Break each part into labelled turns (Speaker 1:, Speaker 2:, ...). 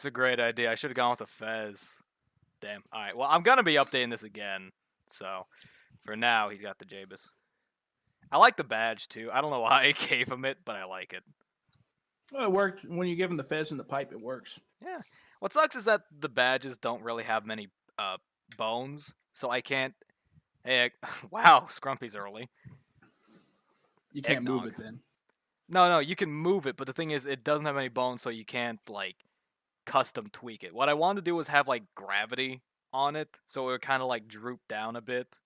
Speaker 1: It's a great idea. I should have gone with the Fez. Damn. All right. Well, I'm gonna be updating this again. So, for now, he's got the Jabus. I like the badge too. I don't know why I gave him it, but I like it.
Speaker 2: Well, it worked. When you give him the fez and the pipe, it works.
Speaker 1: Yeah. What sucks is that the badges don't really have many bones, so I can't. Hey, wow, Scrumpy's early.
Speaker 2: You can't move
Speaker 1: Eggnog.
Speaker 2: it then.
Speaker 1: No, you can move it, but the thing is, it doesn't have any bones, so you can't like custom tweak it. What I wanted to do was have like gravity on it, so it would kind of like droop down a bit.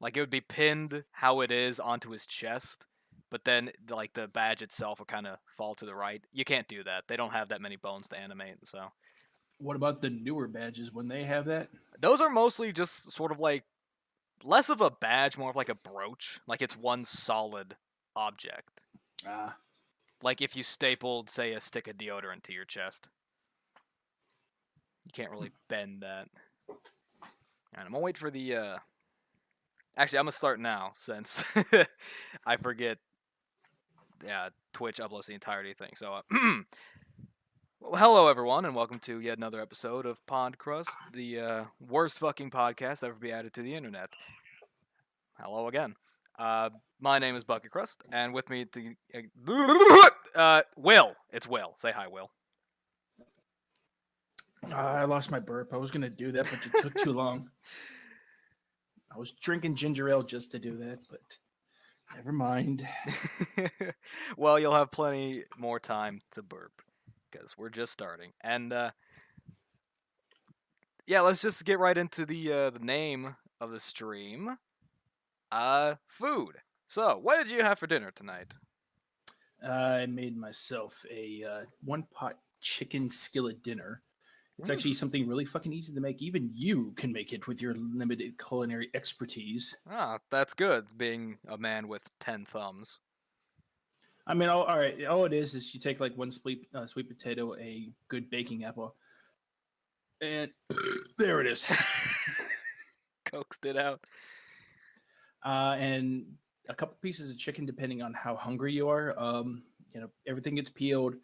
Speaker 1: Like it would be pinned how it is onto his chest, but then like the badge itself would kind of fall to the right. You can't do that. They don't have that many bones to animate, so
Speaker 2: What about the newer badges when they have that?
Speaker 1: those are mostly just sort of like less of a badge, more of like a brooch. Like it's one solid object.
Speaker 2: Ah,
Speaker 1: Like if you stapled, say, a stick of deodorant to your chest. You can't really bend that. And I'm gonna wait for the. Actually, I'm gonna start now since I forget. Yeah, Twitch uploads the entirety thing. So, well, hello everyone, and welcome to yet another episode of Pod-Crust, the worst fucking podcast ever be added to the internet. Hello again. My name is Bucket-Crust, and with me to Will. It's Will. Say hi, Will.
Speaker 2: I lost my burp. I was gonna do that, but it took too long. I was drinking ginger ale just to do that, but never mind.
Speaker 1: Well, you'll have plenty more time to burp because we're just starting. And yeah, let's just get right into the name of the stream. Food. So, what did you have for dinner tonight?
Speaker 2: I made myself a one-pot chicken skillet dinner. It's actually something really fucking easy to make. Even you can make it with your limited culinary expertise.
Speaker 1: Ah, that's good. Being a man with 10 thumbs.
Speaker 2: I mean, all right. All it is you take like one sweet potato, a good baking apple, and there it is.
Speaker 1: Coaxed it out.
Speaker 2: And a couple pieces of chicken, depending on how hungry you are. Everything gets peeled.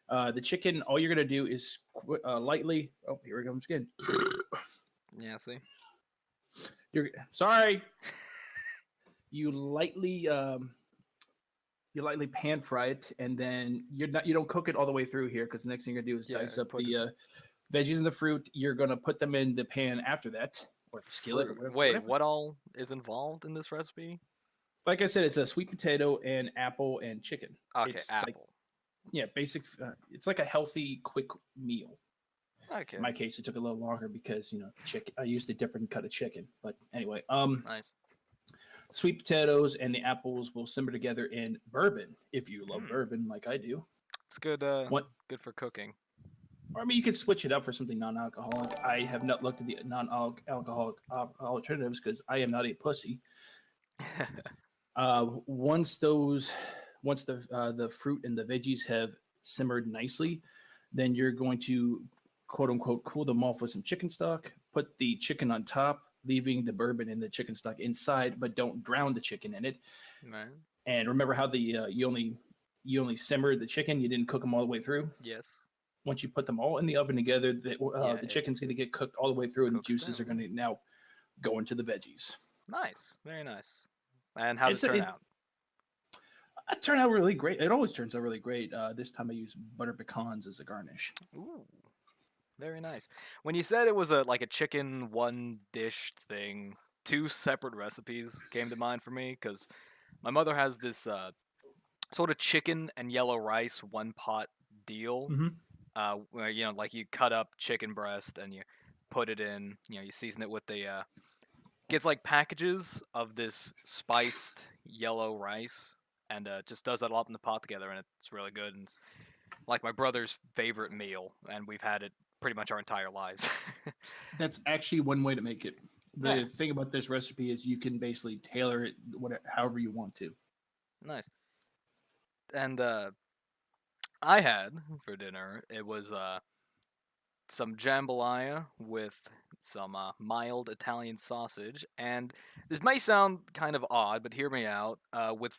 Speaker 2: The chicken, all you're gonna do is lightly. Oh, here it comes again.
Speaker 1: Yeah, see.
Speaker 2: You're sorry. You lightly pan fry it, and then you don't cook it all the way through here because the next thing you're gonna do is dice up the veggies and the fruit. You're gonna put them in the pan after that, or the skillet. Or whatever,
Speaker 1: Wait,
Speaker 2: whatever.
Speaker 1: what all is involved in this recipe?
Speaker 2: Like I said, it's a sweet potato and apple and chicken.
Speaker 1: Okay,
Speaker 2: It's
Speaker 1: apple.
Speaker 2: basic. It's like a healthy, quick meal.
Speaker 1: Okay.
Speaker 2: In my case, it took a little longer because chicken. I used a different cut of chicken. But anyway,
Speaker 1: Nice.
Speaker 2: sweet potatoes and the apples will simmer together in bourbon if you love bourbon like I do.
Speaker 1: It's good.
Speaker 2: What?
Speaker 1: Good for cooking.
Speaker 2: Or I mean, you could switch it up for something non-alcoholic. I have not looked at the non-alcoholic alternatives because I am not a pussy. Once the fruit and the veggies have simmered nicely, then you're going to quote unquote cool them off with some chicken stock. Put the chicken on top, leaving the bourbon and the chicken stock inside, but don't drown the chicken in it.
Speaker 1: Man.
Speaker 2: And remember how you only simmered the chicken, you didn't cook them all the way through.
Speaker 1: Yes.
Speaker 2: Once you put them all in the oven together, the chicken's going to get cooked all the way through, and the juices are going to now go into the veggies.
Speaker 1: Nice, very nice. And how did it turn out?
Speaker 2: It turned out really great. It always turns out really great. This time I used butter pecans as a garnish.
Speaker 1: Ooh, very nice. When you said it was a chicken one dish thing, two separate recipes came to mind for me because my mother has this sort of chicken and yellow rice one pot deal.
Speaker 2: Mm-hmm.
Speaker 1: Where like you cut up chicken breast and you put it in, you season it with the gets like packages of this spiced yellow rice and just does that all up in the pot together, and it's really good, and it's like my brother's favorite meal, and we've had it pretty much our entire lives.
Speaker 2: That's actually one way to make it. The thing about this recipe is you can basically tailor it however you want to.
Speaker 1: Nice. And I had for dinner, it was some jambalaya with some mild Italian sausage, and this may sound kind of odd, but hear me out. With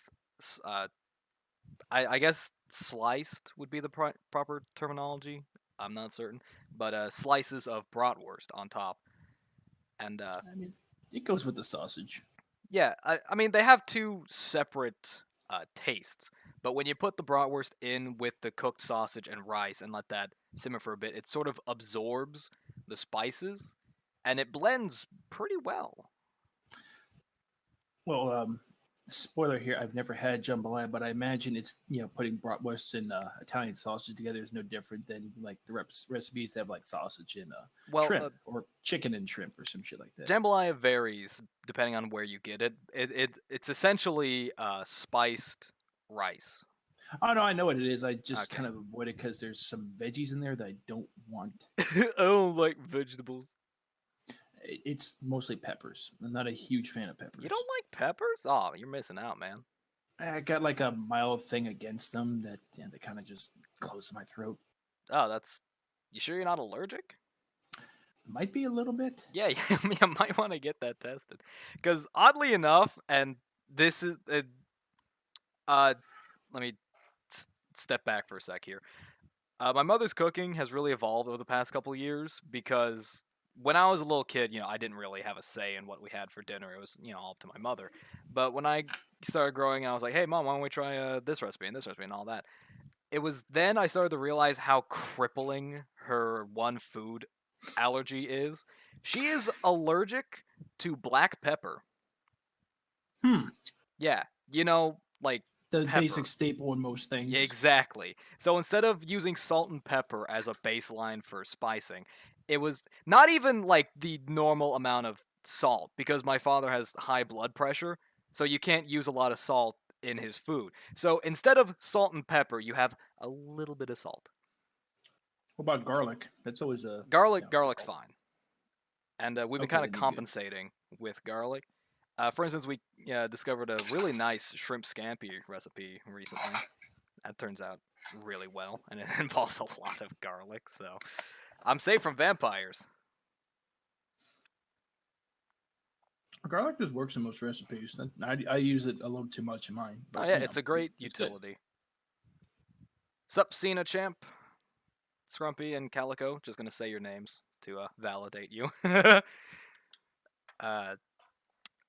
Speaker 1: I guess sliced would be the proper terminology. I'm not certain, but slices of bratwurst on top. And
Speaker 2: I mean, it goes with the sausage.
Speaker 1: yeah, I mean they have two separate tastes, but when you put the bratwurst in with the cooked sausage and rice and let that simmer for a bit, it sort of absorbs the spices, and it blends pretty well.
Speaker 2: Well, spoiler here: I've never had jambalaya, but I imagine it's putting bratwurst and Italian sausage together is no different than like the recipes that have like sausage and
Speaker 1: Well,
Speaker 2: shrimp or chicken and shrimp or some shit like that.
Speaker 1: jambalaya varies depending on where you get it. It's essentially spiced rice.
Speaker 2: Oh no, I know what it is. I just
Speaker 1: Okay.
Speaker 2: kind of avoid it because there's some veggies in there that I don't want.
Speaker 1: I don't like vegetables.
Speaker 2: It's mostly peppers. I'm not a huge fan of
Speaker 1: You
Speaker 2: peppers.
Speaker 1: don't like peppers? Oh, you're missing out, man.
Speaker 2: I got like a mild thing against them that they kind of just close my throat.
Speaker 1: Oh, that's. You sure you're not allergic?
Speaker 2: Might be a little bit.
Speaker 1: Yeah, you might want to get that tested. Because oddly enough, and this is. Uh, let me step back for a sec here. My mother's cooking has really evolved over the past couple of years because when I was a little kid, I didn't really have a say in what we had for dinner. It was, all up to my mother. But when I started growing, I was like, hey, mom, why don't we try this recipe and all that? It was then I started to realize how crippling her one food allergy is. She is allergic to black pepper.
Speaker 2: Hmm.
Speaker 1: Yeah, like
Speaker 2: The basic
Speaker 1: pepper.
Speaker 2: staple in most
Speaker 1: Yeah,
Speaker 2: things.
Speaker 1: exactly. So instead of using salt and pepper as a baseline for spicing, it was not even like the normal amount of salt because my father has high blood pressure, so you can't use a lot of salt in his food. So instead of salt and pepper, you have a little bit of salt.
Speaker 2: What about garlic? That's always a
Speaker 1: Garlic's fine, and we've been
Speaker 2: okay.
Speaker 1: kind of
Speaker 2: Then you're good.
Speaker 1: compensating with garlic. For instance, we discovered a really nice shrimp scampi recipe recently. That turns out really well, and it involves a lot of garlic, so I'm safe from vampires.
Speaker 2: Garlic just works in most recipes. I use it a little too much in mine,
Speaker 1: Oh
Speaker 2: but
Speaker 1: yeah, it's a great
Speaker 2: it's good.
Speaker 1: utility. Sup, Cena Champ, Scrumpy, and Calico. Just gonna say your names to validate you. uh,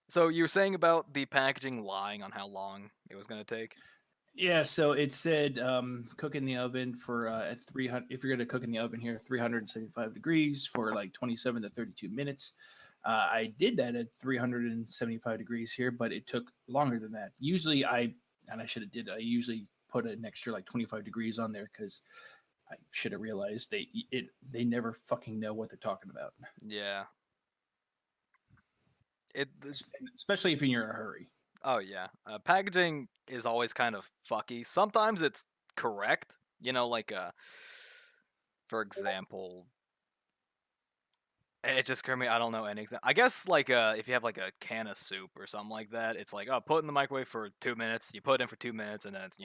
Speaker 1: so you were saying about the packaging lying on how long it was gonna take.
Speaker 2: Yeah, so it said cook in the oven for at 300. If you're going to cook in the oven here, 375 degrees for like 27 to 32 minutes. I did that at 375 degrees here, but it took longer than that. Usually, and I should have did. I usually put an extra like 25 degrees on there because I should have realized they never fucking know what they're talking about,
Speaker 1: Yeah. It's
Speaker 2: especially if you're in a hurry.
Speaker 1: oh yeah. Packaging is always kind of fucky. Sometimes it's correct. Like for example, it just occurred to me. I don't know any example. I guess like if you have like a can of soup or something like that, it's like oh, put it in the microwave for 2 minutes. You put it in for 2 minutes, and then it's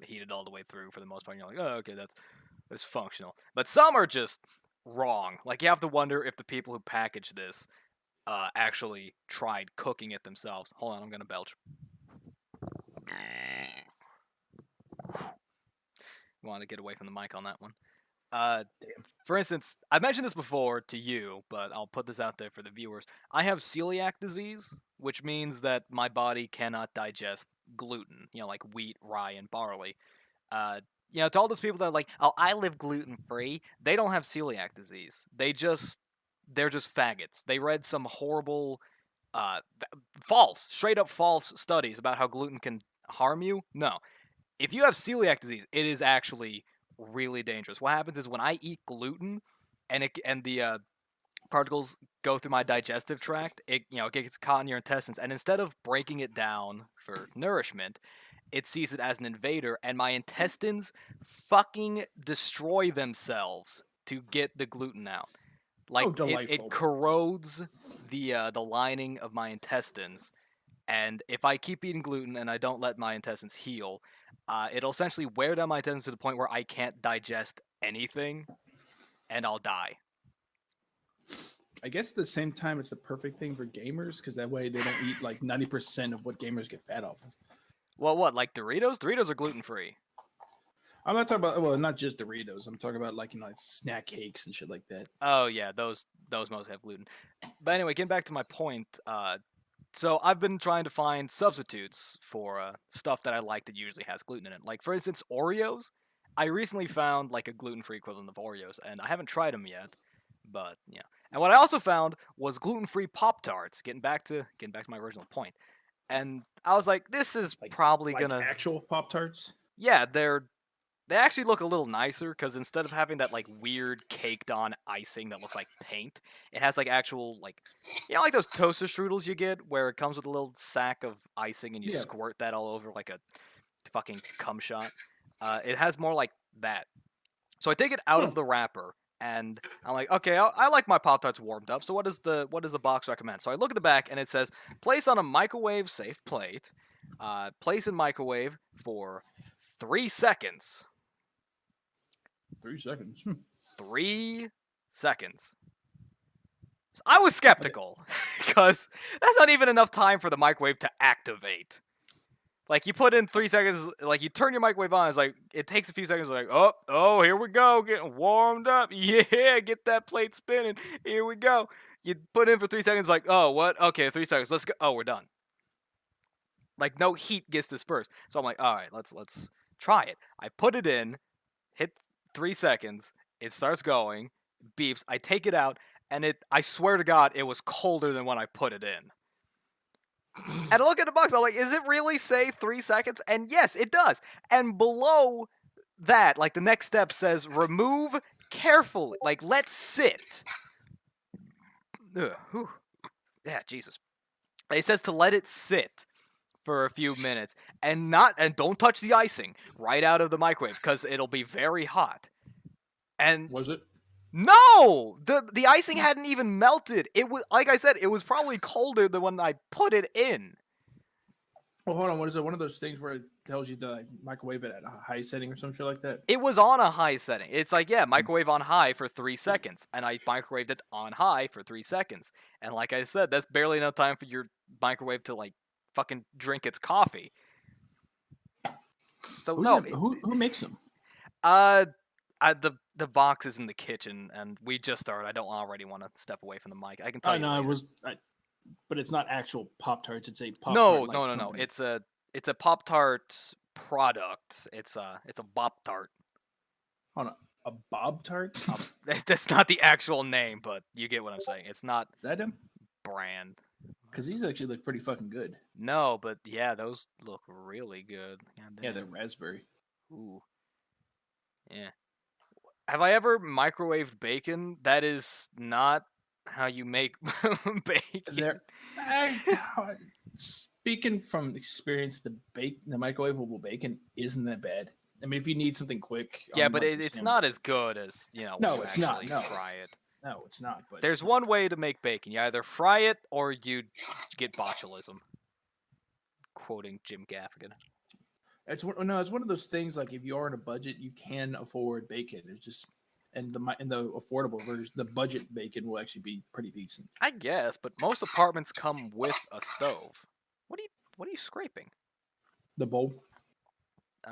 Speaker 1: heated all the way through for the most part. And you're like oh okay, that's functional. But some are just wrong. Like you have to wonder if the people who package this actually tried cooking it themselves. Hold on, I'm gonna belch. Want to get away from the mic on that one. Uh,
Speaker 2: Damn.
Speaker 1: for instance, I mentioned this before to you, but I'll put this out there for the viewers. I have celiac disease, which means that my body cannot digest gluten, like wheat, rye, and barley. To all those people that are like, oh, I live gluten free, they don't have celiac disease. They're just faggots. They read some horrible, straight up false studies about how gluten can harm you. No, if you have celiac disease, it is actually really dangerous. What happens is when I eat gluten, and the particles go through my digestive tract, it gets caught in your intestines, and instead of breaking it down for nourishment, it sees it as an invader, and my intestines fucking destroy themselves to get the gluten out.
Speaker 2: Oh,
Speaker 1: Like it
Speaker 2: delightful.
Speaker 1: corrodes the lining of my intestines, and if I keep eating gluten and I don't let my intestines heal, it'll essentially wear down my intestines to the point where I can't digest anything, and I'll die.
Speaker 2: I guess at the same time, it's the perfect thing for gamers because that way they don't eat like 90% of what gamers get fat off of.
Speaker 1: Well, what like Doritos? Doritos are gluten free.
Speaker 2: I'm not talking about not just Doritos. I'm talking about like like snack cakes and shit like that.
Speaker 1: Oh yeah, those most have gluten. But anyway, getting back to my point. So I've been trying to find substitutes for stuff that I like that usually has gluten in it. Like for instance, Oreos. I recently found like a gluten-free equivalent of Oreos, and I haven't tried them yet. But yeah, and what I also found was gluten-free Pop Tarts. Getting back to my original point, and I was like, this is
Speaker 2: Like
Speaker 1: probably
Speaker 2: like
Speaker 1: gonna.
Speaker 2: actual Pop Tarts.
Speaker 1: Yeah, they actually look a little nicer because instead of having that like weird caked on icing that looks like paint, it has like actual like like those toaster strudels you get where it comes with a little sack of icing and you
Speaker 2: Yeah.
Speaker 1: squirt that all over like a fucking cum shot. It has more like that. So I take it out
Speaker 2: Huh.
Speaker 1: of the wrapper and I'm like, okay, I like my Pop Tarts warmed up. So what does the box recommend? So I look at the back and it says place on a microwave safe plate. Place in microwave for 3 seconds.
Speaker 2: 3 seconds.
Speaker 1: 3 seconds. So I was skeptical because that's not even enough time for the microwave to activate. Like you put in 3 seconds, like you turn your microwave on, it's like it takes a few seconds. Like oh, here we go, getting warmed up. Yeah, get that plate spinning. Here we go. You put in for 3 seconds, like oh what? Okay, 3 seconds. Let's go. Oh, we're done. Like no heat gets dispersed. So I'm like, all right, let's try it. I put it in, hit 3 seconds. It starts going, beeps. I take it out, and I swear to God, it was colder than when I put it in. And I look at the box, I'm like, is it really say 3 seconds? And yes, it does. And below that, like the next step says, remove carefully. Like, let sit. Ugh, yeah, Jesus. It says to let it sit for a few minutes and don't touch the icing right out of the microwave because it'll be very hot. And
Speaker 2: Was it?
Speaker 1: no, the icing hadn't even melted. It was like I said, it was probably colder than when I put it in.
Speaker 2: Well, hold on. What is it? One of those things where it tells you to microwave it at a high setting or some shit like that?
Speaker 1: It was on a high setting. It's like, yeah, microwave on high for 3 seconds. And I microwaved it on high for 3 seconds. And like I said, that's barely enough time for your microwave to like fucking drink its coffee. So
Speaker 2: Who makes them?
Speaker 1: The box is in the kitchen and we just started. I don't already want to step away from the mic. I can tell you.
Speaker 2: No,
Speaker 1: later.
Speaker 2: but it's not actual Pop Tarts. It's a Pop
Speaker 1: No.
Speaker 2: company.
Speaker 1: It's a Pop Tart product. It's a Bop Tart.
Speaker 2: Hold on, a Bob Tart?
Speaker 1: That's not the actual name, but you get what I'm saying. It's not
Speaker 2: Is that him?
Speaker 1: brand.
Speaker 2: Because these actually look pretty fucking good.
Speaker 1: No, but yeah, those look really good.
Speaker 2: Yeah, they're raspberry.
Speaker 1: Ooh. Yeah. Have I ever microwaved bacon? That is not how you make bacon.
Speaker 2: Speaking from experience, the microwavable bacon isn't that bad. I mean, if you need something quick,
Speaker 1: Yeah, but it's not as good as
Speaker 2: No,
Speaker 1: when
Speaker 2: it's
Speaker 1: you
Speaker 2: not.
Speaker 1: actually
Speaker 2: No.
Speaker 1: fry it.
Speaker 2: No, it's not. But
Speaker 1: There's one way to make bacon. You either fry it or you get botulism. Quoting Jim Gaffigan.
Speaker 2: it's one of those things. Like if you are on a budget, you can afford bacon. It's just and the affordable version, the budget bacon will actually be pretty decent.
Speaker 1: I guess, but most apartments come with a stove. What are you scraping?
Speaker 2: The bowl.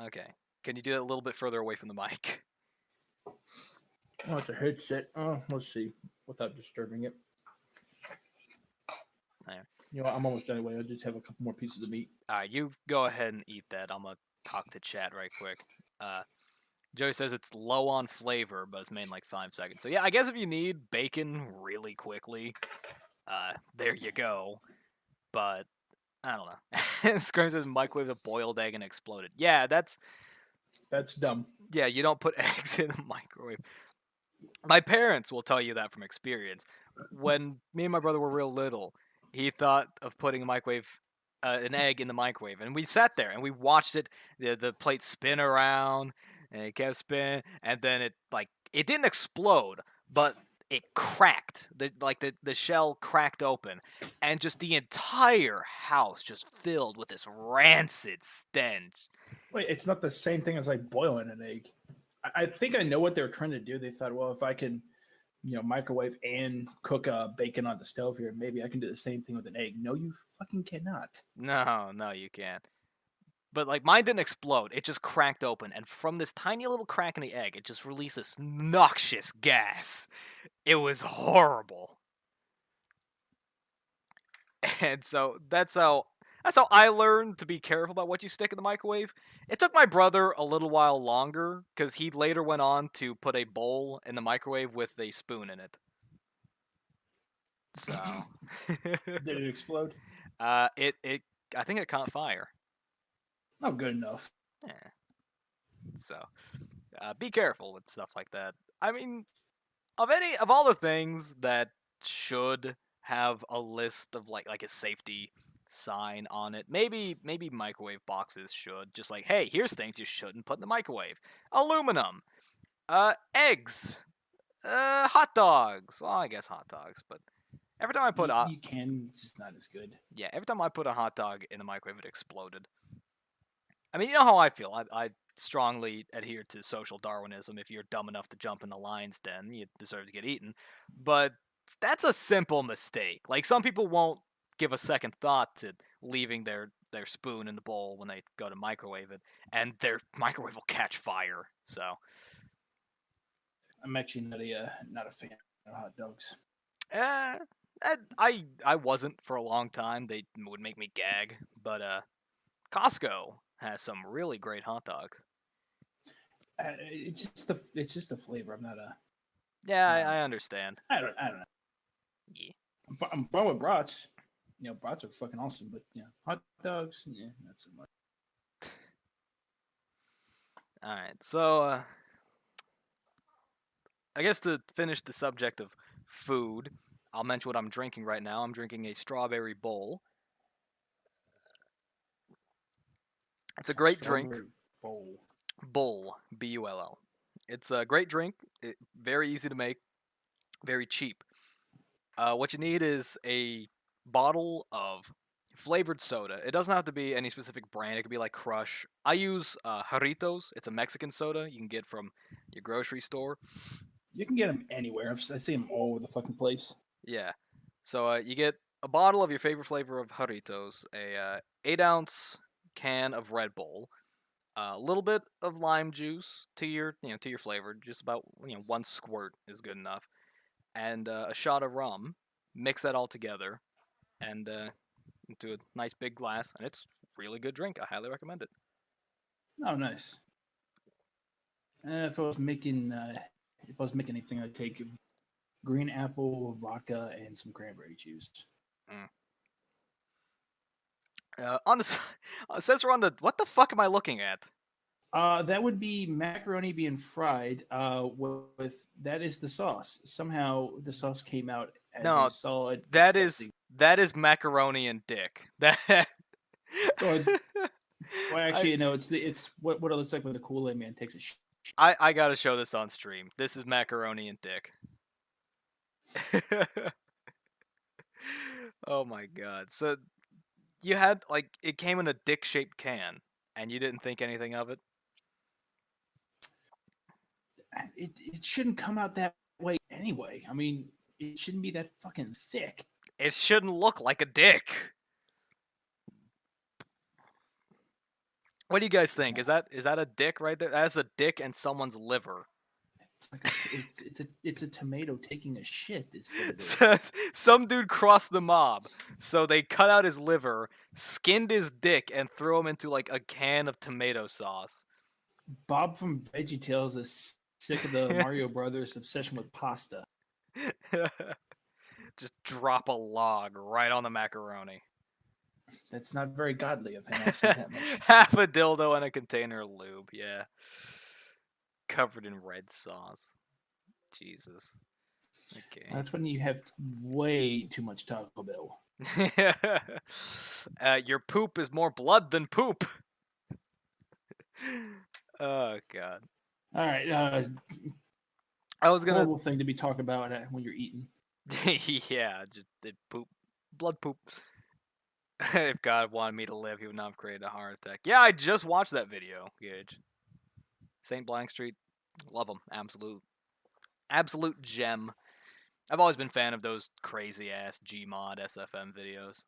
Speaker 1: Okay. Can you do that a little bit further away from the mic?
Speaker 2: Oh, it's a headset. Oh, let's see, without disturbing it.
Speaker 1: There.
Speaker 2: You know, I'm almost done anyway. I'll just have a couple more pieces of meat.
Speaker 1: Alright, you go ahead and eat that. I'm gonna talk to chat right quick. Joey says it's low on flavor, but it's made in like 5 seconds. So yeah, I guess if you need bacon really quickly, there you go. But I don't know. Scrum says microwave a boiled egg and exploded. Yeah, that's
Speaker 2: dumb.
Speaker 1: Yeah, you don't put eggs in the microwave. My parents will tell you that from experience. When me and my brother were real little, he thought of putting an egg in the microwave, and we sat there and we watched the plate spin around, and it kept spinning, and then it didn't explode, but it cracked. The shell cracked open, and just the entire house just filled with this rancid stench.
Speaker 2: Wait, it's not the same thing as like boiling an egg. I think I know what they were trying to do. They thought, well, if I can, microwave and cook bacon on the stove here, maybe I can do the same thing with an egg. No, you fucking cannot.
Speaker 1: No, you can't. But like mine didn't explode; it just cracked open, and from this tiny little crack in the egg, it just released this noxious gas. It was horrible, and so that's how I learned to be careful about what you stick in the microwave. It took my brother a little while longer because he later went on to put a bowl in the microwave with a spoon in it. So,
Speaker 2: Did it explode?
Speaker 1: it I think it caught fire.
Speaker 2: Not good enough.
Speaker 1: Yeah. So, be careful with stuff like that. I mean, of all the things that should have a list of like a safety sign on it, maybe microwave boxes should just like, hey, here's things you shouldn't put in the microwave: aluminum, eggs, hot dogs. Well, I guess hot dogs, but every time I put
Speaker 2: You can, it's just not as good.
Speaker 1: yeah, every time I put a hot dog in the microwave, it exploded. I mean, you know how I feel. I strongly adhere to social Darwinism. If you're dumb enough to jump in the lion's den, you deserve to get eaten. But that's a simple mistake. Like, some people won't give a second thought to leaving their spoon in the bowl when they go to microwave it, and their microwave will catch fire. So,
Speaker 2: I'm actually not a fan of hot dogs.
Speaker 1: eh, I wasn't for a long time. They would make me gag. But Costco has some really great hot dogs.
Speaker 2: It's just the flavor. I'm not a.
Speaker 1: Yeah,
Speaker 2: No.
Speaker 1: I understand.
Speaker 2: I don't know.
Speaker 1: Yeah.
Speaker 2: I'm fine with brats. Brats are fucking awesome, but hot dogs, not so much.
Speaker 1: All right, so I guess to finish the subject of food, I'll mention what I'm drinking right now. I'm drinking a strawberry bowl. It's a great drink.
Speaker 2: Strawberry bowl.
Speaker 1: Bull, Bull. It's a great drink. Very easy to make. Very cheap. What you need is a bottle of flavored soda. It doesn't have to be any specific brand. It could be like Crush. I use Jarritos. It's a Mexican soda you can get from your grocery store.
Speaker 2: You can get them anywhere. I see them all over the fucking place.
Speaker 1: Yeah. So you get a bottle of your favorite flavor of Jarritos, a 8-ounce can of Red Bull, a little bit of lime juice to your flavor. Just about one squirt is good enough, and a shot of rum. Mix that all together, and into a nice big glass, and it's really good drink. I highly recommend it.
Speaker 2: Oh, nice. If I was making anything, I'd take green apple, vodka, and some cranberry juice.
Speaker 1: On the since we're on the, what the fuck am I looking at?
Speaker 2: That would be macaroni being fried. With that is the sauce. Somehow the sauce came out as
Speaker 1: No,
Speaker 2: a solid.
Speaker 1: That
Speaker 2: disgusting-
Speaker 1: is macaroni and dick. That.
Speaker 2: Well, Well, actually, no. It's what it looks like when the Kool-Aid Man takes a shit.
Speaker 1: I gotta show this on stream. This is macaroni and dick. Oh my god. So you had it came in a dick-shaped can, and you didn't think anything of it?
Speaker 2: It shouldn't come out that way anyway. I mean, it shouldn't be that fucking thick.
Speaker 1: It shouldn't look like a dick. What do you guys think? Is that a dick right there? That's a dick and someone's liver.
Speaker 2: It's like it's a tomato taking a shit. Is what it is.
Speaker 1: Some dude crossed the mob, so they cut out his liver, skinned his dick, and threw him into a can of tomato sauce.
Speaker 2: Bob from VeggieTales is sick of the Mario Brothers obsession with pasta.
Speaker 1: Just drop a log right on the macaroni.
Speaker 2: That's not very godly of him. I'll say that much.
Speaker 1: Half a dildo and a container of lube, yeah. Covered in red sauce. Jesus. Okay.
Speaker 2: That's when you have way too much Taco Bell.
Speaker 1: Your poop is more blood than poop. Oh god.
Speaker 2: All right.
Speaker 1: I was gonna.
Speaker 2: Horrible thing to be talking about when you're eating.
Speaker 1: Yeah, just poop, blood poop. If God wanted me to live, He would not have created a heart attack. Yeah, I just watched that video, Gage. St. Blank Street, love them, absolute gem. I've always been a fan of those crazy ass Gmod SFM videos.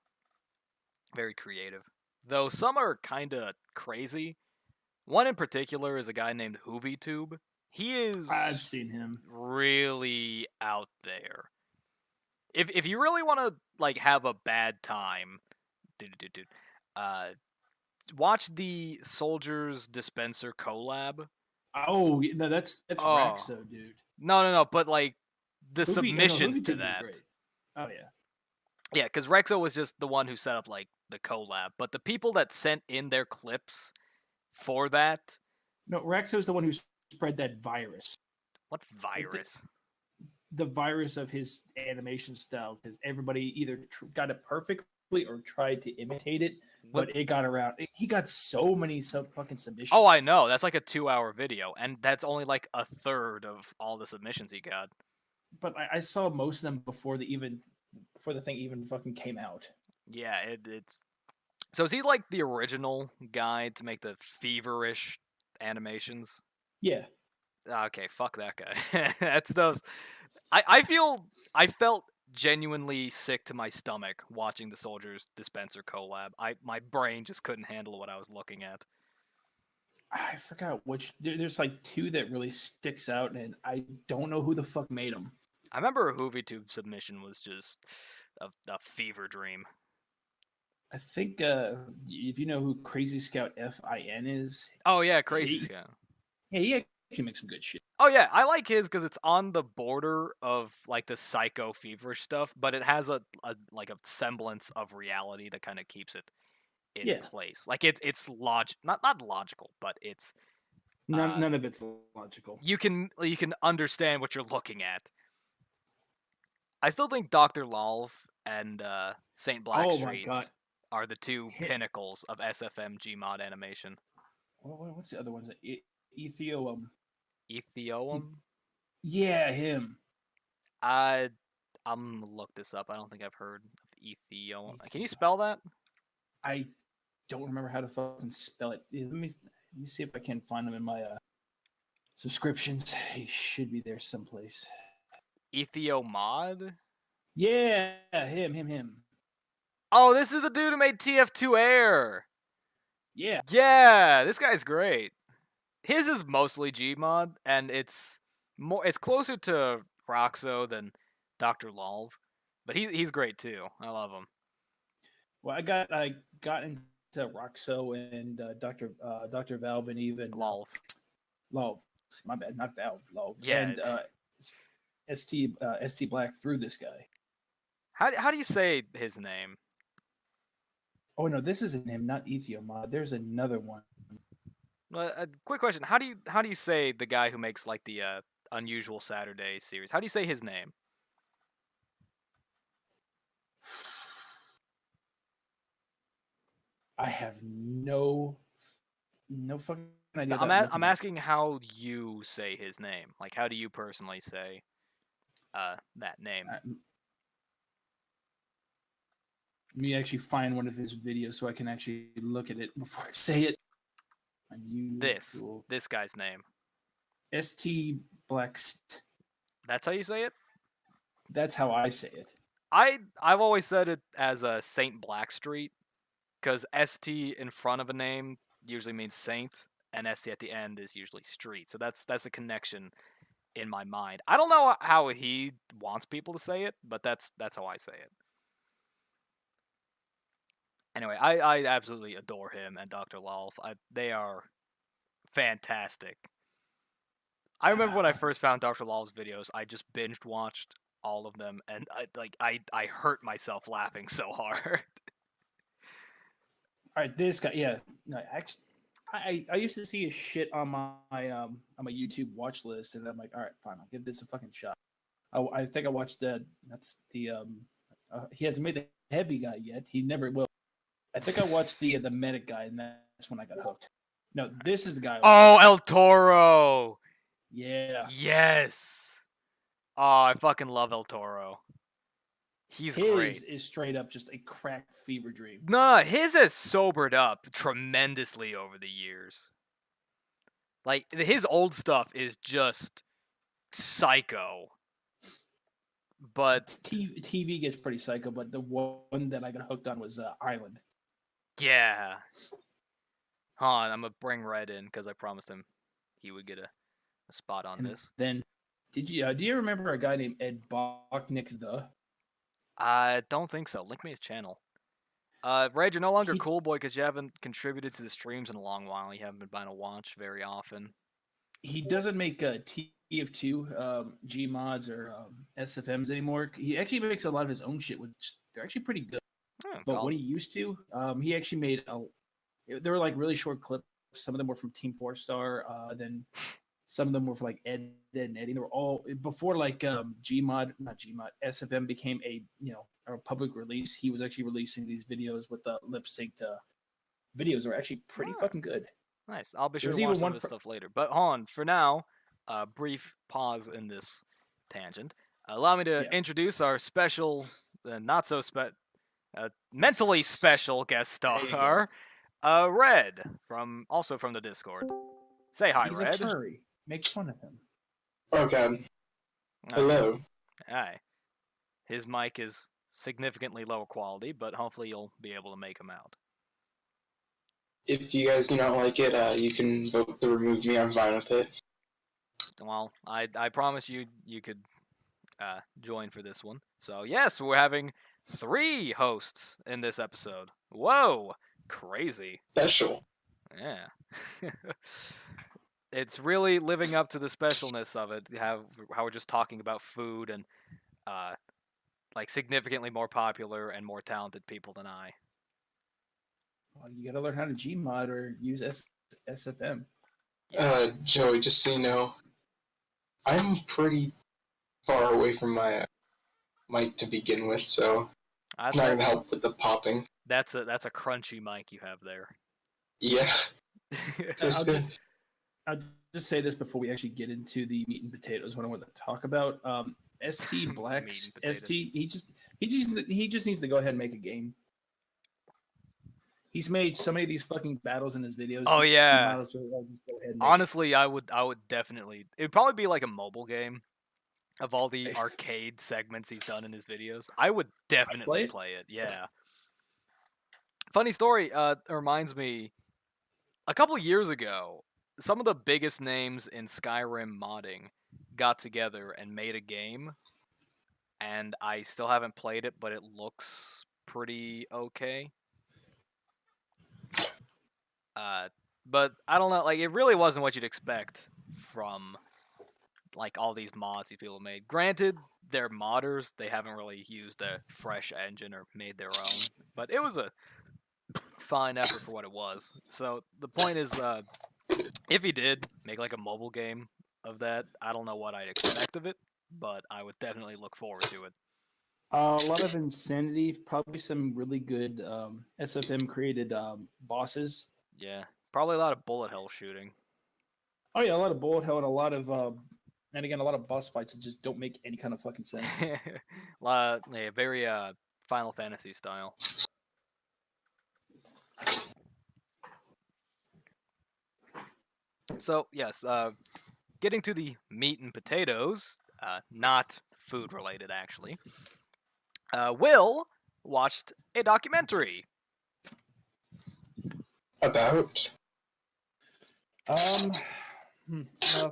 Speaker 1: Very creative, though some are kind of crazy. One in particular is a guy named HoovyTube. He
Speaker 2: I've
Speaker 1: is
Speaker 2: seen him.
Speaker 1: really out there. If you really want to like have a bad time, uh, watch the Soldiers Dispenser collab.
Speaker 2: Oh no, that's
Speaker 1: Oh
Speaker 2: Rexo, dude.
Speaker 1: no, but like the
Speaker 2: No,
Speaker 1: submissions
Speaker 2: Hoovy
Speaker 1: to
Speaker 2: Tube is
Speaker 1: that.
Speaker 2: great. Oh yeah.
Speaker 1: Yeah, because Rexo was just the one who set up like the collab, but the people that sent in their clips for that.
Speaker 2: No, Rexo's the one who spread that virus.
Speaker 1: What
Speaker 2: Like
Speaker 1: virus?
Speaker 2: the virus of his animation style, because everybody either got it perfectly or tried to imitate it,
Speaker 1: Was,
Speaker 2: but it got around. He got so many fucking submissions.
Speaker 1: oh, I know. That's like a 2-hour video, and that's only like a third of all the submissions he got.
Speaker 2: But I saw most of them before the thing even fucking came out.
Speaker 1: Yeah, it's. So is he like the original guy to make the feverish animations?
Speaker 2: Yeah.
Speaker 1: Okay, fuck that guy. That's those. I felt genuinely sick to my stomach watching the Soldiers Dispenser collab. My brain just couldn't handle what I was looking at.
Speaker 2: I forgot which. There's like two that really sticks out, and I don't know who the fuck made them.
Speaker 1: I remember a HoovyTube submission was just a fever dream.
Speaker 2: I think if you know who Crazy Scout FIN is,
Speaker 1: Oh yeah, Crazy Scout.
Speaker 2: Yeah, he actually makes some good shit.
Speaker 1: Oh yeah, I like his because it's on the border of like the psycho feverish stuff, but it has a like a semblance of reality that kind of keeps it in place. Like it's not logical, but it's
Speaker 2: none of it's logical.
Speaker 1: You can understand what you're looking at. I still think Dr. Lolv and Saint Blackstreet are the two pinnacles of SFM Gmod animation.
Speaker 2: What's the other one? Ethioum. Yeah, him.
Speaker 1: I'm gonna look this up. I don't think I've heard of Ethioum. Can you spell that?
Speaker 2: I don't remember how to fucking spell it. Let me see if I can find them in my subscriptions. He should be there someplace.
Speaker 1: Ethiomod?
Speaker 2: Yeah, him.
Speaker 1: Oh, this is the dude who made TF2 Air.
Speaker 2: Yeah.
Speaker 1: Yeah, this guy's great. His is mostly Gmod, and it's closer to Roxo than Dr. Lolv, but he's great too. I love him.
Speaker 2: Well, I got into Roxo and Dr. Valve and even
Speaker 1: Lolv.
Speaker 2: My bad, not Valve. Lolv.
Speaker 1: Yeah.
Speaker 2: And ST Black through this guy.
Speaker 1: How do you say his name?
Speaker 2: Oh no, this isn't him. Not Ethiomod. There's another one.
Speaker 1: Quick question: How do you say the guy who makes like the Unusual Saturday series? How do you say his name?
Speaker 2: I have no fucking idea.
Speaker 1: I'm asking how you say his name. Like, how do you personally say that name?
Speaker 2: Let me actually find one of his videos so I can actually look at it before I say it.
Speaker 1: This guy's name.
Speaker 2: ST Blackst.
Speaker 1: That's how you say it?
Speaker 2: That's how I say it.
Speaker 1: I've always said it as a Saint Blackstreet, because ST in front of a name usually means Saint, and ST at the end is usually street. So that's a connection in my mind. I don't know how he wants people to say it, but that's how I say it. Anyway, I absolutely adore him and Dr. Lolv. They are fantastic. I remember when I first found Dr. Lolv's videos, I just binge watched all of them, and I hurt myself laughing so hard.
Speaker 2: All right, this guy, yeah. No, actually, I used to see his shit on my YouTube watch list, and I'm like, all right, fine, I'll give this a fucking shot. I think I watched he hasn't made the heavy guy yet. He never will. I think I watched the medic guy, and that's when I got hooked. No, this is the guy.
Speaker 1: Oh, El Toro.
Speaker 2: Yeah.
Speaker 1: Yes. Oh, I fucking love El Toro. His great.
Speaker 2: Is straight up just a crack fever dream.
Speaker 1: No, his has sobered up tremendously over the years. Like, his old stuff is just psycho. But
Speaker 2: TV gets pretty psycho, but the one that I got hooked on was Island.
Speaker 1: Yeah. Hold on, I'm gonna bring Red in because I promised him he would get a spot on
Speaker 2: And
Speaker 1: this.
Speaker 2: then, do you remember a guy named Ed Bachnick the?
Speaker 1: I don't think so. Link me his channel. Red, you're no longer
Speaker 2: He
Speaker 1: cool boy because you haven't contributed to the streams in a long while. You haven't been buying a watch very often.
Speaker 2: he doesn't make TF2 G mods or SFMs anymore. He actually makes a lot of his own shit, which they're actually pretty good. But when he used to, he actually made they were like really short clips. Some of them were from Team 4-Star. Then some of them were for like Ed and Eddie. They were all before like Gmod, not Gmod, SFM became a public release. He was actually releasing these videos with lip synced videos. Are actually pretty fucking good.
Speaker 1: Nice. I'll be sure
Speaker 2: There's
Speaker 1: to watch
Speaker 2: even
Speaker 1: some
Speaker 2: one
Speaker 1: of this stuff later. But hold on, for now, brief pause in this tangent. Allow me to introduce our special, not so mentally special guest
Speaker 2: There you go.
Speaker 1: star, Red, also from the Discord. Say hi,
Speaker 2: He's
Speaker 1: Red.
Speaker 2: a furry. Make fun of him.
Speaker 3: Okay. Hello.
Speaker 1: Hi. His mic is significantly lower quality, but hopefully you'll be able to make him out.
Speaker 3: If you guys do not like it, you can vote to remove me. I'm fine with it.
Speaker 1: Well, I promise you could join for this one. So yes, we're having 3 hosts in this episode. Whoa, crazy.
Speaker 3: Special.
Speaker 1: Yeah. It's really living up to the specialness of it. How we're just talking about food and like significantly more popular and more talented people than I.
Speaker 2: Well, you gotta learn how to Gmod or use SFM.
Speaker 3: Joey, just so you know, I'm pretty far away from my mic to begin with, so it's not gonna help with the popping.
Speaker 1: That's a crunchy mic you have there.
Speaker 3: Yeah.
Speaker 2: I'll just say this before we actually get into the meat and potatoes. What I want to talk about, ST Black ST. He just needs to go ahead and make a game. He's made so many of these fucking battles in his videos.
Speaker 1: Oh yeah.
Speaker 2: Just go ahead and
Speaker 1: honestly, I would definitely. It'd probably be like a mobile game. Of all the arcade segments he's done in his videos, I would definitely play it. Yeah. Funny story. Reminds me. A couple years ago, some of the biggest names in Skyrim modding got together and made a game, and I still haven't played it, but it looks pretty okay. But I don't know. Like, it really wasn't what you'd expect from like all these mods these people made. Granted, they're modders; they haven't really used a fresh engine or made their own. But it was a fine effort for what it was. So the point is, if he did make like a mobile game of that, I don't know what I'd expect of it, but I would definitely look forward to it.
Speaker 2: A lot of insanity, probably some really good SFM created bosses.
Speaker 1: Yeah, probably a lot of bullet hell shooting.
Speaker 2: Oh yeah, a lot of bullet hell and a lot of and again, a lot of boss fights that just don't make any kind of fucking sense.
Speaker 1: Very Final Fantasy style. So yes, getting to the meat and potatoes, not food related actually. Will watched a documentary
Speaker 3: about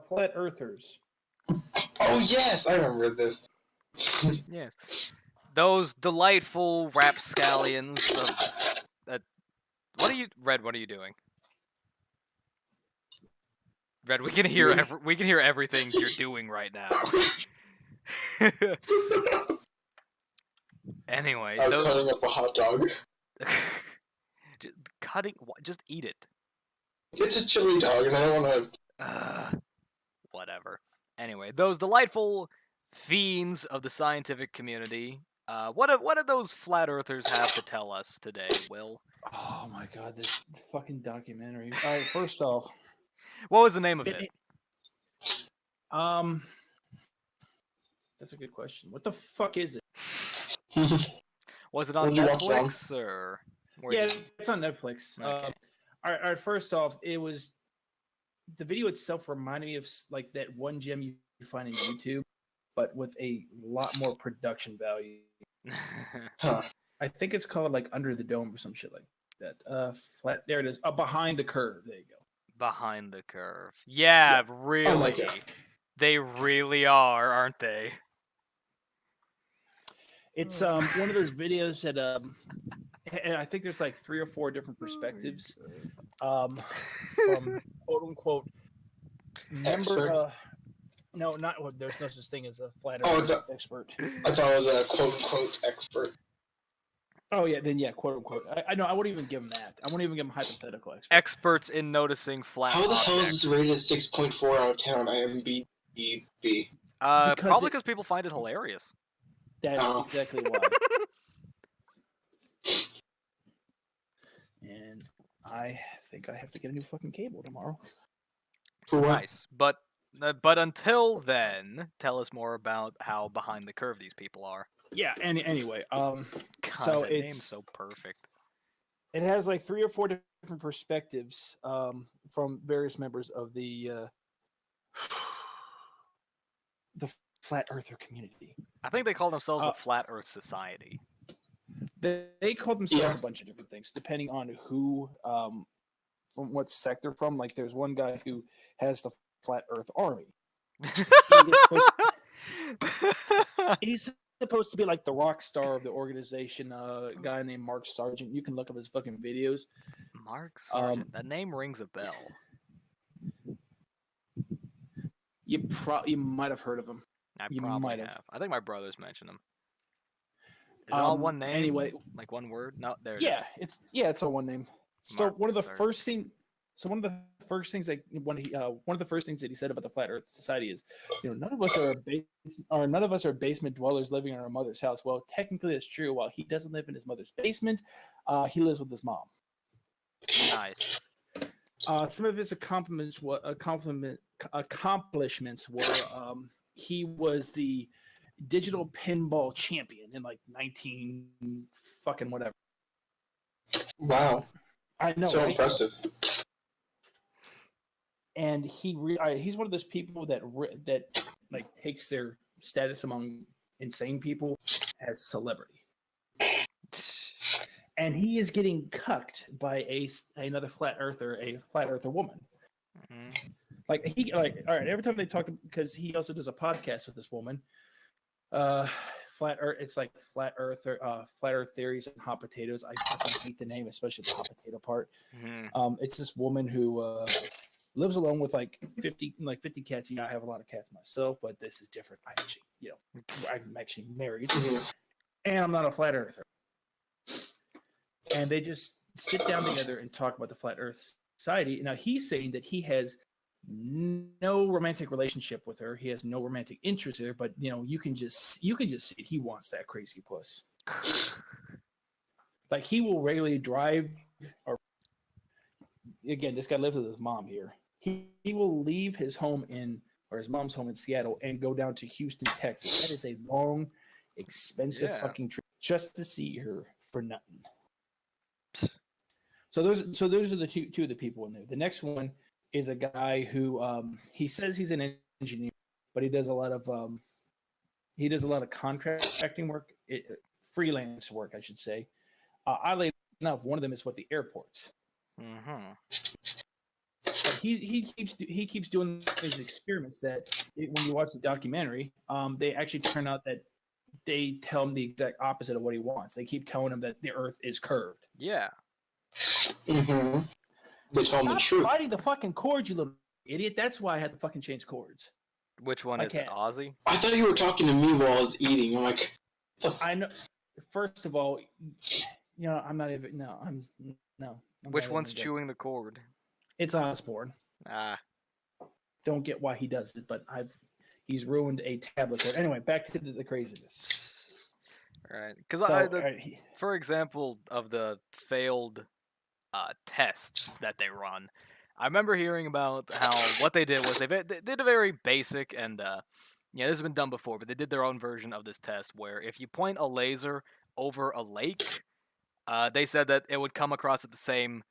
Speaker 2: flat earthers.
Speaker 3: Oh yes, I remember this.
Speaker 1: Yes, those delightful rapscallions of that. What are you, Red? What are you doing? Red, we can hear everything you're doing right now. Anyway,
Speaker 3: I'm cutting up a hot dog.
Speaker 1: Just eat it.
Speaker 3: It's a chili dog, and I don't want
Speaker 1: to. Whatever. Anyway, those delightful fiends of the scientific community. What do those flat earthers have to tell us today, Will?
Speaker 2: Oh my god, this fucking documentary. All right, first off,
Speaker 1: what was the name of it?
Speaker 2: That's a good question. What the fuck is it?
Speaker 1: Was it on Netflix or?
Speaker 2: Yeah, it's on Netflix. Okay. All right, first off, it was the video itself reminded me of like that one gem you find on YouTube, but with a lot more production value.
Speaker 3: Huh.
Speaker 2: I think it's called like Under the Dome or some shit like. that. Flat. There it is. Behind the curve. There you go.
Speaker 1: Behind the curve. Yeah,
Speaker 3: Oh my
Speaker 1: really.
Speaker 3: God.
Speaker 1: They really are, aren't they?
Speaker 2: It's one of those videos that and I think there's like 3 or 4 different perspectives from quote unquote member.
Speaker 3: Expert?
Speaker 2: No, not well, there's no such thing as a flat
Speaker 3: Oh,
Speaker 2: earth expert.
Speaker 3: I thought it was a quote unquote expert.
Speaker 2: Oh yeah, then yeah, quote unquote. I know. I wouldn't even give him that. I wouldn't even give him hypothetical expert.
Speaker 1: Experts in noticing flat
Speaker 3: How the hell
Speaker 1: objects.
Speaker 3: is this rated 6.4 out of 10 on IMDb?
Speaker 1: Probably because people find it hilarious.
Speaker 2: That's
Speaker 3: Oh.
Speaker 2: exactly why. And I think I have to get a new fucking cable tomorrow.
Speaker 3: For what?
Speaker 1: Nice, but until then, tell us more about how behind the curve these people are.
Speaker 2: Yeah. And anyway,
Speaker 1: God,
Speaker 2: so
Speaker 1: that name's so perfect.
Speaker 2: it has like 3 or 4 different perspectives from various members of the flat earther community.
Speaker 1: I think they call themselves a flat Earth society.
Speaker 2: They call themselves a bunch of different things depending on who, from what sector from. Like, there's one guy who has the flat Earth Army. He's supposed to be like the rock star of the organization. A guy named Mark Sargent. You can look up his fucking videos.
Speaker 1: Mark Sargent. That name rings a bell.
Speaker 2: You might have heard of him.
Speaker 1: I
Speaker 2: You
Speaker 1: probably
Speaker 2: might
Speaker 1: have.
Speaker 2: have.
Speaker 1: I think my brothers mentioned him. Is it all one name?
Speaker 2: Anyway,
Speaker 1: like one word? No, there it is.
Speaker 2: It's all one name. So
Speaker 1: Mark
Speaker 2: one of the
Speaker 1: Sargent.
Speaker 2: first things that one of the first things that he said about the flat Earth Society is, none of us are basement dwellers living in our mother's house. Well, technically that's true. While he doesn't live in his mother's basement, he lives with his mom.
Speaker 1: Nice.
Speaker 2: Some of his accomplishments were he was the digital pinball champion in like 19 fucking whatever.
Speaker 3: Wow.
Speaker 2: I know.
Speaker 3: So
Speaker 2: right?
Speaker 3: impressive.
Speaker 2: And he's one of those people that like takes their status among insane people as celebrity. And he is getting cucked by another flat earther, a flat earther woman.
Speaker 1: Mm-hmm.
Speaker 2: All right. Every time they talk, because he also does a podcast with this woman. Flat Earth. It's like flat Earth theories and hot potatoes. I fucking hate the name, especially the hot potato part.
Speaker 1: Mm-hmm.
Speaker 2: It's this woman who lives alone with like 50 cats. I have a lot of cats myself, but this is different. I'm actually married, and I'm not a flat earther. And they just sit down together and talk about the flat Earth Society. Now he's saying that he has no romantic relationship with her. He has no romantic interest in her, but you can just see he wants that crazy puss. Like, he will regularly drive, or again, this guy lives with his mom here. He will leave his mom's home in Seattle and go down to Houston, Texas. That is a long, expensive fucking trip just to see her for nothing. So those are the two of the people in there. The next one is a guy who he says he's an engineer, but he does a lot of contracting work, freelance work, I should say. Oddly enough, one of them is with the airports.
Speaker 1: Mm-hmm.
Speaker 2: But he keeps doing these experiments that when you watch the documentary, they actually turn out that they tell him the exact opposite of what he wants. They keep telling him that the Earth is curved.
Speaker 1: Yeah.
Speaker 3: Mm-hmm. They tell him the truth.
Speaker 2: Stop fighting the fucking cords, you little idiot. That's why I had to fucking change cords.
Speaker 1: Which one is it, Ozzy?
Speaker 3: I thought you were talking to me while I was eating. I'm like,
Speaker 2: I know. First of all, I'm not even. No, I'm no. I'm
Speaker 1: Which one's chewing the cord?
Speaker 2: It's Osborne.
Speaker 1: Ah.
Speaker 2: Don't get why he does it, but he's ruined a tablet cord. Anyway, back to the craziness.
Speaker 1: Right, because for example, of the failed tests that they run, I remember hearing about how what they did was they did a very basic and this has been done before, but they did their own version of this test where if you point a laser over a lake, they said that it would come across at the same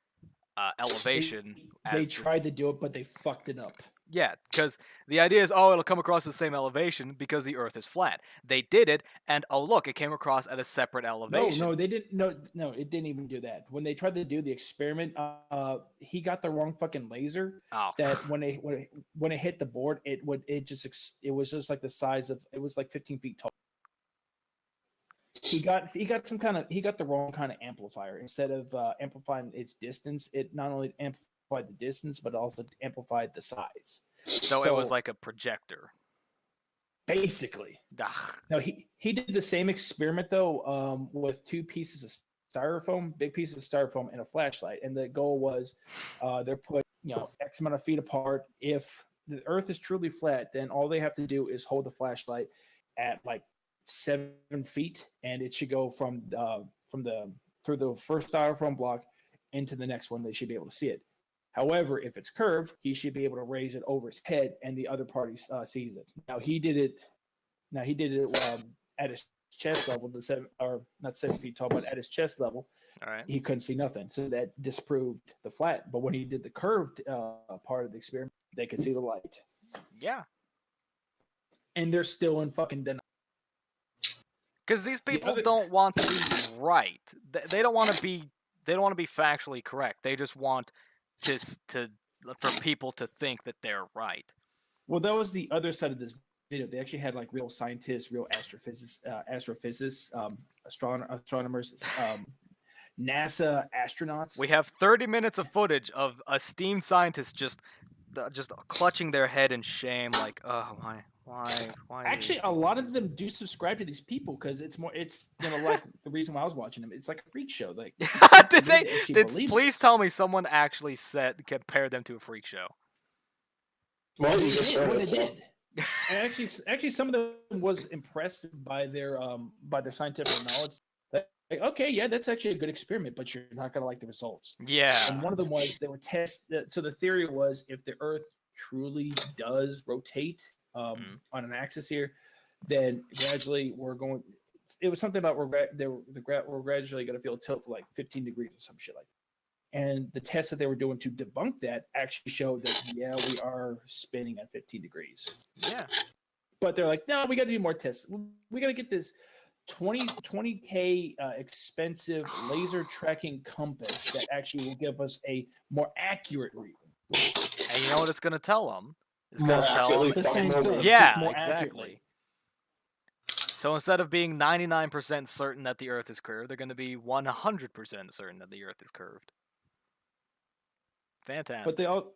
Speaker 1: elevation.
Speaker 2: They tried to do it, but they fucked it up.
Speaker 1: Yeah, because the idea is, it'll come across the same elevation because the Earth is flat. They did it, and look, it came across at a separate elevation.
Speaker 2: No, they didn't. No, it didn't even do that. When they tried to do the experiment, he got the wrong fucking laser.
Speaker 1: Oh.
Speaker 2: That when it hit the board, it was just like the size of, it was like 15 feet tall. He got the wrong kind of amplifier. Instead of amplifying its distance, it not only amplified the distance, but also amplified the size.
Speaker 1: So it was like a projector.
Speaker 2: Basically.
Speaker 1: Ugh.
Speaker 2: Now he did the same experiment though, with two pieces of styrofoam, big pieces of styrofoam, and a flashlight. And the goal was, they're put X amount of feet apart. If the Earth is truly flat, then all they have to do is hold the flashlight at like 7 feet, and it should go through the first styrofoam block into the next one. They should be able to see it. However, if it's curved, he should be able to raise it over his head, and the other party sees it. Now he did it at his chest level, not 7 feet tall, but at his chest level.
Speaker 1: All right.
Speaker 2: He couldn't see nothing, so that disproved the flat. But when he did the curved part of the experiment, they could see the light.
Speaker 1: Yeah.
Speaker 2: And they're still in fucking denial.
Speaker 1: Because these people don't want to be right. They don't want to be. They don't want to be factually correct. They just want for people to think that they're right.
Speaker 2: Well, that was the other side of this video. They actually had like real scientists, real astrophysicists, astronomers, NASA astronauts.
Speaker 1: We have 30 minutes of footage of esteemed scientists just clutching their head in shame, like, oh, why?
Speaker 2: Actually, a lot of them do subscribe to these people because it's like the reason why I was watching them. It's like a freak show. Like,
Speaker 1: please tell me someone actually compared them to a freak show.
Speaker 3: Well,
Speaker 2: they did. And actually, some of them was impressed by their scientific knowledge. Like, okay, yeah, that's actually a good experiment, but you're not gonna like the results.
Speaker 1: Yeah.
Speaker 2: And one of them was they were so the theory was, if the Earth truly does rotate on an axis here, then gradually it was something about we're gradually going to feel a tilt like 15 degrees or some shit like that. And the tests that they were doing to debunk that actually showed that, yeah, we are spinning at 15 degrees.
Speaker 1: Yeah.
Speaker 2: But they're like, no, we got to do more tests. We got to get this $20K expensive laser tracking compass that actually will give us a more accurate reading.
Speaker 1: And you know what it's going to tell them? It's going to tell them
Speaker 2: the same thing.
Speaker 1: Yeah, exactly. So instead of being 99% certain that the Earth is curved, they're going to be 100% certain that the Earth is curved. Fantastic.
Speaker 2: But they all,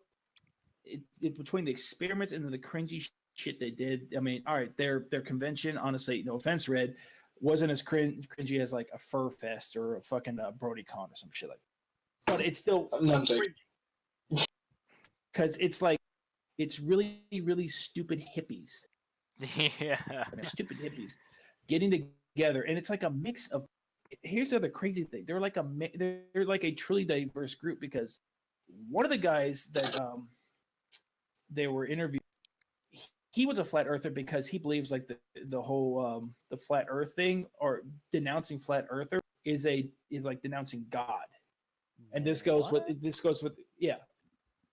Speaker 2: between the experiment and the cringy shit they did, I mean, all right, their convention, honestly, no offense, Red, wasn't as cringy as like a Fur Fest or a fucking BrodyCon or some shit like that. But it's still cringy. Because it's like, it's really, really stupid hippies.
Speaker 1: Yeah.
Speaker 2: Stupid hippies getting together. And it's like a mix of, here's the other crazy thing. They're like a truly diverse group, because one of the guys that they were interviewing, he was a flat earther because he believes like the whole the flat earth thing, or denouncing flat earther is like denouncing God. And this goes with yeah.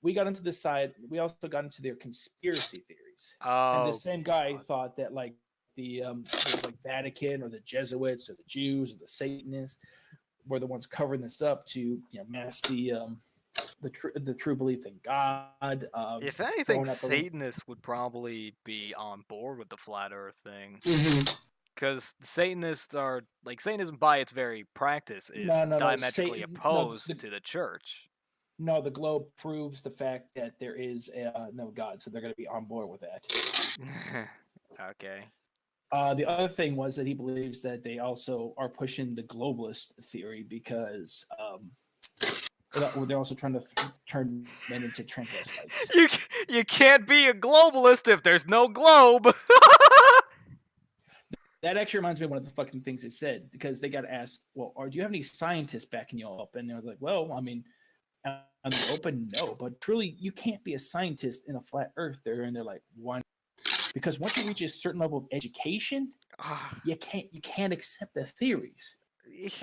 Speaker 2: We got into this side. We also got into their conspiracy theories.
Speaker 1: Oh,
Speaker 2: and the same guy thought that like the it was like Vatican or the Jesuits or the Jews or the Satanists were the ones covering this up to mask the true belief in God.
Speaker 1: If anything, Satanists would probably be on board with the flat Earth thing. Because Satanists are like, Satanism by its very practice is diametrically opposed to the church.
Speaker 2: No, the globe proves the fact that there is no God, so they're going to be on board with that.
Speaker 1: Okay.
Speaker 2: The other thing was that he believes that they also are pushing the globalist theory because they're also trying to turn men into transvestites.
Speaker 1: You can't be a globalist if there's no globe.
Speaker 2: That actually reminds me of one of the fucking things they said, because they got asked, well, do you have any scientists backing you up? And they were like, well, I mean, I'm open, no, but truly, you can't be a scientist in a flat earther. And they're like, why? Because once you reach a certain level of education, you can't accept the theories.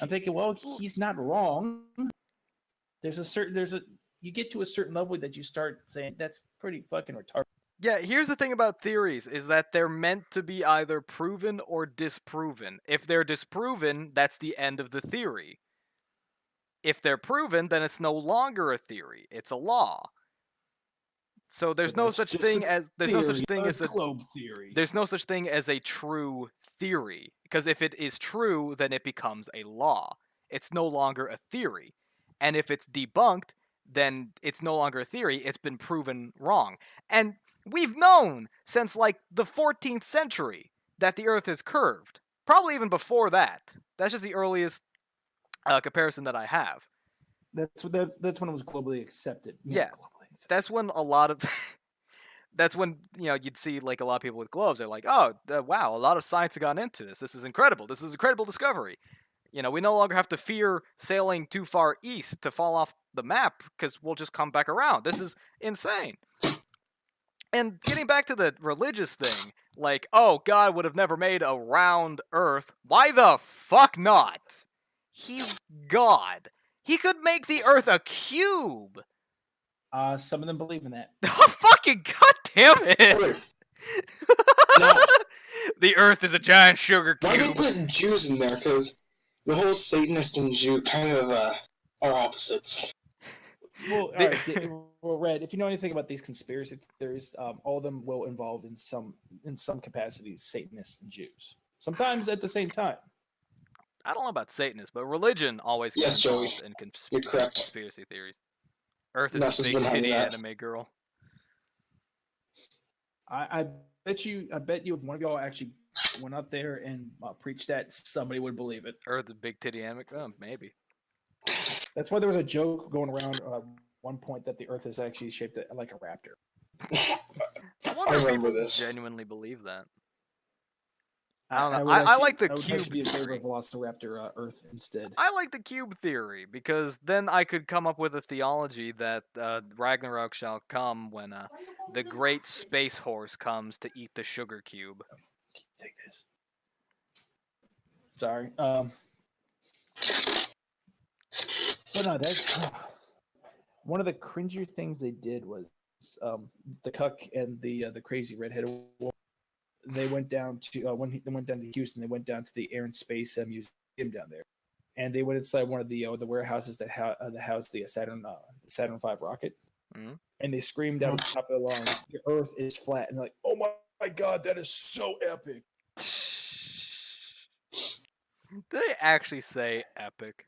Speaker 2: I'm thinking, well, he's not wrong. you get to a certain level that you start saying that's pretty fucking retarded.
Speaker 1: Yeah, here's the thing about theories is that they're meant to be either proven or disproven. If they're disproven, that's the end of the theory. If they're proven, then it's no longer a theory. It's a law. So there's no such thing as a
Speaker 2: globe theory.
Speaker 1: There's no such thing as a true theory, because if it is true, then it becomes a law. It's no longer a theory. And if it's debunked, then it's no longer a theory, it's been proven wrong. And we've known since like the 14th century that the earth is curved. Probably even before that. That's just the earliest comparison that I have.
Speaker 2: That's when it was globally accepted.
Speaker 1: Yeah. That's when a lot of that's when, you'd see like a lot of people with globes. They're like, oh, wow, a lot of science has gone into this. This is incredible. This is a incredible discovery. We no longer have to fear sailing too far east to fall off the map because we'll just come back around. This is insane. And getting back to the religious thing, like, oh, God would have never made a round earth. Why the fuck not? He's God. He could make the earth a cube.
Speaker 2: Some of them believe in that.
Speaker 1: Oh, fucking goddamn it!
Speaker 3: No.
Speaker 1: The earth is a giant sugar
Speaker 3: Why
Speaker 1: cube.
Speaker 3: are they putting Jews in there? Because the whole Satanist and Jew kind of are opposites.
Speaker 2: Well, all right, well, Red, if you know anything about these conspiracy theories, all of them will involve in some capacities Satanists and Jews. Sometimes at the same time.
Speaker 1: I don't know about Satanists, but religion always gets involved in conspiracy theories. Earth is a big titty anime girl.
Speaker 2: I bet you if one of y'all actually went out there and preached that, somebody would believe it.
Speaker 1: Earth's a big titty anime? Oh, maybe.
Speaker 2: That's why there was a joke going around one point that the Earth is actually shaped like a raptor.
Speaker 1: I wonder if people genuinely believe that. I don't know. I like the cube
Speaker 2: be in favor
Speaker 1: theory.
Speaker 2: of Velociraptor Earth instead.
Speaker 1: I like the cube theory because then I could come up with a theology that Ragnarok shall come when the great space horse comes to eat the sugar cube.
Speaker 2: Take this. Sorry. But no, that's one of the cringier things they did was the cuck and the crazy redheaded woman. They went down to they went down to Houston. They went down to the Air and Space Museum down there, and they went inside one of the warehouses that housed the Saturn V rocket, and they screamed out at the top of the lungs, "The Earth is flat!" And they're like, "Oh my God, that is so epic!"
Speaker 1: Did they actually say epic?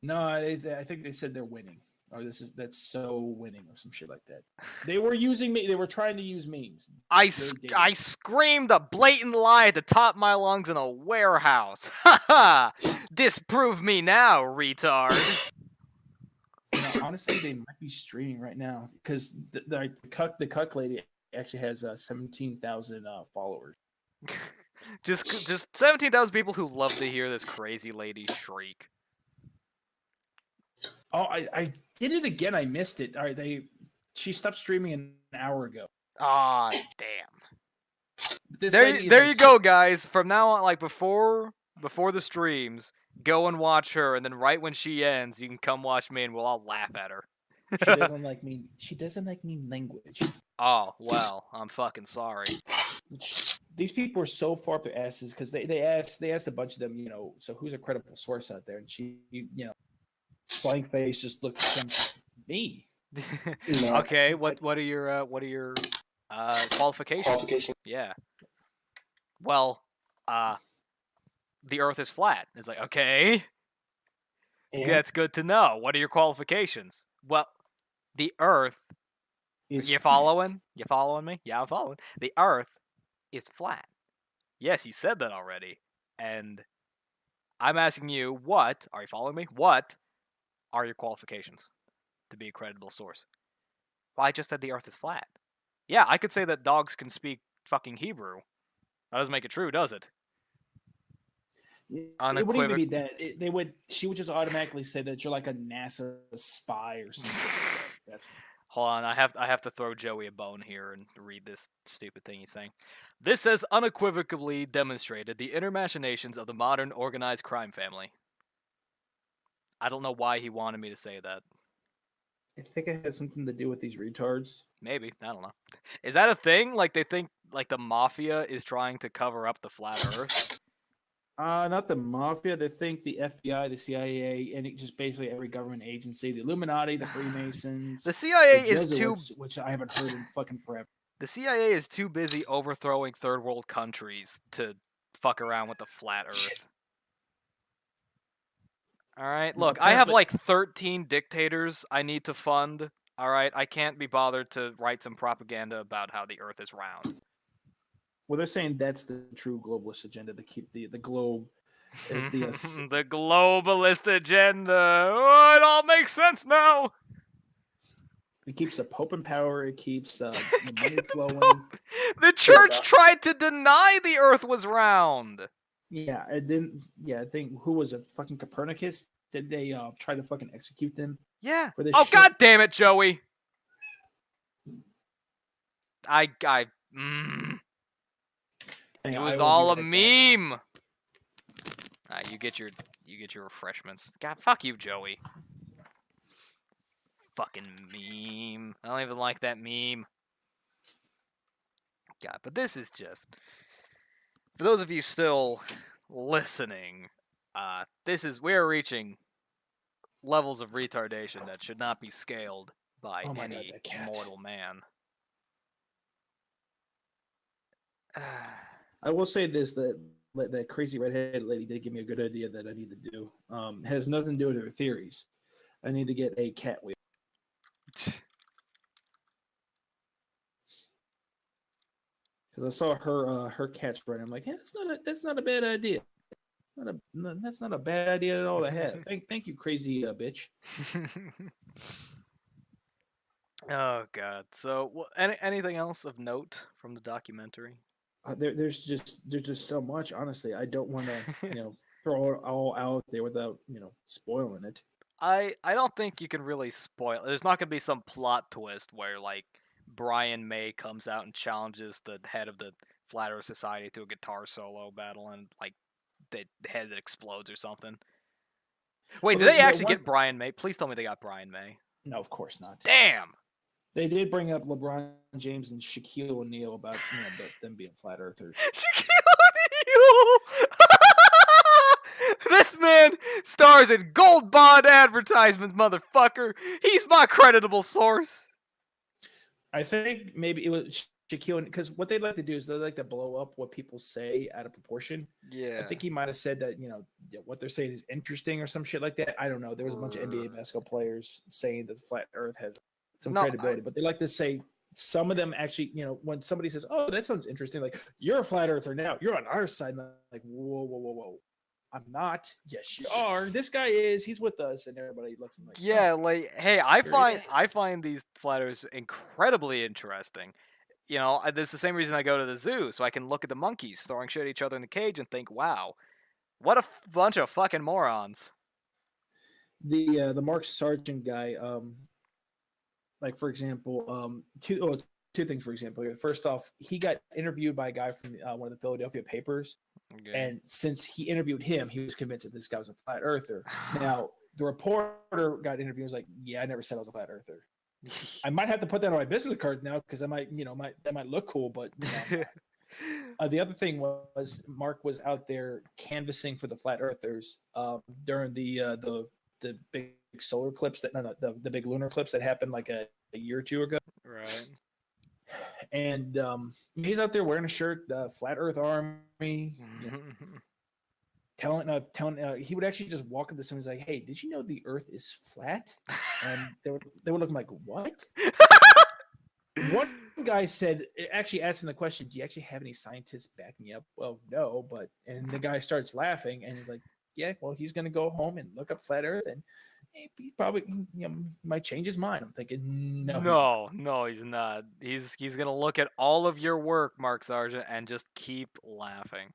Speaker 2: No, I think they said they're winning, or that's so winning, or some shit like that. They were using me. They were trying to use memes.
Speaker 1: I screamed a blatant lie at the top of my lungs in a warehouse. Ha ha! Disprove me now, retard.
Speaker 2: Honestly, they might be streaming right now because the cuck lady actually has 17,000 followers.
Speaker 1: just 17,000 people who love to hear this crazy lady shriek.
Speaker 2: Oh, I did it again. I missed it. All right, she stopped streaming an hour ago.
Speaker 1: Ah, damn. There you go, guys. From now on, like before the streams, go and watch her, and then right when she ends, you can come watch me, and we'll all laugh at her.
Speaker 2: She doesn't like me. She doesn't like mean language.
Speaker 1: Oh well, I'm fucking sorry.
Speaker 2: These people are so far up their asses because they asked a bunch of them, so who's a credible source out there, and she, blank face, just looked at me.
Speaker 1: Okay, what are your qualifications? Yeah. Well, the Earth is flat. It's like, okay, that's good to know. What are your qualifications? Well, the Earth. You following? You following me? Yeah, I'm following. The Earth is flat. Yes, you said that already. And I'm asking you, what are you following me? What are your qualifications to be a credible source? Well, I just said the Earth is flat. Yeah, I could say that dogs can speak fucking Hebrew. That doesn't make it true, does it?
Speaker 2: It wouldn't even be that. She would just automatically say that you're like a NASA spy or something.
Speaker 1: Hold on, I have to throw Joey a bone here and read this stupid thing he's saying. This has unequivocally demonstrated the inner machinations of the modern organized crime family. I don't know why he wanted me to say that.
Speaker 2: I think it had something to do with these retards.
Speaker 1: Maybe. I don't know. Is that a thing? Like, they think, like, the mafia is trying to cover up the flat Earth?
Speaker 2: Not the mafia. They think the FBI, the CIA, and just basically every government agency, the Illuminati, the Freemasons,
Speaker 1: The CIA
Speaker 2: the
Speaker 1: is too.
Speaker 2: Jesuits, which I haven't heard in fucking forever.
Speaker 1: The CIA is too busy overthrowing third world countries to fuck around with the flat Earth. All right,
Speaker 2: Well,
Speaker 1: look, I have
Speaker 2: apparently-
Speaker 1: like 13 dictators I need to fund. All right, I can't be bothered to write some propaganda about how the Earth is round.
Speaker 2: Well, they're saying that's the true globalist agenda to keep the globe as the
Speaker 1: The globalist agenda. Oh, it all makes sense now.
Speaker 2: it keeps the Pope in power. It keeps the money flowing.
Speaker 1: The church tried to deny the Earth was round.
Speaker 2: Yeah, and then I think who was it? Fucking Copernicus. Did they try to fucking execute them?
Speaker 1: Yeah.
Speaker 2: For this
Speaker 1: Oh,
Speaker 2: shit?
Speaker 1: god damn it, Joey. It
Speaker 2: Hang on,
Speaker 1: was
Speaker 2: I will
Speaker 1: all a
Speaker 2: be right back.
Speaker 1: meme. You get your refreshments. God, fuck you, Joey. Fucking meme. I don't even like that meme. God, but this is just for those of you still listening. We're reaching levels of retardation that should not be scaled by
Speaker 2: Oh my
Speaker 1: any
Speaker 2: God, that cat.
Speaker 1: mortal man.
Speaker 2: I will say this: that crazy redhead lady did give me a good idea that I need to do. Has nothing to do with her theories. I need to get a cat wheel. Because I saw her cat spread. I'm like, hey, that's not a bad idea. That's not a bad idea at all to have. Thank you, crazy bitch.
Speaker 1: Oh god. So, anything else of note from the documentary?
Speaker 2: There's just so much. Honestly, I don't want to throw it all out there without spoiling it.
Speaker 1: I don't think you can really spoil. There's not gonna be some plot twist where like Brian May comes out and challenges the head of the Flat Earth Society to a guitar solo battle, and like the head explodes or something. Wait,
Speaker 2: Well,
Speaker 1: did they actually get Brian May? Please tell me they got Brian May.
Speaker 2: No, of course not.
Speaker 1: Damn.
Speaker 2: They did bring up LeBron James and Shaquille O'Neal about them being flat earthers.
Speaker 1: Shaquille O'Neal. This man stars in gold bond advertisements, motherfucker. He's my creditable source.
Speaker 2: I think maybe it was Shaquille, because what they like to do is they like to blow up what people say out of proportion.
Speaker 1: Yeah.
Speaker 2: I think he might have said that what they're saying is interesting or some shit like that. I don't know. There was a bunch of NBA basketball players saying that the flat Earth has some credibility, but they like to say some of them actually, when somebody says, "Oh, that sounds interesting," like you're a flat earther now, you're on our side. And like, whoa. I'm not. Yes, you are. This guy is. He's with us, and everybody looks like.
Speaker 1: Yeah, like, hey, I find these flat earthers incredibly interesting. This is the same reason I go to the zoo, so I can look at the monkeys throwing shit at each other in the cage and think, wow, what a bunch of fucking morons.
Speaker 2: The Mark Sargent guy, like for example, two things. For example, first off, he got interviewed by a guy from one of the Philadelphia papers. Okay. And since he interviewed him, he was convinced that this guy was a flat earther. Now, the reporter got interviewed and was like, yeah, I never said I was a flat earther. I might have to put that on my business card now because I might, that might look cool, but the other thing was Mark was out there canvassing for the flat earthers during the big solar eclipse the big lunar eclipse that happened like a year or two ago.
Speaker 1: Right.
Speaker 2: And he's out there wearing a shirt, Flat Earth Army, telling he would actually just walk up to someone and say, "Hey, did you know the Earth is flat?" And they were looking like, "What?" One guy said, actually asking the question, "Do you actually have any scientists backing you up?" Well, no, and the guy starts laughing and he's like, "Yeah, well, he's gonna go home and look up flat Earth and." He probably might change his mind. I'm thinking, no,
Speaker 1: he's not. He's gonna look at all of your work, Mark Sargent, and just keep laughing.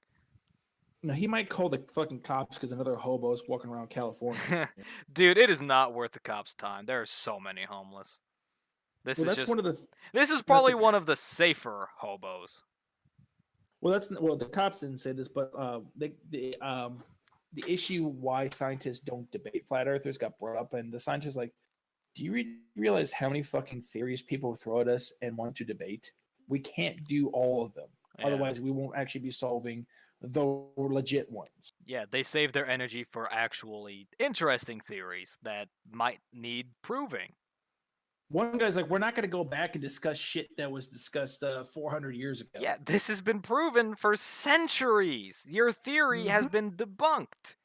Speaker 2: No, he might call the fucking cops because another hobo is walking around California.
Speaker 1: Dude, it is not worth the cops' time. There are so many homeless. This is probably one of the safer hobos.
Speaker 2: Well, the cops didn't say this, but the issue why scientists don't debate flat earthers got brought up, and the scientists like, Do you realize how many fucking theories people throw at us and want to debate? We can't do all of them.
Speaker 1: Yeah.
Speaker 2: Otherwise, we won't actually be solving the legit ones.
Speaker 1: Yeah, they save their energy for actually interesting theories that might need proving.
Speaker 2: One guy's like, we're not going to go back and discuss shit that was discussed 400 years ago.
Speaker 1: Yeah, this has been proven for centuries. Your theory has been debunked.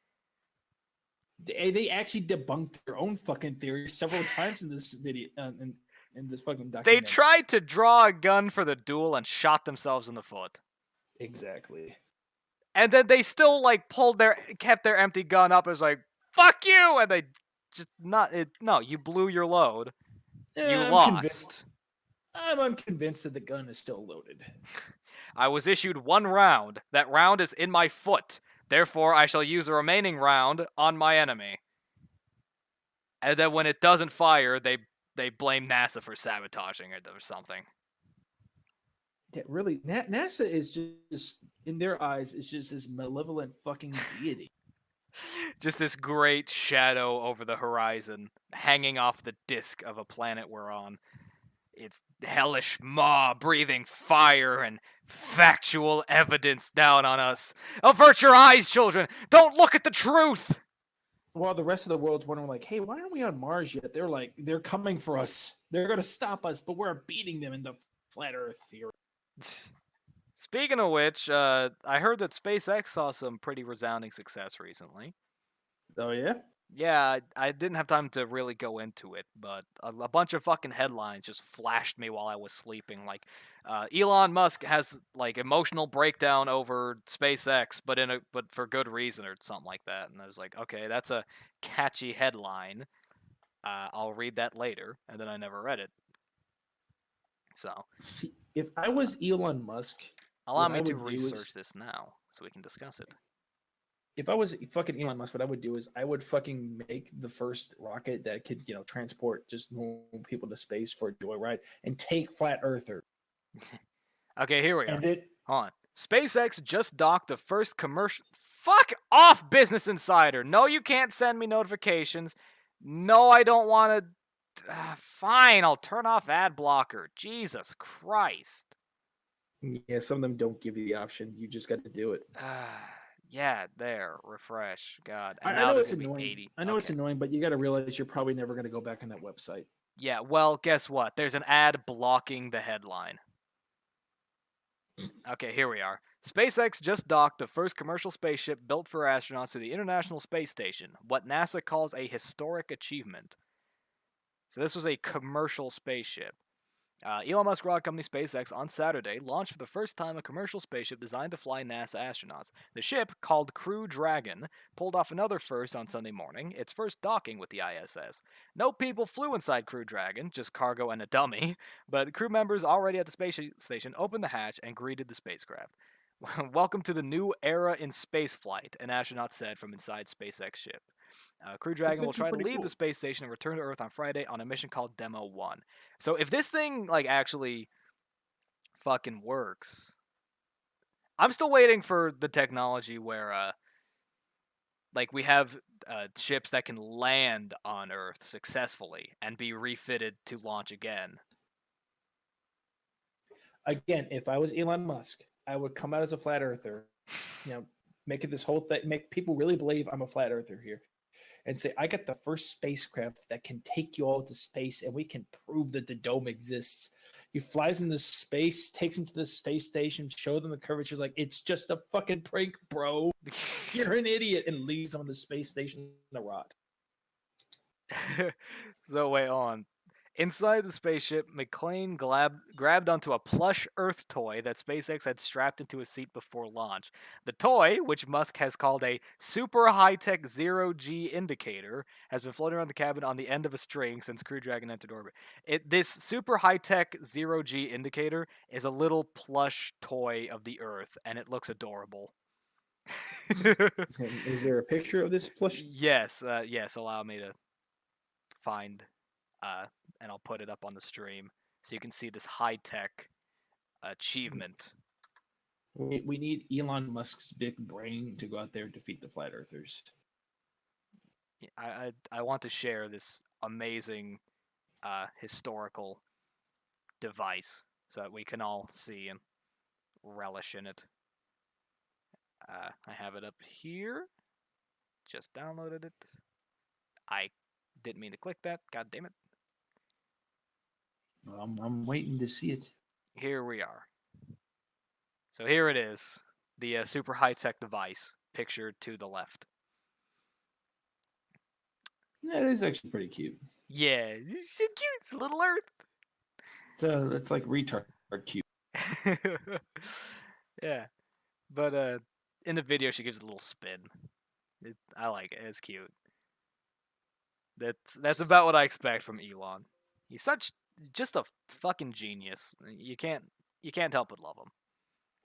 Speaker 2: They actually debunked their own fucking theory several times in this video, in this fucking document.
Speaker 1: They tried to draw a gun for the duel and shot themselves in the foot.
Speaker 2: Exactly.
Speaker 1: And then they still kept their empty gun up as like, fuck you, and they just no, you blew your load. You lost.
Speaker 2: I'm unconvinced that the gun is still loaded.
Speaker 1: I was issued 1 round. That round is in my foot. Therefore, I shall use the remaining round on my enemy. And then when it doesn't fire, they blame NASA for sabotaging it or something.
Speaker 2: Yeah, really, NASA is just, in their eyes, is just this malevolent fucking deity.
Speaker 1: Just this great shadow over the horizon, hanging off the disk of a planet we're on. It's hellish maw breathing fire and factual evidence down on us. Avert your eyes, children! Don't look at the truth!
Speaker 2: While the rest of the world's wondering, like, hey, why aren't we on Mars yet? They're like, they're coming for us. They're going to stop us, but we're beating them in the flat Earth theory.
Speaker 1: Speaking of which, I heard that SpaceX saw some pretty resounding success recently.
Speaker 2: Oh, yeah?
Speaker 1: Yeah, I didn't have time to really go into it, but a bunch of fucking headlines just flashed me while I was sleeping. Like, Elon Musk has like emotional breakdown over SpaceX, but for good reason or something like that. And I was like, okay, that's a catchy headline. I'll read that later, and then I never read it. So,
Speaker 2: see, if I was Elon Musk,
Speaker 1: allow me to research this now so we can discuss it.
Speaker 2: If I was fucking Elon Musk, what I would do is I would fucking make the first rocket that could, transport just normal people to space for a joyride and take flat earther.
Speaker 1: Okay, here we are. Hold on. SpaceX just docked the first commercial. Fuck off, Business Insider. No, you can't send me notifications. No, I don't want to. Fine, I'll turn off ad blocker. Jesus Christ.
Speaker 2: Yeah, some of them don't give you the option. You just got to do it.
Speaker 1: Yeah, there. Refresh. God.
Speaker 2: And I know it's annoying. I know it's annoying, but you got to realize you're probably never going to go back on that website.
Speaker 1: Yeah, well, guess what? There's an ad blocking the headline. Okay, here we are. SpaceX just docked the first commercial spaceship built for astronauts to the International Space Station, what NASA calls a historic achievement. So this was a commercial spaceship. Elon Musk rocket company SpaceX on Saturday launched for the first time a commercial spaceship designed to fly NASA astronauts. The ship, called Crew Dragon, pulled off another first on Sunday morning, its first docking with the ISS. No people flew inside Crew Dragon, just cargo and a dummy, but crew members already at the space station opened the hatch and greeted the spacecraft. Welcome to the new era in spaceflight, an astronaut said from inside SpaceX ship. Crew Dragon will try to leave the space station and return to Earth on Friday on a mission called Demo 1. So if this thing, actually fucking works, I'm still waiting for the technology where, we have ships that can land on Earth successfully and be refitted to launch again.
Speaker 2: Again, if I was Elon Musk, I would come out as a flat earther, make it this whole thing, make people really believe I'm a flat earther here. And say, I got the first spacecraft that can take you all to space, and we can prove that the dome exists. He flies into space, takes them to the space station, show them the curvature. Like, it's just a fucking prank, bro. You're an idiot, and leaves them on the space station to rot.
Speaker 1: So wait on. Inside the spaceship, McLean grabbed onto a plush Earth toy that SpaceX had strapped into a seat before launch. The toy, which Musk has called a super high-tech zero-G indicator, has been floating around the cabin on the end of a string since Crew Dragon entered orbit. This super high-tech zero-G indicator is a little plush toy of the Earth, and it looks adorable.
Speaker 2: Is there a picture of this plush?
Speaker 1: Yes, allow me to find... and I'll put it up on the stream so you can see this high-tech achievement.
Speaker 2: We need Elon Musk's big brain to go out there and defeat the flat earthers.
Speaker 1: I want to share this amazing historical device so that we can all see and relish in it. I have it up here. Just downloaded it. I didn't mean to click that. God damn it.
Speaker 2: I'm waiting to see it.
Speaker 1: Here we are. So here it is. The super high-tech device pictured to the left.
Speaker 2: Yeah, it is actually pretty cute.
Speaker 1: Yeah, it's so cute. It's a little Earth.
Speaker 2: It's like retard cute.
Speaker 1: Yeah. But in the video, she gives it a little spin. I like it. It's cute. That's about what I expect from Elon. He's just a fucking genius. You can't help but love him.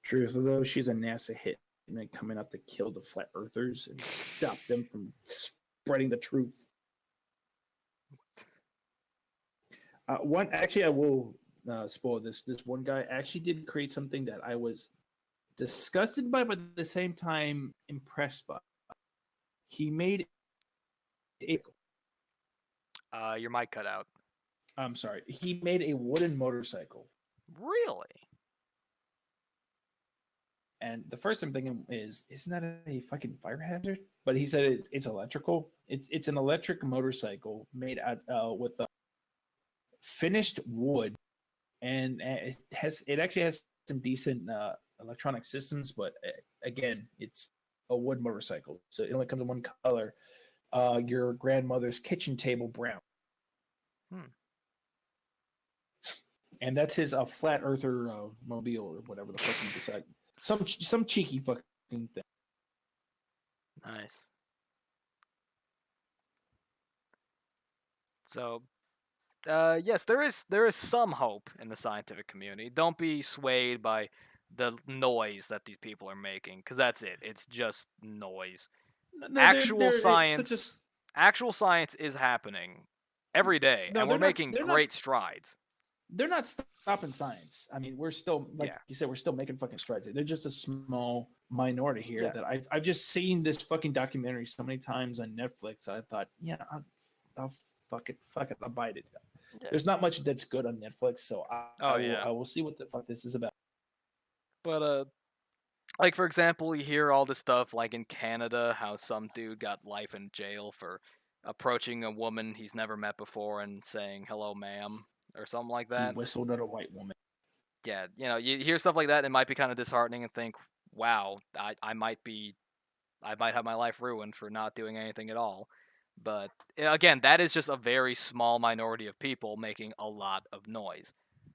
Speaker 2: True. So though she's a NASA hit and then coming up to kill the flat earthers and stop them from spreading the truth. I will spoil this. This one guy actually did create something that I was disgusted by, but at the same time impressed by. He made
Speaker 1: your mic cut out.
Speaker 2: I'm sorry. He made a wooden motorcycle.
Speaker 1: Really?
Speaker 2: And the first I'm thinking is, isn't that a fucking fire hazard? But he said it's electrical. It's an electric motorcycle made out with finished wood, and it actually has some decent electronic systems. But again, it's a wood motorcycle, so it only comes in one color. Your grandmother's kitchen table brown. And that's his flat earther mobile or whatever the fuck he decided. Some cheeky fucking thing.
Speaker 1: Nice. So, yes, there is some hope in the scientific community. Don't be swayed by the noise that these people are making, because that's it. It's just noise.
Speaker 2: No,
Speaker 1: actual science is happening every day, and we're making great strides.
Speaker 2: They're not stopping science. I mean, we're still, you said, we're still making fucking strides. They're just a small minority here that I've just seen this fucking documentary so many times on Netflix that I thought, I'll fuck it, I'll bite it. Yeah. There's not much that's good on Netflix, so I will see what the fuck this is about.
Speaker 1: But like for example, you hear all this stuff like in Canada, how some dude got life in jail for approaching a woman he's never met before and saying "Hello, ma'am" or something like that.
Speaker 2: He whistled at a white woman.
Speaker 1: Yeah, you hear stuff like that, and it might be kind of disheartening and think, "Wow, I might have my life ruined for not doing anything at all." But again, that is just a very small minority of people making a lot of noise.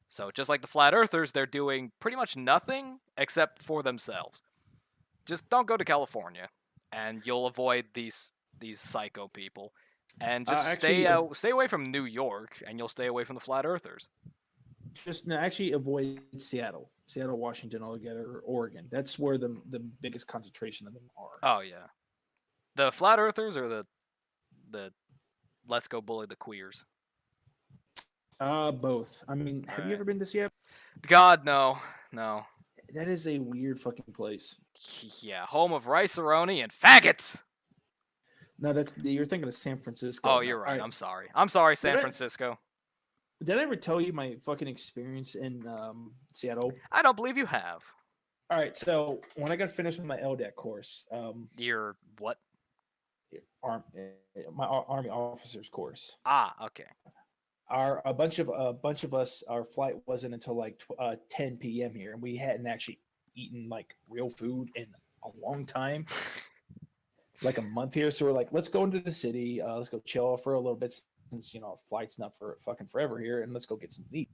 Speaker 1: So just like the flat earthers, they're doing pretty much nothing except for themselves. Just don't go to California, and you'll avoid these psycho people. And just stay away from New York, and you'll stay away from the flat earthers.
Speaker 2: Actually avoid Seattle, Washington altogether, or Oregon. That's where the biggest concentration of them are.
Speaker 1: Oh yeah, the flat earthers or the let's go bully the queers.
Speaker 2: Both. I mean, have you ever been to Seattle?
Speaker 1: God, no.
Speaker 2: That is a weird fucking place.
Speaker 1: Yeah, home of rice-a-roni and faggots.
Speaker 2: No, you're thinking of San Francisco.
Speaker 1: Oh, you're right. I'm sorry, San Francisco.
Speaker 2: Did I ever tell you my fucking experience in Seattle?
Speaker 1: I don't believe you have.
Speaker 2: All right, so when I got finished with my LDAC course,
Speaker 1: your what?
Speaker 2: My Army officers course.
Speaker 1: Ah, okay.
Speaker 2: A bunch of us, our flight wasn't until like 10 p.m. here, and we hadn't actually eaten like real food in a long time, like a month here. So we're like, let's go into the city, let's go chill for a little bit since flight's not for fucking forever here, and let's go get some meat.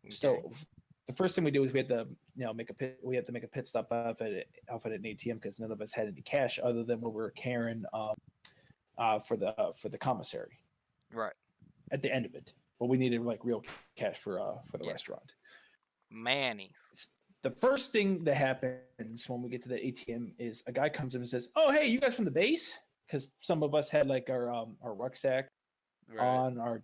Speaker 2: Okay. So the first thing we do is we had to make a pit stop off at an ATM because none of us had any cash other than what we were carrying for the commissary.
Speaker 1: Right.
Speaker 2: At the end of it, but we needed like real cash for the restaurant.
Speaker 1: Manny's.
Speaker 2: The first thing that happens when we get to the ATM is a guy comes in and says, "Oh, hey, you guys from the base?" Because some of us had like our rucksack on, our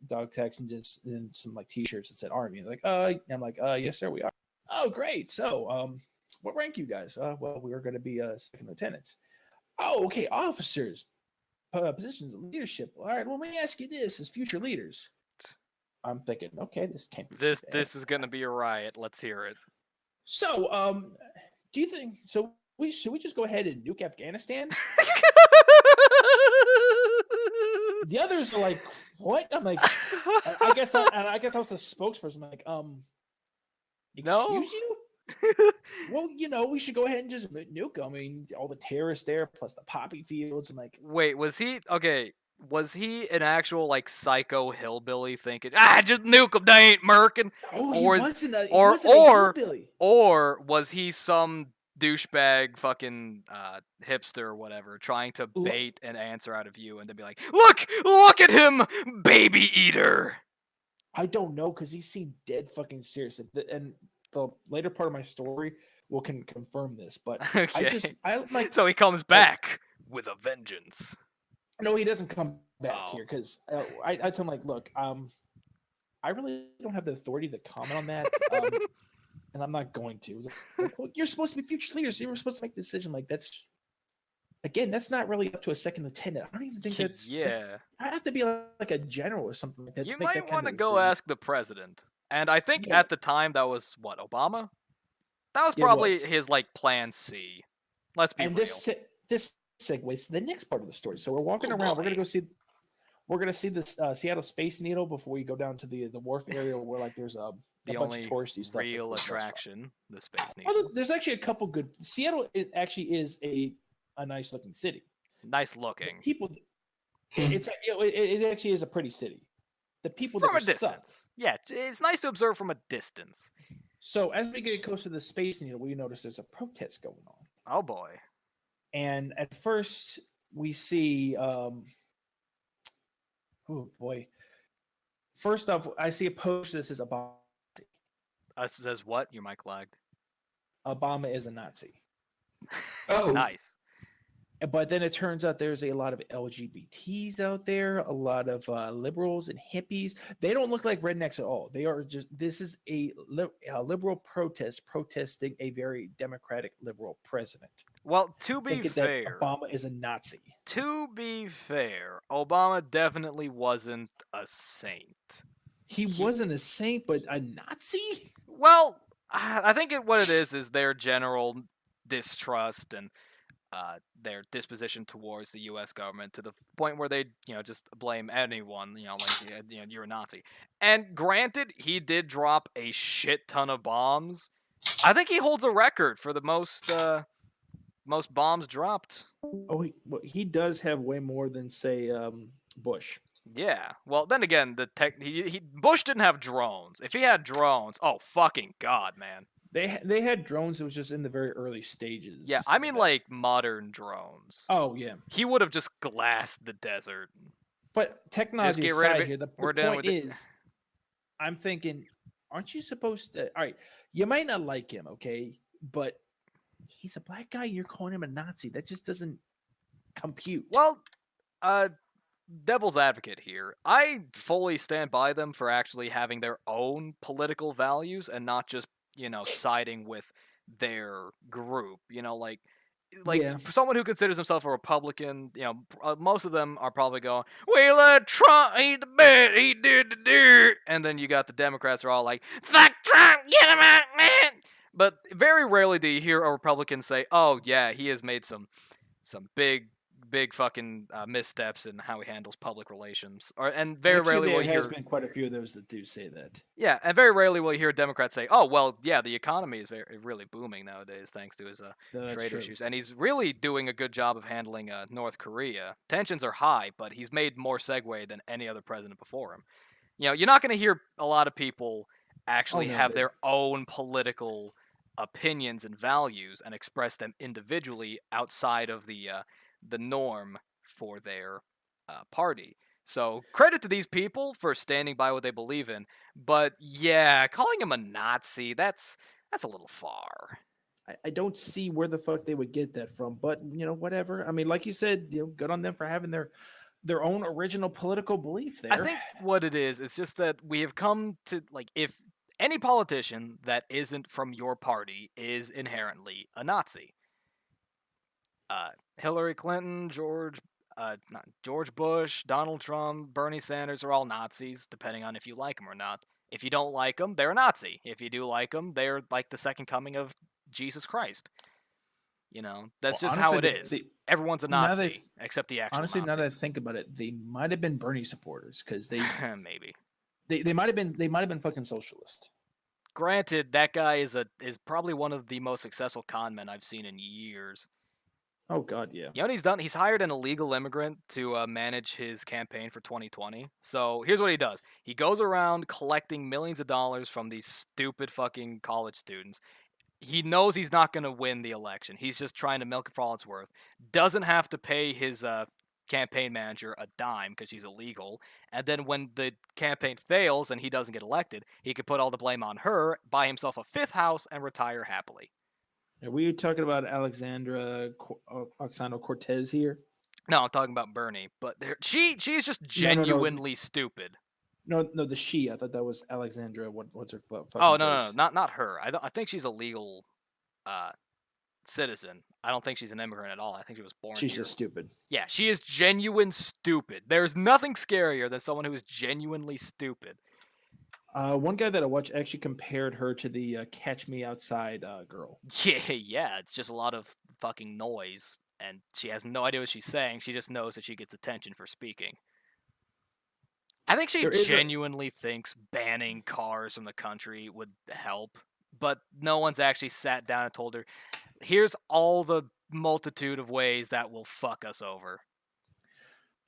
Speaker 2: dog tags, and some like T-shirts that said Army. Like, I'm like, yes, sir, we are. Oh, great. So, what rank you guys? Well, we were going to be second lieutenants. Oh, okay, officers. Positions of leadership. All right, well, let me ask you this as future leaders. I'm thinking, okay, this can't be
Speaker 1: This
Speaker 2: too bad.
Speaker 1: this is gonna be a riot. Let's hear it.
Speaker 2: So, do you think so? Should we just go ahead and nuke Afghanistan? The others are like, what? I'm like, I guess I was the spokesperson. I'm like, excuse you? Well, we should go ahead and just nuke them. I mean, all the terrorists there, plus the poppy fields. I'm like,
Speaker 1: Wait, was he okay? Was he an actual like psycho hillbilly thinking, just nuke them, they ain't murking?
Speaker 2: oh,
Speaker 1: Or
Speaker 2: he
Speaker 1: is-
Speaker 2: wasn't a
Speaker 1: or
Speaker 2: hillbilly.
Speaker 1: or was he some douchebag fucking hipster or whatever trying to bait an answer out of you and then be like, look at him, baby eater?
Speaker 2: I don't know because he seemed dead fucking serious. And the later part of my story will confirm this. But
Speaker 1: Okay.
Speaker 2: I like.
Speaker 1: So he comes back with a vengeance.
Speaker 2: No, he doesn't come back
Speaker 1: Oh.
Speaker 2: here because I told him like, look, I really don't have the authority to comment on that, and I'm not going to. It was like, well, you're supposed to be future leaders. You were supposed to make the decision. Like that's not really up to a second lieutenant. I don't even think that's.
Speaker 1: Yeah.
Speaker 2: I have to be like a general or something like that.
Speaker 1: You
Speaker 2: to make that
Speaker 1: might
Speaker 2: kind
Speaker 1: want to
Speaker 2: of
Speaker 1: go
Speaker 2: decision.
Speaker 1: ask the president. And I think
Speaker 2: Yeah.
Speaker 1: at the time that was what, Obama? That was
Speaker 2: It
Speaker 1: probably
Speaker 2: was.
Speaker 1: his like plan C. Let's be
Speaker 2: And
Speaker 1: real.
Speaker 2: this segues to the next part of the story. So we're walking
Speaker 1: Oh,
Speaker 2: around.
Speaker 1: boy.
Speaker 2: We're gonna see this Seattle Space Needle before we go down to the wharf area where like there's a
Speaker 1: The
Speaker 2: bunch
Speaker 1: only
Speaker 2: of touristy stuff.
Speaker 1: real
Speaker 2: that goes restaurant.
Speaker 1: attraction, the Space
Speaker 2: Oh,
Speaker 1: Needle.
Speaker 2: there's actually a couple good. Seattle is a nice looking city.
Speaker 1: Nice looking.
Speaker 2: People, it actually is a pretty city. The people
Speaker 1: From
Speaker 2: there
Speaker 1: a distance.
Speaker 2: suck.
Speaker 1: Yeah, it's nice to observe from a distance.
Speaker 2: So as we get close to the Space Needle, we notice there's a protest going on.
Speaker 1: Oh boy.
Speaker 2: And at first we see, oh boy. First off, I see a post that says
Speaker 1: Says what? Your mic lagged.
Speaker 2: Obama is a Nazi.
Speaker 3: Oh,
Speaker 1: Nice.
Speaker 2: But then it turns out there's a lot of LGBTs out there, a lot of liberals and hippies. They don't look like rednecks at all. They are just, this is a liberal protest protesting a very democratic liberal president.
Speaker 1: Well, to be
Speaker 2: Thinking
Speaker 1: fair,
Speaker 2: that Obama is a Nazi.
Speaker 1: Obama definitely wasn't a saint.
Speaker 2: He wasn't a saint, but a Nazi?
Speaker 1: Well, I think what it is their general distrust and their disposition towards the U.S. government to the point where they, just blame anyone, you're a Nazi. And granted, he did drop a shit ton of bombs. I think he holds a record for the most bombs dropped.
Speaker 2: Oh, he does have way more than, say, Bush.
Speaker 1: Yeah. Well, then again, Bush didn't have drones. If he had drones, oh fucking god, man.
Speaker 2: They had drones. It was just in the very early stages.
Speaker 1: Yeah, I mean like modern drones.
Speaker 2: Oh yeah.
Speaker 1: He would have just glassed the desert.
Speaker 2: But technology
Speaker 1: get rid of
Speaker 2: aside
Speaker 1: it.
Speaker 2: here, the
Speaker 1: We're done
Speaker 2: point
Speaker 1: with it.
Speaker 2: is, I'm thinking, aren't you supposed to? All right, you might not like him, okay, but he's a black guy. You're calling him a Nazi. That just doesn't compute.
Speaker 1: Well, devil's advocate here. I fully stand by them for actually having their own political values and not just, siding with their group.
Speaker 2: Yeah.
Speaker 1: For someone who considers himself a Republican, most of them are probably going, "We let Trump eat the bed, he did the dirt," and then you got the Democrats are all like, "Fuck Trump, get him out, man." But very rarely do you hear a Republican say, "Oh yeah, he has made some big fucking missteps in how he handles public relations," and very
Speaker 2: Actually,
Speaker 1: rarely will you
Speaker 2: there has
Speaker 1: hear.
Speaker 2: been quite a few of those that do say that.
Speaker 1: Yeah, and very rarely will you hear a Democrat say, "Oh, well, yeah, the economy is really booming nowadays thanks to his
Speaker 2: No, that's
Speaker 1: trade
Speaker 2: true.
Speaker 1: issues." And he's really doing a good job of handling North Korea. Tensions are high, but he's made more segue than any other president before him. You're not going to hear a lot of people actually
Speaker 2: no,
Speaker 1: have
Speaker 2: they-
Speaker 1: their own political opinions and values and express them individually outside of the norm for their party. So credit to these people for standing by what they believe in. But yeah, calling him a Nazi, that's a little far.
Speaker 2: I don't see where the fuck they would get that from, but whatever. I mean, like you said, good on them for having their own original political belief there.
Speaker 1: I think what it is, it's just that we have come to, if any politician that isn't from your party is inherently a Nazi. Hillary Clinton, George not George Bush, Donald Trump, Bernie Sanders are all Nazis, depending on if you like them or not. If you don't like them, they're a Nazi. If you do like them, they're like the second coming of Jesus Christ. That's just
Speaker 2: honestly,
Speaker 1: how it is. Everyone's a Nazi, except the actual
Speaker 2: honestly,
Speaker 1: Nazis.
Speaker 2: now that I think about it, they might have been Bernie supporters because
Speaker 1: maybe
Speaker 2: they might have been fucking socialist.
Speaker 1: Granted, that guy is probably one of the most successful con men I've seen in years.
Speaker 2: Oh God, yeah.
Speaker 1: You know what he's done? He's hired an illegal immigrant to manage his campaign for 2020. So here's what he does: he goes around collecting millions of dollars from these stupid fucking college students. He knows he's not going to win the election. He's just trying to milk it for all it's worth. Doesn't have to pay his campaign manager a dime because she's illegal. And then when the campaign fails and he doesn't get elected, he could put all the blame on her, buy himself a fifth house, and retire happily.
Speaker 2: Are we talking about Alexandra Ocasio-Cortez here?
Speaker 1: No, I'm talking about Bernie. But she's just genuinely stupid.
Speaker 2: No, the she. I thought that was Alexandra. What's her fucking
Speaker 1: Oh, no, not her. I think she's a legal citizen. I don't think she's an immigrant at all. I think she was born
Speaker 2: She's
Speaker 1: here.
Speaker 2: just stupid.
Speaker 1: Yeah, she is genuine stupid. There's nothing scarier than someone who is genuinely stupid.
Speaker 2: One guy that I watched actually compared her to the Catch Me Outside girl.
Speaker 1: Yeah, it's just a lot of fucking noise, and she has no idea what she's saying. She just knows that she gets attention for speaking. I think she genuinely thinks banning cars from the country would help, but no one's actually sat down and told her, here's all the multitude of ways that will fuck us over.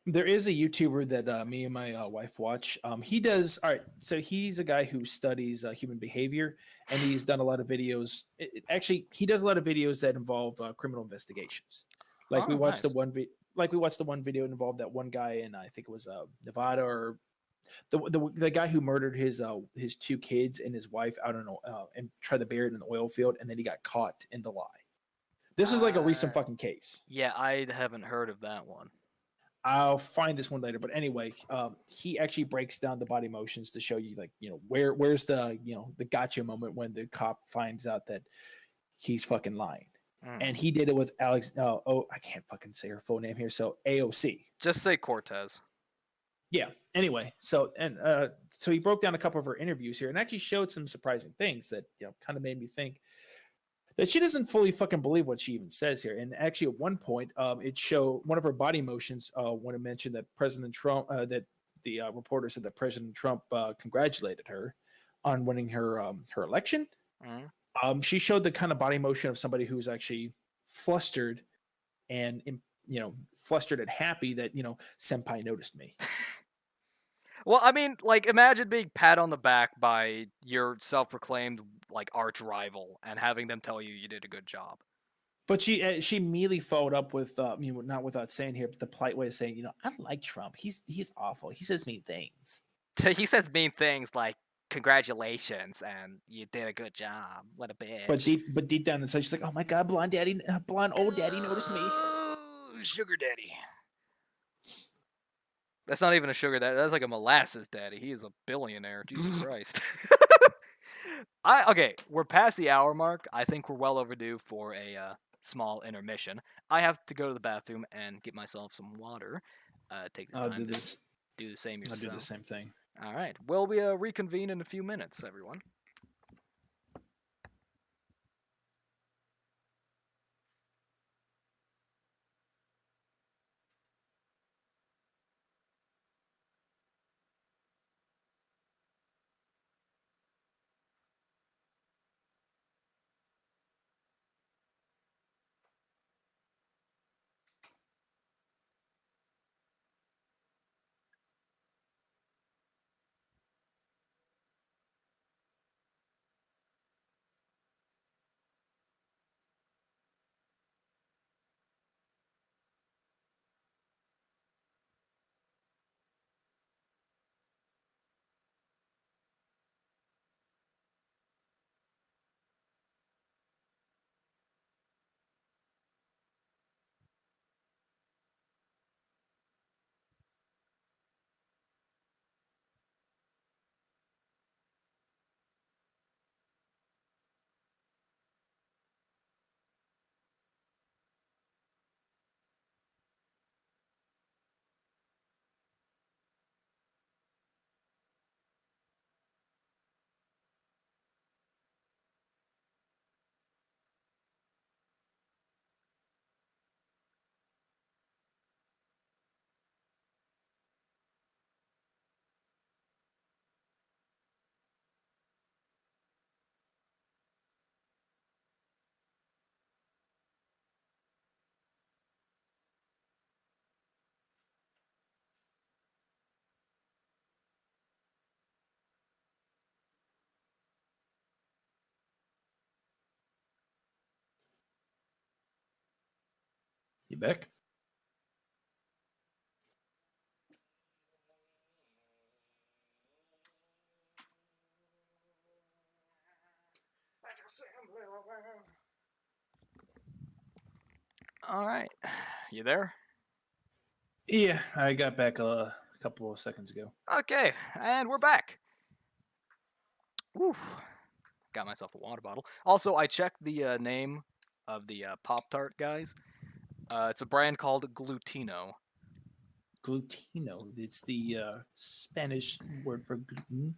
Speaker 2: There is a YouTuber that me and my wife watch. He does all right. So he's a guy who studies human behavior, and he's done a lot of videos. Actually, he does a lot of videos that involve criminal investigations. Like we watched the one video that involved that one guy in I think it was Nevada, or the guy who murdered his two kids and his wife out in and tried to bury it in an oil field, and then he got caught in the lie. This is like a recent fucking case.
Speaker 1: Yeah, I haven't heard of that one.
Speaker 2: I'll find this one later, but anyway, he actually breaks down the body motions to show you, like, where's the the gotcha moment when the cop finds out that he's fucking lying, and he did it with Alex. I can't fucking say her full name here, so AOC.
Speaker 1: Just say Cortez.
Speaker 2: Yeah. Anyway, so he broke down a couple of her interviews here and actually showed some surprising things that kind of made me think that she doesn't fully fucking believe what she even says here. And actually, at one point, it showed one of her body motions when it mentioned that President Trump, that the reporter said that President Trump congratulated her on winning her election. She showed the kind of body motion of somebody who's actually flustered and flustered and happy that senpai noticed me.
Speaker 1: Well, I mean, like, imagine being pat on the back by your self-proclaimed like arch rival and having them tell you did a good job.
Speaker 2: But she immediately followed up with not without saying here, but the polite way of saying, I don't like Trump. He's awful. He says mean things.
Speaker 1: He says mean things like congratulations and you did a good job. What a bitch.
Speaker 2: But deep down inside, she's like, oh my god, blonde old daddy noticed me.
Speaker 1: Sugar daddy. That's not even a sugar daddy. That's like a molasses daddy. He is a billionaire. Jesus Christ. Okay, we're past the hour mark. I think we're well overdue for a small intermission. I have to go to the bathroom and get myself some water. Take this time to do the same yourself.
Speaker 2: I'll do the same thing.
Speaker 1: All right. Well, we reconvene in a few minutes, everyone.
Speaker 2: You back?
Speaker 1: All right. You there?
Speaker 2: Yeah, I got back a couple of seconds ago.
Speaker 1: Okay, and we're back. Woo. Got myself a water bottle. Also, I checked the name of the Pop-Tart guys. It's a brand called Glutino.
Speaker 2: Glutino. It's the Spanish word for gluten.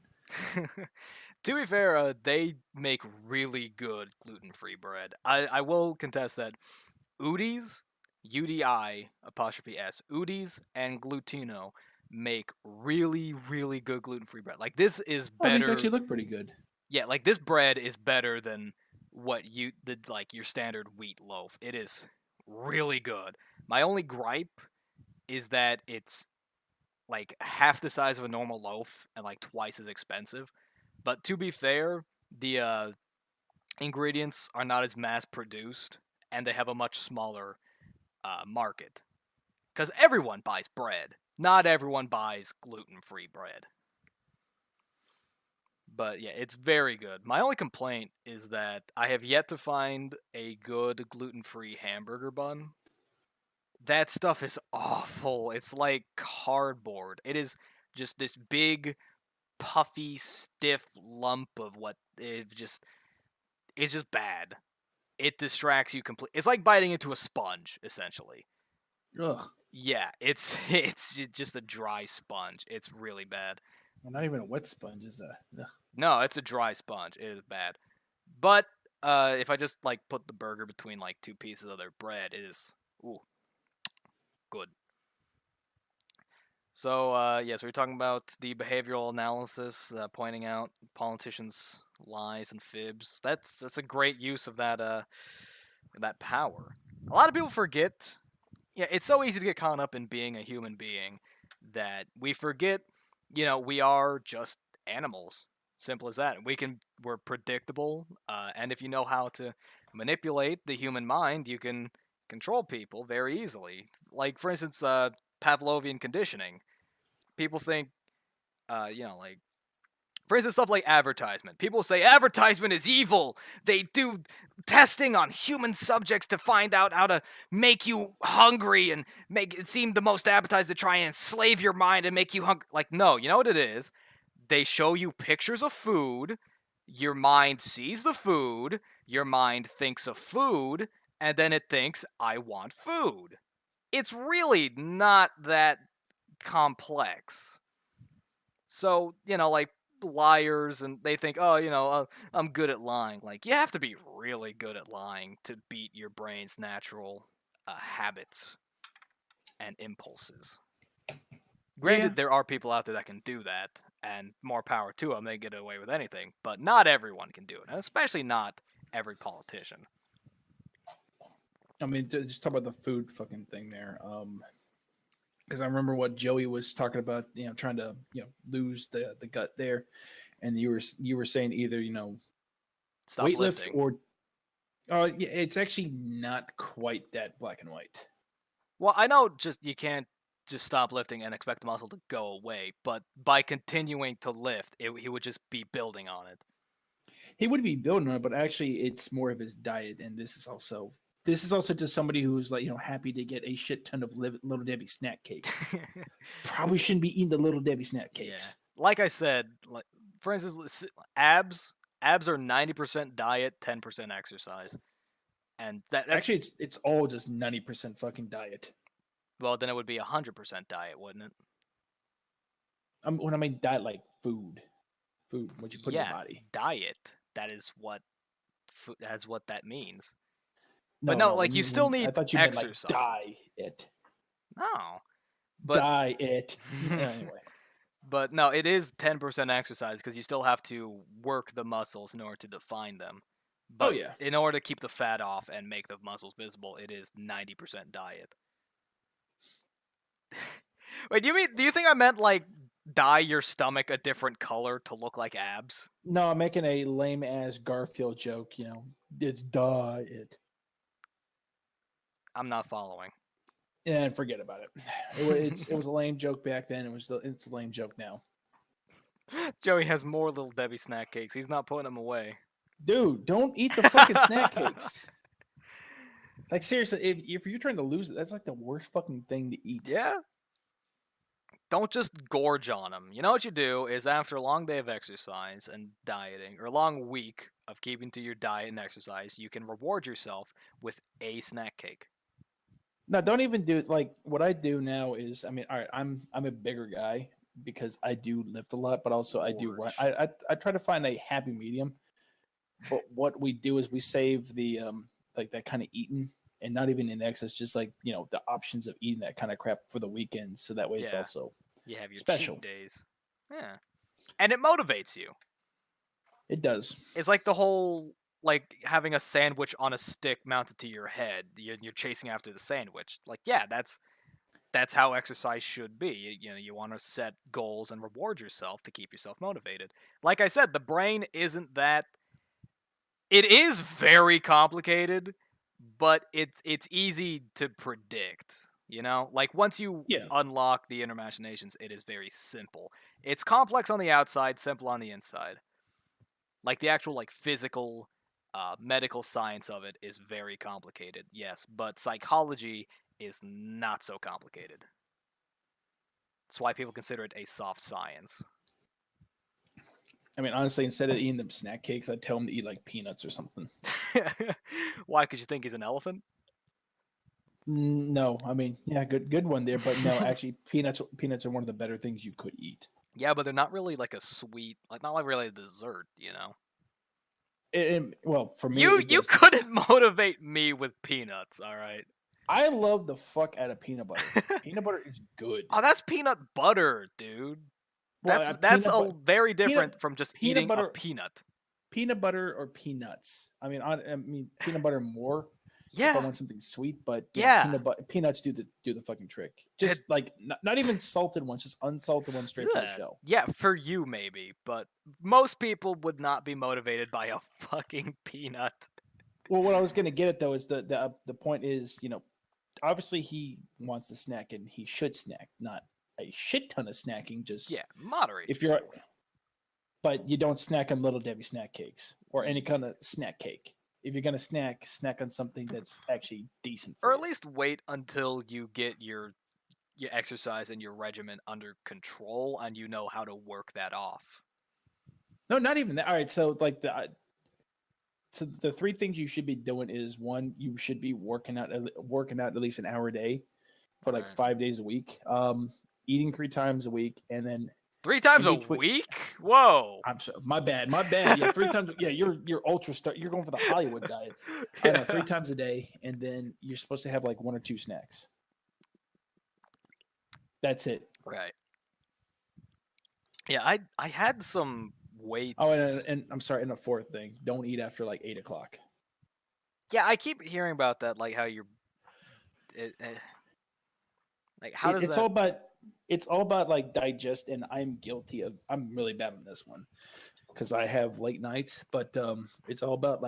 Speaker 1: To be fair, they make really good gluten-free bread. I will contest that Udi's, UDI apostrophe S, Udi's and Glutino make really, really good gluten-free bread. Like this is
Speaker 2: Oh, these
Speaker 1: better.
Speaker 2: actually look pretty good.
Speaker 1: Yeah, like this bread is better than what like your standard wheat loaf. It is really good. My only gripe is that it's like half the size of a normal loaf and like twice as expensive. But to be fair, the ingredients are not as mass produced and they have a much smaller market. Because everyone buys bread. Not everyone buys gluten-free bread. But yeah, it's very good. My only complaint is that I have yet to find a good gluten-free hamburger bun. That stuff is awful. It's like cardboard. It is just this big, puffy, stiff lump of what it's just bad. It distracts you completely. It's like biting into a sponge, essentially.
Speaker 2: Ugh.
Speaker 1: Yeah, it's it's just a dry sponge. It's really bad.
Speaker 2: Well, not even a wet sponge, is that? Ugh.
Speaker 1: No, it's a dry sponge. It is bad. But if I just like put the burger between like two pieces of their bread, it is good. So yes, we're talking about the behavioral analysis, pointing out politicians' lies and fibs. That's a great use of that power. A lot of people forget. Yeah, it's so easy to get caught up in being a human being that we forget. We are just animals. Simple as that. We're predictable, and if you know how to manipulate the human mind, you can control people very easily. Like for instance, Pavlovian conditioning. People think, like for instance, stuff like advertisement. People say advertisement is evil. They do testing on human subjects to find out how to make you hungry and make it seem the most appetizing to try and enslave your mind and make you hungry. Like, no, you know what it is? They show you pictures of food. Your mind sees the food. Your mind thinks of food. And then it thinks, I want food. It's really not that complex. So, like liars and they think, oh, I'm good at lying. Like, you have to be really good at lying to beat your brain's natural habits and impulses. Granted, there are people out there that can do that, and more power to them. They get away with anything, but not everyone can do it, and especially not every politician.
Speaker 2: I mean, just talk about the food fucking thing there. Because I remember what Joey was talking about, trying to lose the gut there, and you were saying either
Speaker 1: Stop
Speaker 2: weightlift
Speaker 1: lifting.
Speaker 2: or yeah, it's actually not quite that black and white.
Speaker 1: Well, I know you can't just stop lifting and expect the muscle to go away, but by continuing to lift, he would just be building on it.
Speaker 2: He would be building on it, but actually, it's more of his diet, and this is also just somebody who's like happy to get a shit ton of Little Debbie snack cakes. Probably shouldn't be eating the Little Debbie snack cakes.
Speaker 1: Yeah. Like I said, like for instance, abs are 90% diet, 10% exercise, and that's
Speaker 2: actually it's all just 90% fucking diet.
Speaker 1: Well, then it would be 100% diet, wouldn't it?
Speaker 2: When I mean diet, like food, what you put in your body.
Speaker 1: Diet. That is what that means.
Speaker 2: No,
Speaker 1: but no, like you still need
Speaker 2: I thought you
Speaker 1: exercise.
Speaker 2: Meant like diet.
Speaker 1: No,
Speaker 2: but diet. Anyway.
Speaker 1: But no, it is 10% exercise because you still have to work the muscles in order to define them. But in order to keep the fat off and make the muscles visible, it is 90% diet. Wait, do you think I meant like dye your stomach a different color to look like abs?
Speaker 2: No, I'm making a lame ass Garfield joke. It's diet.
Speaker 1: I'm not following.
Speaker 2: And forget about it. It was a lame joke back then. It's a lame joke now.
Speaker 1: Joey has more Little Debbie snack cakes. He's not putting them away.
Speaker 2: Dude, don't eat the fucking snack cakes. Like seriously, if you're trying to lose it, that's like the worst fucking thing to eat.
Speaker 1: Yeah. Don't just gorge on them. You know what you do is after a long day of exercise and dieting, or a long week of keeping to your diet and exercise, you can reward yourself with a snack cake.
Speaker 2: No, don't even do it. Like what I do now is, all right, I'm a bigger guy because I do lift a lot, but also I do run. I try to find a happy medium. But what we do is we save the like that kind of eating and not even in excess, just like the options of eating that kind of crap for the weekend, so that way it's also
Speaker 1: you have your
Speaker 2: special
Speaker 1: cheat days. Yeah, and it motivates you.
Speaker 2: It does.
Speaker 1: It's like the whole like having a sandwich on a stick mounted to your head. You're chasing after the sandwich. Like that's how exercise should be. You want to set goals and reward yourself to keep yourself motivated. Like I said, the brain isn't that. It is very complicated, but it's easy to predict. Like once you unlock the inner machinations, it is very simple. It's complex on the outside, simple on the inside. Like the actual physical, medical science of it is very complicated, yes, but psychology is not so complicated. That's why people consider it a soft science.
Speaker 2: I mean, honestly, instead of eating them snack cakes, I'd tell him to eat like peanuts or something.
Speaker 1: Why? Because you think he's an elephant?
Speaker 2: No, I mean, yeah, good one there, but no, actually, peanuts are one of the better things you could eat.
Speaker 1: Yeah, but they're not really like a sweet, not like really a dessert,
Speaker 2: Well, for me,
Speaker 1: you couldn't motivate me with peanuts, all right?
Speaker 2: I love the fuck out of peanut butter. Peanut butter is good.
Speaker 1: Oh, that's peanut butter, dude. Well, that's very different from just eating a peanut.
Speaker 2: Peanut butter or peanuts. I mean, peanut butter more.
Speaker 1: Yeah.
Speaker 2: If I want something sweet, but peanuts do the fucking trick. Just not even salted ones, just unsalted ones straight from the shell.
Speaker 1: Yeah, for you maybe, but most people would not be motivated by a fucking peanut.
Speaker 2: Well, what I was gonna get at though is the point is, obviously he wants to snack and he should snack, not a shit ton of snacking. Just
Speaker 1: moderate.
Speaker 2: If you're, but you don't snack on Little Debbie snack cakes or any kind of snack cake. If you're gonna snack on something that's actually decent.
Speaker 1: Or at least wait until you get your exercise and your regimen under control and you know how to work that off.
Speaker 2: No, not even that. All right, so so the three things you should be doing is, one, you should be working out at least an hour a day for 5 days a week. Eating 3 times a week, and then
Speaker 1: 3 times a week? Whoa!
Speaker 2: I'm sorry, my bad. Yeah, 3 times. Yeah, you're ultra star. You're going for the Hollywood diet. 3 times a day, and then you're supposed to have 1 or 2 snacks. That's it.
Speaker 1: Right. Yeah, I had some weights.
Speaker 2: Oh, and I'm sorry. And a fourth thing: don't eat after 8 o'clock.
Speaker 1: Yeah, I keep hearing about that. Like how you're. How does
Speaker 2: it's
Speaker 1: that?
Speaker 2: It's all about digest, and I'm guilty of. I'm really bad on this one because I have late nights. But it's all about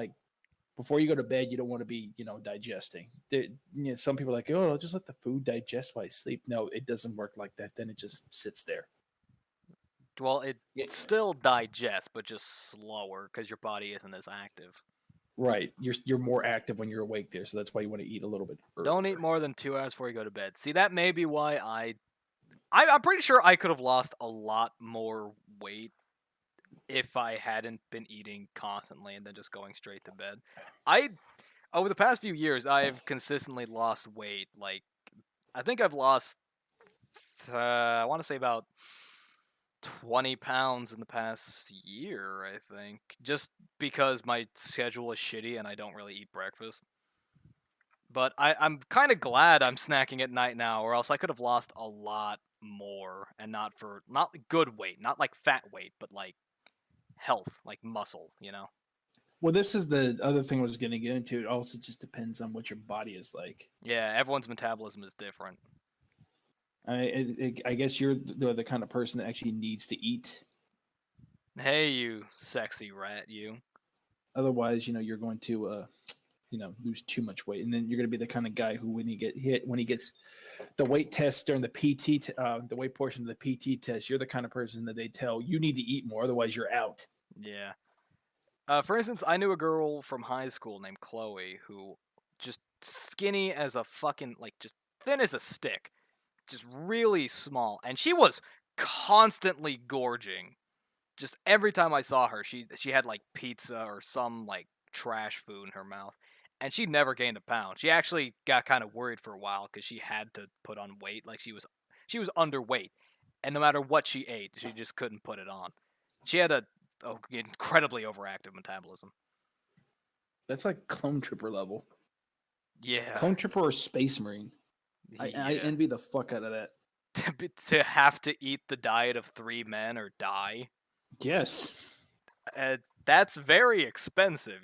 Speaker 2: before you go to bed, you don't want to be digesting. Some people are like, oh, I'll just let the food digest while I sleep. No, it doesn't work like that. Then it just sits there.
Speaker 1: Well, it still digests, but just slower because your body isn't as active.
Speaker 2: Right, you're more active when you're awake there, so that's why you want to eat a little bit earlier.
Speaker 1: Don't eat more than 2 hours before you go to bed. See, that may be why I'm pretty sure I could have lost a lot more weight if I hadn't been eating constantly and then just going straight to bed. Over the past few years, I've consistently lost weight. I think I've lost, I want to say about 20 pounds in the past year, I think. Just because my schedule is shitty and I don't really eat breakfast. But I'm kind of glad I'm snacking at night now, or else I could have lost a lot more, and not good weight, not fat weight, but health, muscle,
Speaker 2: Well, this is the other thing I was going to get into. It also just depends on what your body is like.
Speaker 1: Yeah, everyone's metabolism is different.
Speaker 2: I guess you're the kind of person that actually needs to eat.
Speaker 1: Hey, you sexy rat, you.
Speaker 2: Otherwise, you're going to lose too much weight, and then you're gonna be the kind of guy who when he gets the weight test during the the weight portion of the PT test, you're the kind of person that they tell you need to eat more, otherwise you're out.
Speaker 1: Yeah. For instance, I knew a girl from high school named Chloe who just skinny as a fucking, like, just thin as a stick. Just really small. And she was constantly gorging. Just every time I saw her, she had, like, pizza or some, like, trash food in her mouth. And she never gained a pound. She actually got kind of worried for a while because she had to put on weight. Like, she was underweight. And no matter what she ate, she just couldn't put it on. She had a incredibly overactive metabolism.
Speaker 2: That's like Clone Trooper level.
Speaker 1: Yeah.
Speaker 2: Clone Trooper or Space Marine.
Speaker 1: Yeah.
Speaker 2: I envy the fuck out of that.
Speaker 1: To have to eat the diet of 3 men or die.
Speaker 2: Yes.
Speaker 1: That's very expensive,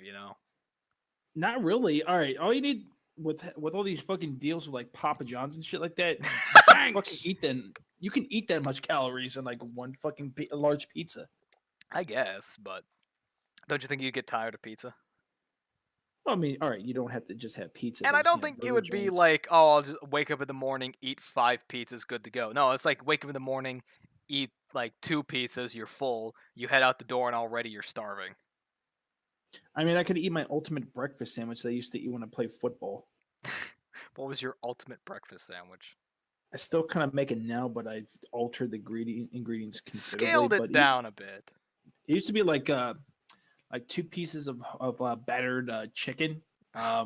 Speaker 2: Not really. All right. All you need with all these fucking deals with like Papa John's and shit like that, fucking eat them. You can eat that much calories in like one fucking large pizza.
Speaker 1: I guess, but don't you think you'd get tired of pizza?
Speaker 2: Well, I mean, all right, you don't have to just have pizza.
Speaker 1: And I don't think it would be like, oh, I'll just wake up in the morning, eat 5 pizzas, good to go. No, it's like wake up in the morning, eat like 2 pizzas, you're full, you head out the door, and already you're starving.
Speaker 2: I mean, I could eat my ultimate breakfast sandwich that I used to eat when I played football.
Speaker 1: What was your ultimate breakfast sandwich?
Speaker 2: I still kind of make it now, but I've altered the ingredients considerably.
Speaker 1: Scaled it down a bit.
Speaker 2: It used to be like 2 pieces of battered chicken, a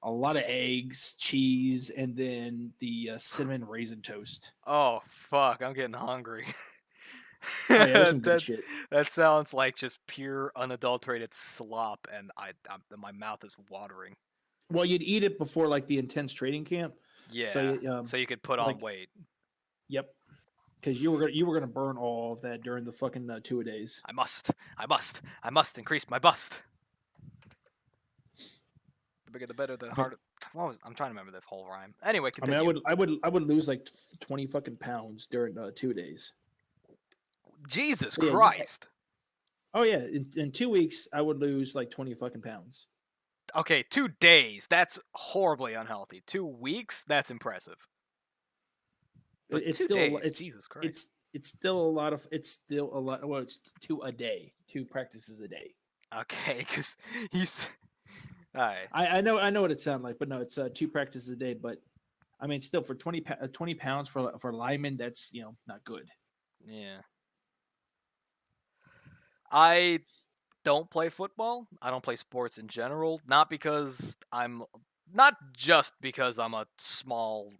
Speaker 2: lot of eggs, cheese, and then the cinnamon raisin toast.
Speaker 1: Oh fuck! I'm getting hungry.
Speaker 2: Oh, yeah, that's some good shit.
Speaker 1: That sounds like just pure unadulterated slop, and my mouth is watering.
Speaker 2: Well, you'd eat it before like the intense training camp.
Speaker 1: Yeah. So you could put on weight.
Speaker 2: Yep. Because you were gonna burn all of that during the fucking 2-a-days.
Speaker 1: I must increase my bust. The bigger, the better. The harder. I'm trying to remember the whole rhyme. Anyway, continue.
Speaker 2: I would lose like 20 fucking pounds during 2-a-days.
Speaker 1: Jesus Christ.
Speaker 2: Oh yeah, in 2 weeks I would lose like 20 fucking pounds.
Speaker 1: Okay, 2 days. That's horribly unhealthy. 2 weeks. That's impressive. But
Speaker 2: it's
Speaker 1: 2
Speaker 2: still
Speaker 1: days, Jesus Christ.
Speaker 2: It's still a lot. Well, it's 2 a day, 2 practices a day.
Speaker 1: Okay, because he's. All right.
Speaker 2: I know what it sounds like, but no, it's 2 practices a day. But I mean, still for 20 pounds for linemen, that's not good.
Speaker 1: Yeah. I don't play football. I don't play sports in general. Not just because I'm a small,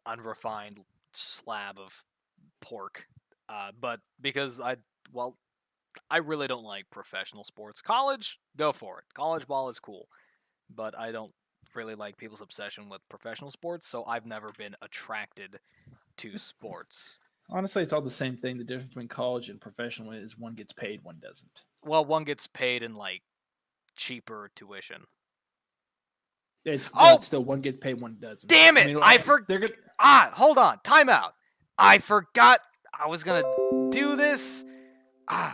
Speaker 1: unrefined slab of pork, but because I really don't like professional sports. College, go for it. College ball is cool, but I don't really like people's obsession with professional sports, so I've never been attracted to sports.
Speaker 2: Honestly, it's all the same thing. The difference between college and professional is one gets paid, one doesn't.
Speaker 1: Well, one gets paid in like cheaper tuition.
Speaker 2: It's still one gets paid, one doesn't.
Speaker 1: Damn it! Hold on. Time out. I forgot I was gonna do this.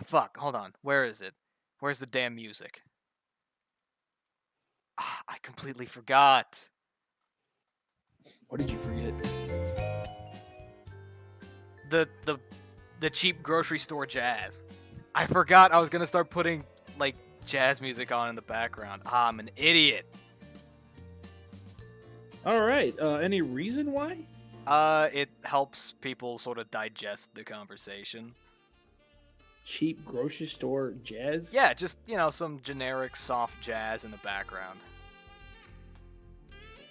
Speaker 1: Fuck. Hold on. Where is it? Where's the damn music? I completely forgot.
Speaker 2: What did you forget?
Speaker 1: The cheap grocery store jazz. I forgot I was gonna start putting like jazz music on in the background. I'm an idiot.
Speaker 2: All right. Any reason why?
Speaker 1: It helps people sort of digest the conversation.
Speaker 2: Cheap grocery store jazz?
Speaker 1: Yeah, just, some generic soft jazz in the background.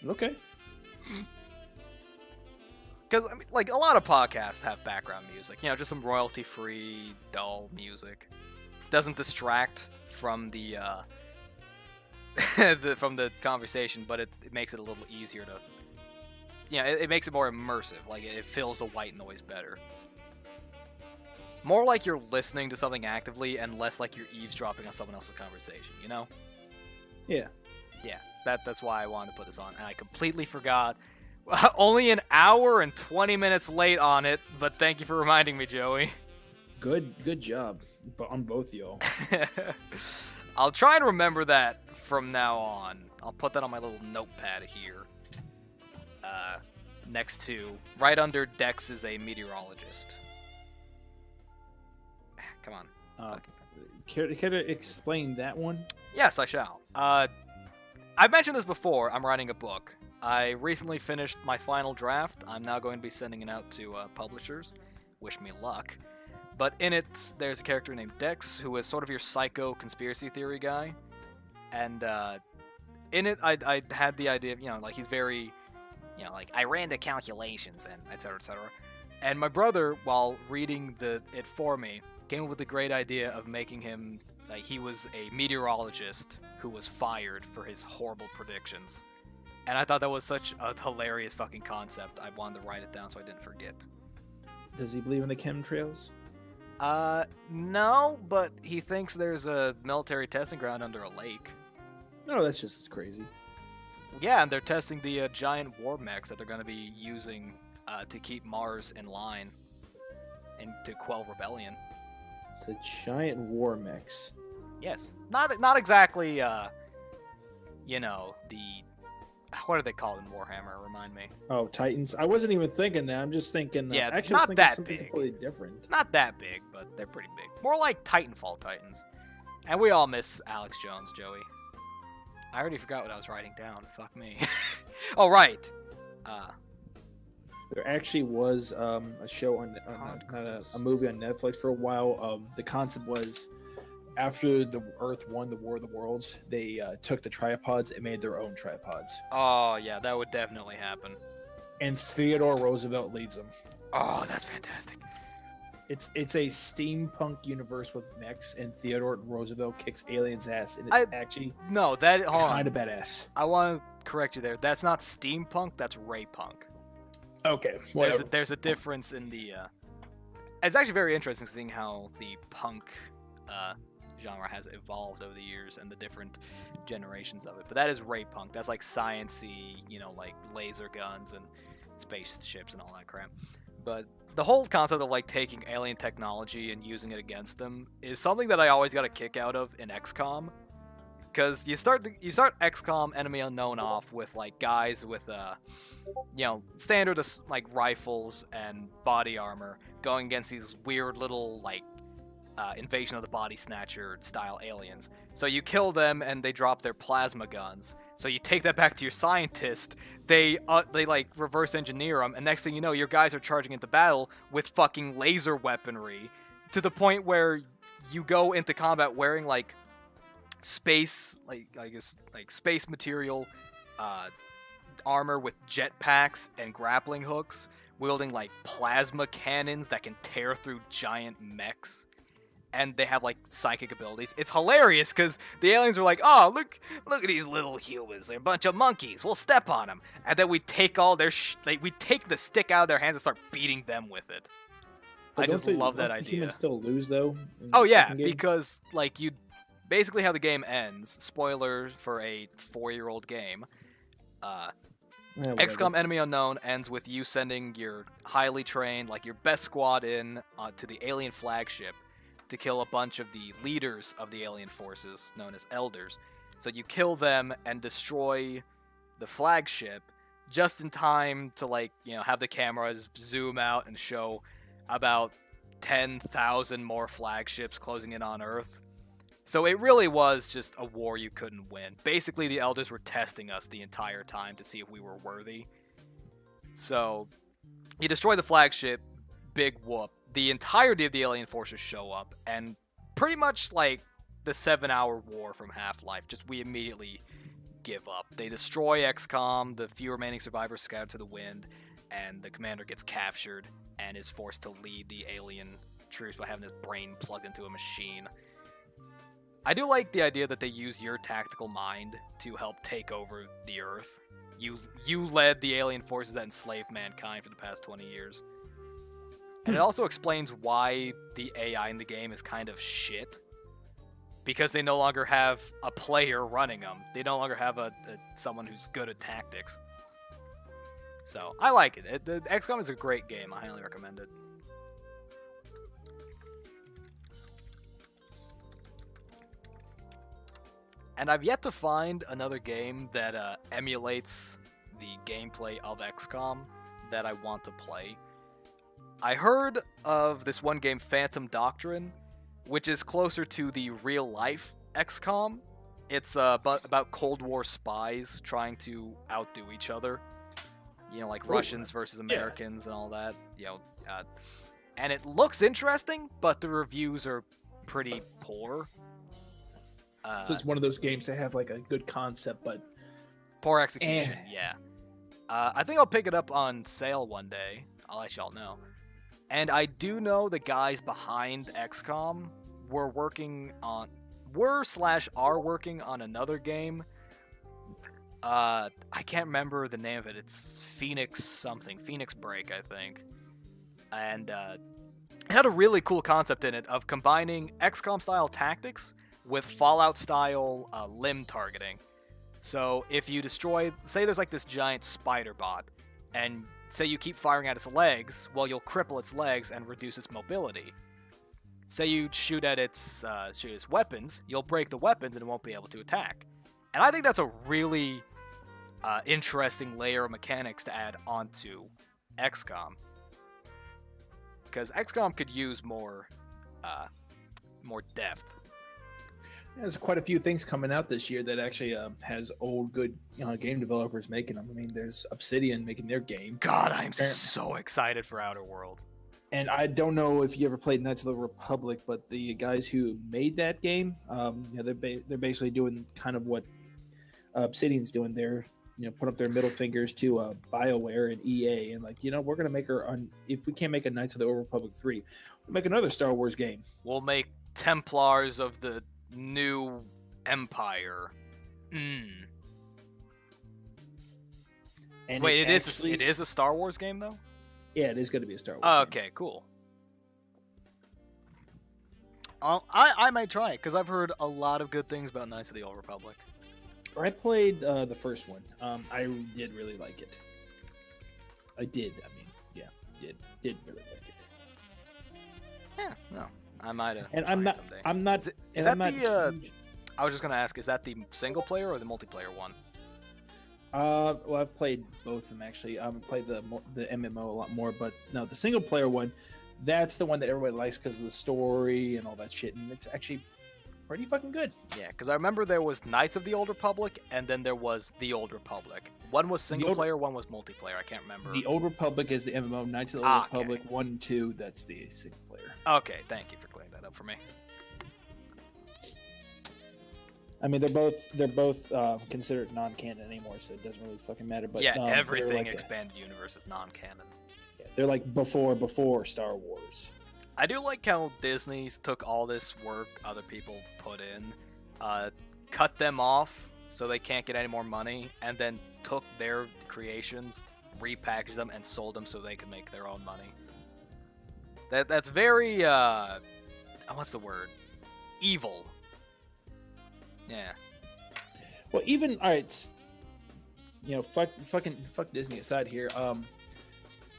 Speaker 2: Okay.
Speaker 1: Because, I mean, like, a lot of podcasts have background music. Just some royalty-free, dull music. Doesn't distract from the, from the conversation, but it makes it a little easier to... it makes it more immersive. Like, it fills the white noise better. More like you're listening to something actively and less like you're eavesdropping on someone else's conversation,
Speaker 2: Yeah.
Speaker 1: Yeah, that's why I wanted to put this on. And I completely forgot. Only an hour and 20 minutes late on it, but thank you for reminding me, Joey.
Speaker 2: Good job on both y'all.
Speaker 1: I'll try and remember that from now on. I'll put that on my little notepad here. Next to, right under Dex is a meteorologist. Come on.
Speaker 2: Care to explain that one?
Speaker 1: Yes, I shall. I've mentioned this before. I'm writing a book. I recently finished my final draft. I'm now going to be sending it out to publishers. Wish me luck. But in it, there's a character named Dex, who is sort of your psycho conspiracy theory guy. And in it, I had the idea of, like, he's very, like, I ran the calculations and et cetera, et cetera. And my brother, while reading it for me, came up with the great idea of making him, he was a meteorologist who was fired for his horrible predictions. And I thought that was such a hilarious fucking concept. I wanted to write it down so I didn't forget.
Speaker 2: Does he believe in the chemtrails?
Speaker 1: No, but he thinks there's a military testing ground under a lake.
Speaker 2: Oh, that's just crazy.
Speaker 1: Yeah, and they're testing the giant war mechs that they're going to be using to keep Mars in line and to quell rebellion.
Speaker 2: The giant war mechs.
Speaker 1: Yes. Not exactly, what are they called in Warhammer? Remind me.
Speaker 2: Oh, Titans. I wasn't even thinking that. I'm just thinking.
Speaker 1: Yeah,
Speaker 2: actually,
Speaker 1: not that
Speaker 2: something
Speaker 1: big.
Speaker 2: Completely different.
Speaker 1: Not that big, but they're pretty big. More like Titanfall Titans. And we all miss Alex Jones, Joey. I already forgot what I was writing down. Fuck me. Oh, right.
Speaker 2: There actually was a show on not a movie on Netflix for a while. The concept was after the Earth won the War of the Worlds, they took the tripods and made their own tripods.
Speaker 1: Oh, yeah, that would definitely happen.
Speaker 2: And Theodore Roosevelt leads them.
Speaker 1: Oh, that's fantastic.
Speaker 2: It's a steampunk universe with mechs, and Theodore Roosevelt kicks aliens' ass, and it's actually kind of badass.
Speaker 1: I want to correct you there. That's not steampunk. That's raypunk.
Speaker 2: Okay,
Speaker 1: there's a difference in the. It's actually very interesting seeing how the punk genre has evolved over the years and the different generations of it. But that is raypunk. That's like science-y, like laser guns and spaceships and all that crap. But the whole concept of like taking alien technology and using it against them is something that I always got a kick out of in XCOM. Because you start XCOM Enemy Unknown off with like guys with standard like rifles and body armor going against these weird little like Invasion of the Body Snatcher style aliens. So you kill them and they drop their plasma guns. So you take that back to your scientist. They like reverse engineer them, and next thing you know, your guys are charging into battle with fucking laser weaponry to the point where you go into combat wearing like space space material armor with jetpacks and grappling hooks, wielding like plasma cannons that can tear through giant mechs. And they have like psychic abilities. It's hilarious because the aliens are like, "Oh, look at these little humans! They're a bunch of monkeys. We'll step on them." And then we take all their we take the stick out of their hands and start beating them with it. I just love that idea.
Speaker 2: Humans still lose though.
Speaker 1: Oh yeah, because like you, basically how the game ends. Spoiler for a 4-year-old game. XCOM Enemy Unknown ends with you sending your highly trained, like your best squad in to the alien flagship to kill a bunch of the leaders of the alien forces, known as Elders. So you kill them and destroy the flagship just in time to have the cameras zoom out and show about 10,000 more flagships closing in on Earth. So it really was just a war you couldn't win. Basically, the Elders were testing us the entire time to see if we were worthy. So you destroy the flagship, big whoop. The entirety of the alien forces show up, and pretty much like the 7-hour war from Half-Life, just we immediately give up. They destroy XCOM, the few remaining survivors scatter to the wind, and the commander gets captured and is forced to lead the alien troops by having his brain plugged into a machine. I do like the idea that they use your tactical mind to help take over the Earth. You led the alien forces that enslaved mankind for the past 20 years. And it also explains why the AI in the game is kind of shit. Because they no longer have a player running them. They no longer have someone who's good at tactics. So, I like it. The XCOM is a great game. I highly recommend it. And I've yet to find another game that emulates the gameplay of XCOM that I want to play. I heard of this one game, Phantom Doctrine, which is closer to the real-life XCOM. It's about Cold War spies trying to outdo each other. You know, like Russians versus Americans and all that. You know, and it looks interesting, but the reviews are pretty poor.
Speaker 2: So it's one of those games that have like a good concept, but
Speaker 1: poor execution. Yeah. I think I'll pick it up on sale one day. I'll let y'all know. And I do know the guys behind XCOM are working on another game. I can't remember the name of it. It's Phoenix Break, I think. And it had a really cool concept in it of combining XCOM-style tactics with Fallout-style limb targeting. So if you destroy, say there's like this giant spider bot, and say you keep firing at its legs, well, you'll cripple its legs and reduce its mobility. Say you shoot at its weapons, you'll break the weapons and it won't be able to attack. And I think that's a really interesting layer of mechanics to add onto XCOM. Because XCOM could use more depth.
Speaker 2: There's quite a few things coming out this year that actually has old, good game developers making them. I mean, there's Obsidian making their game.
Speaker 1: God, I'm so excited for Outer Worlds.
Speaker 2: And I don't know if you ever played Knights of the Republic, but the guys who made that game, they're basically doing kind of what Obsidian's doing. They're put up their middle fingers to BioWare and EA, and we're gonna make if we can't make a Knights of the Old Republic 3, we'll make another Star Wars game.
Speaker 1: We'll make Templars of the New Empire. And wait, it is a Star Wars game though?
Speaker 2: Yeah, it is going to be a Star Wars
Speaker 1: game. Okay, cool. I might try it because I've heard a lot of good things about Knights of the Old Republic.
Speaker 2: I played the first one. I did really like it. I did. I mean, yeah, did really like it.
Speaker 1: Yeah, no, I might have.
Speaker 2: And
Speaker 1: someday.
Speaker 2: I'm not.
Speaker 1: Is that the? I was just gonna ask. Is that the single player or the multiplayer one?
Speaker 2: Well, I've played both of them actually. I've played the MMO a lot more, but no, the single player one, that's the one that everybody likes because of the story and all that shit, and it's actually pretty fucking good.
Speaker 1: Yeah, because I remember there was Knights of the Old Republic, and then there was the Old Republic. One was single player, one was multiplayer. I can't remember.
Speaker 2: The Old Republic is the MMO. Knights of the Old Republic 1 and 2, that's the single player.
Speaker 1: Okay, thank you for clearing that up for me.
Speaker 2: I mean, they're both considered non-canon anymore, so it doesn't really fucking matter. But
Speaker 1: yeah, everything expanded universe is non-canon.
Speaker 2: Yeah, they're like before Star Wars.
Speaker 1: I do like how Disney's took all this work other people put in, cut them off so they can't get any more money, and then took their creations, repackaged them, and sold them so they could make their own money. That's very what's the word? Evil. Yeah.
Speaker 2: Well, even all right, fuck Disney aside here.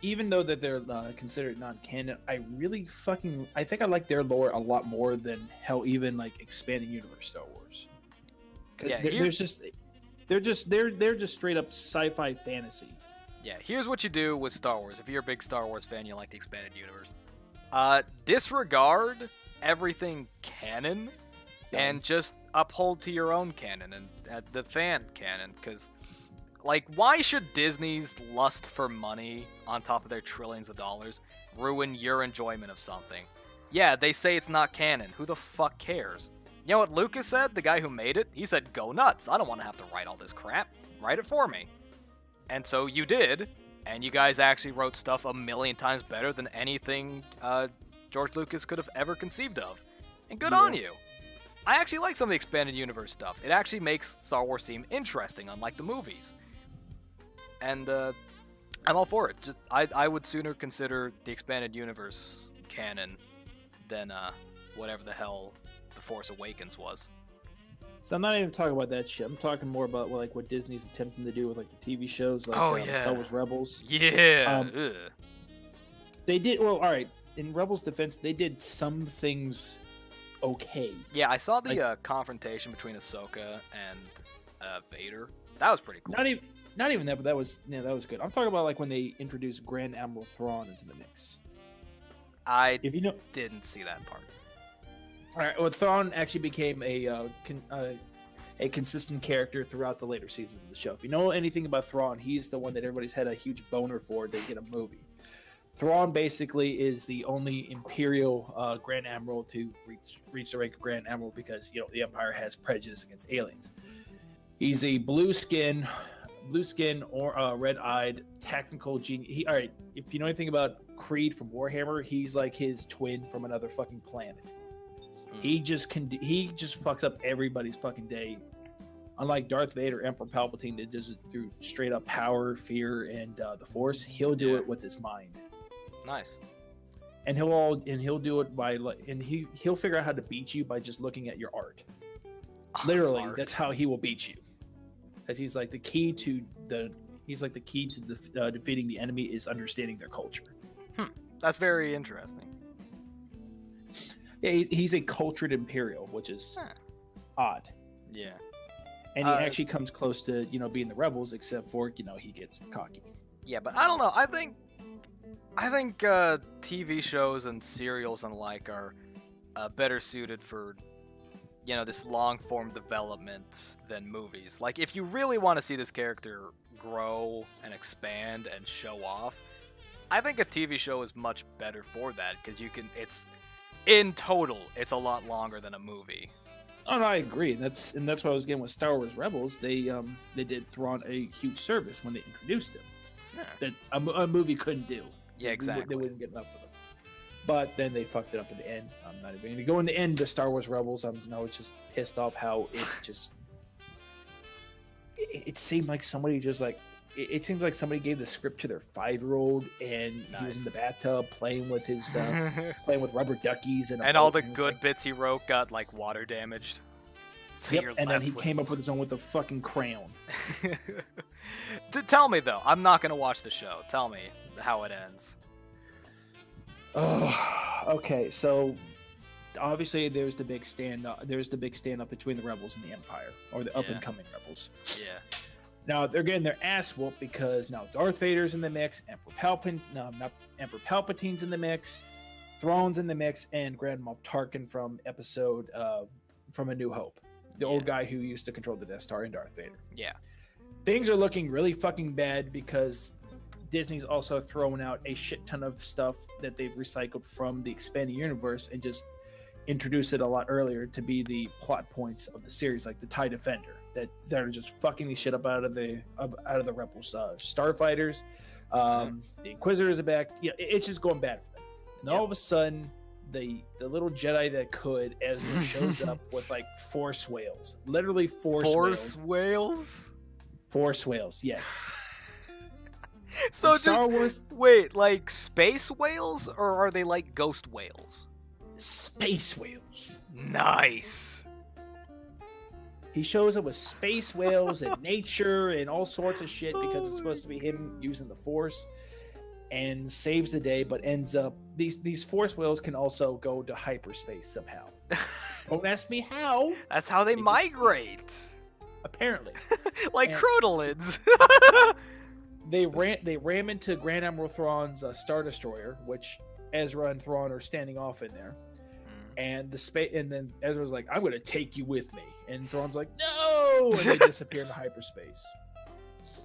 Speaker 2: Even though that they're considered non-canon, I think I like their lore a lot more than hell even like expanded universe Star Wars.
Speaker 1: Yeah,
Speaker 2: they're just straight up sci-fi fantasy.
Speaker 1: Yeah, here's what you do with Star Wars. If you're a big Star Wars fan, you like the expanded universe. Disregard everything canon. And just uphold to your own canon and the fan canon, because, why should Disney's lust for money on top of their trillions of dollars ruin your enjoyment of something? Yeah, they say it's not canon. Who the fuck cares? You know what Lucas said, the guy who made it? He said, go nuts. I don't want to have to write all this crap. Write it for me. And so you did, and you guys actually wrote stuff a million times better than anything George Lucas could have ever conceived of. And good on you. I actually like some of the expanded universe stuff. It actually makes Star Wars seem interesting, unlike the movies. And I'm all for it. I would sooner consider the expanded universe canon than whatever the hell The Force Awakens was.
Speaker 2: So I'm not even talking about that shit. I'm talking more about what Disney's attempting to do with the TV shows, Star Wars Rebels.
Speaker 1: Yeah.
Speaker 2: They did well. All right. In Rebels' defense, they did some things okay.
Speaker 1: Yeah, I saw the confrontation between Ahsoka and Vader. That was pretty cool.
Speaker 2: Not even that, but that was good. I'm talking about like when they introduced Grand Admiral Thrawn into the mix.
Speaker 1: Didn't see that part.
Speaker 2: All right, well, Thrawn actually became a consistent character throughout the later seasons of the show. If you know anything about Thrawn, he's the one that everybody's had a huge boner for to get a movie. Thrawn basically is the only Imperial Grand Admiral to reach the rank of Grand Admiral because the Empire has prejudice against aliens. He's a blue skin or red-eyed tactical genius. All right, if you know anything about Creed from Warhammer, he's like his twin from another fucking planet. He just fucks up everybody's fucking day. Unlike Darth Vader, Emperor Palpatine, that does it through straight up power, fear, and the Force. He'll do it with his mind.
Speaker 1: Nice.
Speaker 2: And he'll do it by he'll figure out how to beat you by just looking at your art. Literally, that's how he will beat you. Because he's like the key to defeating the enemy is understanding their culture.
Speaker 1: That's very interesting.
Speaker 2: Yeah, he's a cultured Imperial, which is odd.
Speaker 1: Yeah.
Speaker 2: And he actually comes close to, being the rebels, except for, he gets cocky.
Speaker 1: Yeah, but I don't know. I think TV shows and serials and like are better suited for, this long-form development than movies. Like, if you really want to see this character grow and expand and show off, I think a TV show is much better for that, because in total, it's a lot longer than a movie.
Speaker 2: Oh, no, I agree. That's what I was getting with Star Wars Rebels. They did Thrawn a huge service when they introduced him. Yeah. That a movie couldn't do.
Speaker 1: Yeah, exactly.
Speaker 2: They wouldn't get enough of them. But then they fucked it up at the end. I'm not even going to go in the end to Star Wars Rebels. I'm just pissed off how it just... it seemed like somebody just like... It seems like somebody gave the script to their 5-year-old, and he was in the bathtub playing with his playing with rubber duckies, and
Speaker 1: all the good bits he wrote got like water damaged. So
Speaker 2: and then he came up with his own with a fucking crayon.
Speaker 1: Tell me though, I'm not gonna watch the show. Tell me how it ends.
Speaker 2: Oh, okay. So obviously, there's the big stand up between the rebels and the Empire, or the up and coming rebels.
Speaker 1: Yeah.
Speaker 2: Now they're getting their ass whooped because now Darth Vader's in the mix, Emperor Palpatine's in the mix, Thrawn's in the mix, and Grand Moff Tarkin from from A New Hope, the old guy who used to control the Death Star, and Darth Vader.
Speaker 1: Yeah,
Speaker 2: things are looking really fucking bad because Disney's also throwing out a shit ton of stuff that they've recycled from the expanded universe and just introduced it a lot earlier to be the plot points of the series, like the TIE Defender. That are just fucking the shit up out of the rebels, starfighters, the Inquisitors are back. Yeah, it's just going bad for them. And all of a sudden, the little Jedi that could Ezra shows up with like force whales, literally force whales. Force whales, yes.
Speaker 1: So Star Wars, wait, like space whales, or are they like ghost whales?
Speaker 2: Space whales.
Speaker 1: Nice.
Speaker 2: He shows up with space whales and nature and all sorts of shit because it's supposed to be him using the Force, and saves the day, but ends up... These Force whales can also go to hyperspace somehow. Don't ask me how.
Speaker 1: That's how they migrate.
Speaker 2: Apparently.
Speaker 1: Like crotalids.
Speaker 2: They ram into Grand Admiral Thrawn's Star Destroyer, which Ezra and Thrawn are standing off in there. And then Ezra's like, "I'm gonna take you with me," and Thrawn's like, "No!" And they disappear into hyperspace.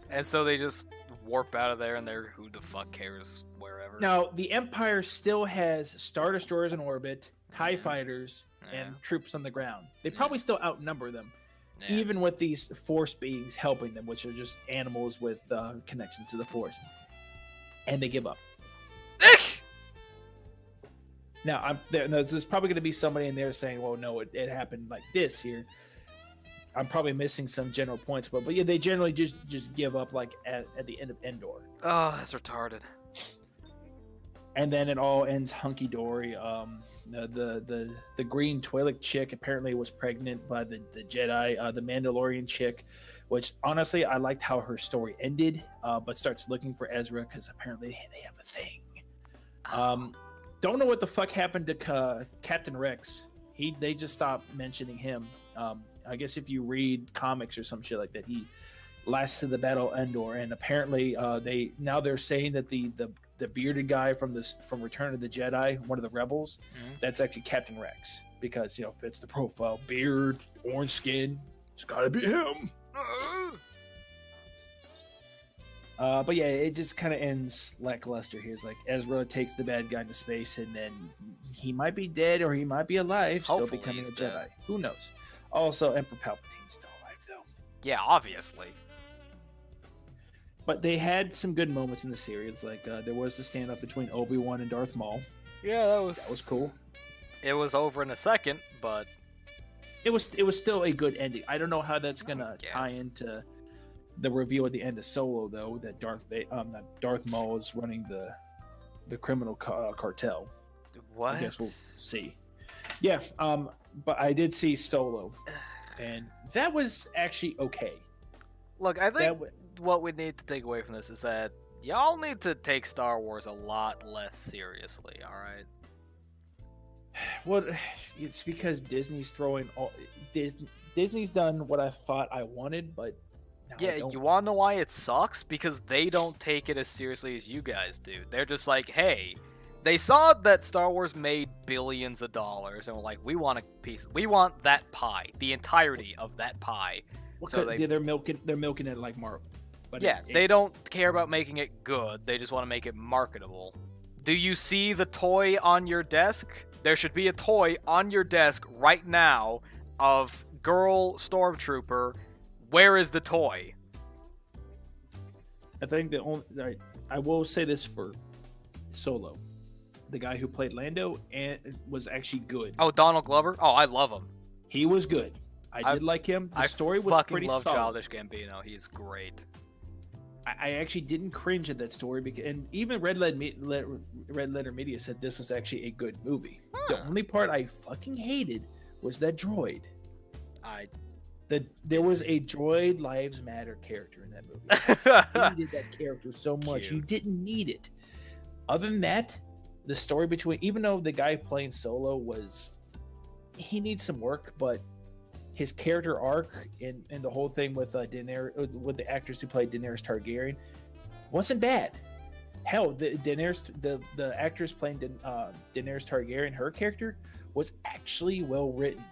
Speaker 1: And so they just warp out of there, and they're who the fuck cares wherever.
Speaker 2: Now the Empire still has Star Destroyers in orbit, TIE fighters, and troops on the ground. They probably still outnumber them, even with these Force beings helping them, which are just animals with connection to the Force. And they give up. Now, there's probably going to be somebody in there saying, well, no, it happened like this here. I'm probably missing some general points, but yeah, they generally just give up like at the end of Endor.
Speaker 1: Oh, that's retarded.
Speaker 2: And then it all ends hunky-dory. The green Twi'lek chick apparently was pregnant by the Jedi, the Mandalorian chick, which honestly, I liked how her story ended, but starts looking for Ezra because apparently they have a thing. Don't know what the fuck happened to Captain Rex. They just stopped mentioning him. I guess if you read comics or some shit like that, he lasts to the Battle of Endor, and apparently they're saying that the bearded guy from Return of the Jedi, one of the rebels, that's actually Captain Rex, because fits the profile, beard, orange skin, it's got to be him. But yeah, it just kind of ends lackluster here. It's like Ezra takes the bad guy into space, and then he might be dead or he might be alive, still becoming a Jedi. Who knows? Also, Emperor Palpatine's still alive, though.
Speaker 1: Yeah, obviously.
Speaker 2: But they had some good moments in the series. Like there was the stand-up between Obi-Wan and Darth Maul.
Speaker 1: Yeah, that was
Speaker 2: cool.
Speaker 1: It was over in a second, but
Speaker 2: it was still a good ending. I don't know how that's gonna tie into the reveal at the end of Solo, though, that Darth Maul is running the criminal cartel.
Speaker 1: What?
Speaker 2: I guess we'll see. Yeah, but I did see Solo, and that was actually okay.
Speaker 1: Look, I think what we need to take away from this is that y'all need to take Star Wars a lot less seriously, alright?
Speaker 2: Well, it's because Disney's throwing Disney's done what I thought I wanted, but
Speaker 1: yeah, you want to know why it sucks? Because they don't take it as seriously as you guys do. They're just like, hey, they saw that Star Wars made billions of dollars, and were like, we want a piece. We want that pie, the entirety of that pie.
Speaker 2: Well,
Speaker 1: so
Speaker 2: they're milking it like Marvel. But
Speaker 1: yeah, they don't care about making it good. They just want to make it marketable. Do you see the toy on your desk? There should be a toy on your desk right now of girl stormtrooper. Where is the toy?
Speaker 2: I think I will say this for Solo. The guy who played Lando and was actually good.
Speaker 1: Oh, Donald Glover? Oh, I love him.
Speaker 2: He was good. I did like him. The story was pretty solid.
Speaker 1: I fucking love Childish Gambino. He's great.
Speaker 2: I actually didn't cringe at that story, and even Red Letter Media said this was actually a good movie. The only part I fucking hated was that droid. There was a droid Lives Matter character in that movie. I hated that character so much. Cute. You didn't need it. Other than that, the story even though the guy playing Solo he needs some work, but his character arc and the whole thing with Daenerys, with the actors who played Daenerys Targaryen, wasn't bad. Hell, the actress playing Daenerys Targaryen, her character was actually well written.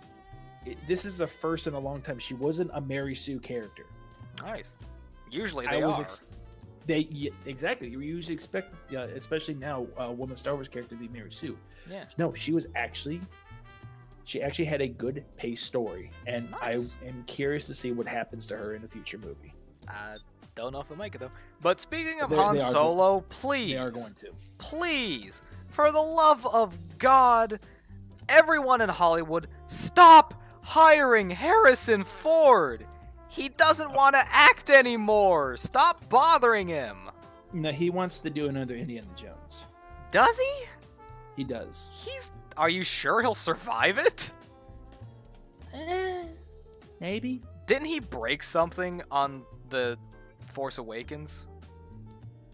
Speaker 2: This is the first in a long time she wasn't a Mary Sue character.
Speaker 1: Nice. Usually they are.
Speaker 2: Exactly. You usually expect, especially now, a woman Star Wars character to be Mary Sue.
Speaker 1: Yeah.
Speaker 2: No, she actually had a good paced story, and nice. I am curious to see what happens to her in a future movie.
Speaker 1: I don't know if they'll make it though. But speaking of Han Solo, please,
Speaker 2: they are going to.
Speaker 1: Please, for the love of God, everyone in Hollywood, stop hiring Harrison Ford. He doesn't want to act anymore. Stop bothering him.
Speaker 2: No, he wants to do another Indiana Jones.
Speaker 1: Does he?
Speaker 2: He does.
Speaker 1: Are you sure he'll survive it?
Speaker 2: Maybe.
Speaker 1: Didn't he break something on the Force Awakens?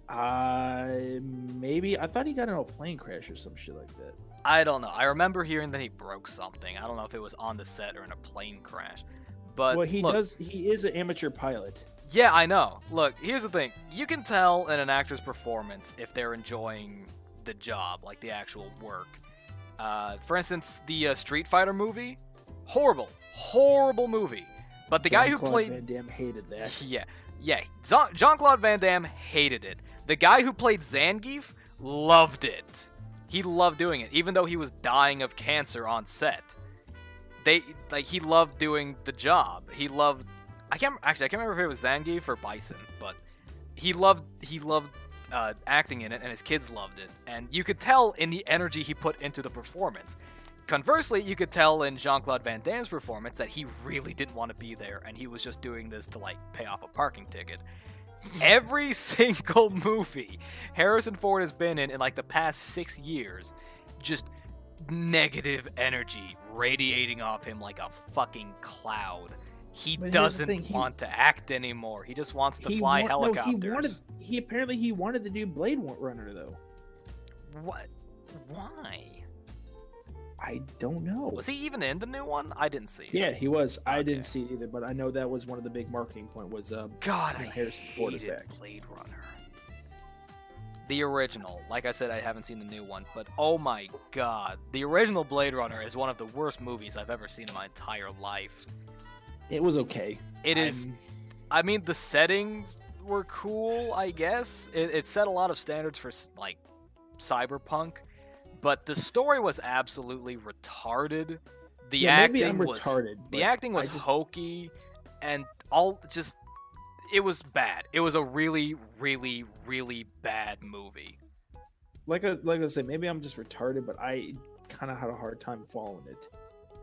Speaker 2: Maybe. I thought he got in a plane crash or some shit like that.
Speaker 1: I don't know. I remember hearing that he broke something. I don't know if it was on the set or in a plane crash. But
Speaker 2: well, he is an amateur pilot.
Speaker 1: Yeah, I know. Look, here's the thing. You can tell in an actor's performance if they're enjoying the job, like the actual work. For instance, the Street Fighter movie, horrible movie. But the guy who played
Speaker 2: Van Damme hated that.
Speaker 1: Yeah. Jean-Claude Van Damme hated it. The guy who played Zangief loved it. He loved doing it, even though he was dying of cancer on set. He loved doing the job. I can't remember if it was Zangief or Bison, but he loved acting in it, and his kids loved it. And you could tell in the energy he put into the performance. Conversely, you could tell in Jean-Claude Van Damme's performance that he really didn't want to be there, and he was just doing this to, pay off a parking ticket. Every single movie Harrison Ford has been in the past 6 years, just negative energy radiating off him like a fucking cloud. He doesn't want to act anymore. He just wants to fly helicopters.
Speaker 2: He apparently wanted to do Blade Runner though.
Speaker 1: What? Why?
Speaker 2: I don't know.
Speaker 1: Was he even in the new one? I didn't see it.
Speaker 2: Yeah, he was. I
Speaker 1: Okay.
Speaker 2: didn't see it either, but I know that was one of the big marketing point was
Speaker 1: God, I
Speaker 2: Harrison Ford is
Speaker 1: hated
Speaker 2: back.
Speaker 1: Blade Runner. The original. Like I said, I haven't seen the new one, but oh my god. The original Blade Runner is one of the worst movies I've ever seen in my entire life.
Speaker 2: It was okay.
Speaker 1: It is. I mean, the settings were cool, I guess. It set a lot of standards for, like, cyberpunk, but the story was absolutely retarded. The acting was
Speaker 2: retarded.
Speaker 1: The acting was hokey, and it was bad. It was a really, really, really bad movie.
Speaker 2: Like I said, maybe I'm just retarded, but I kind of had a hard time following it.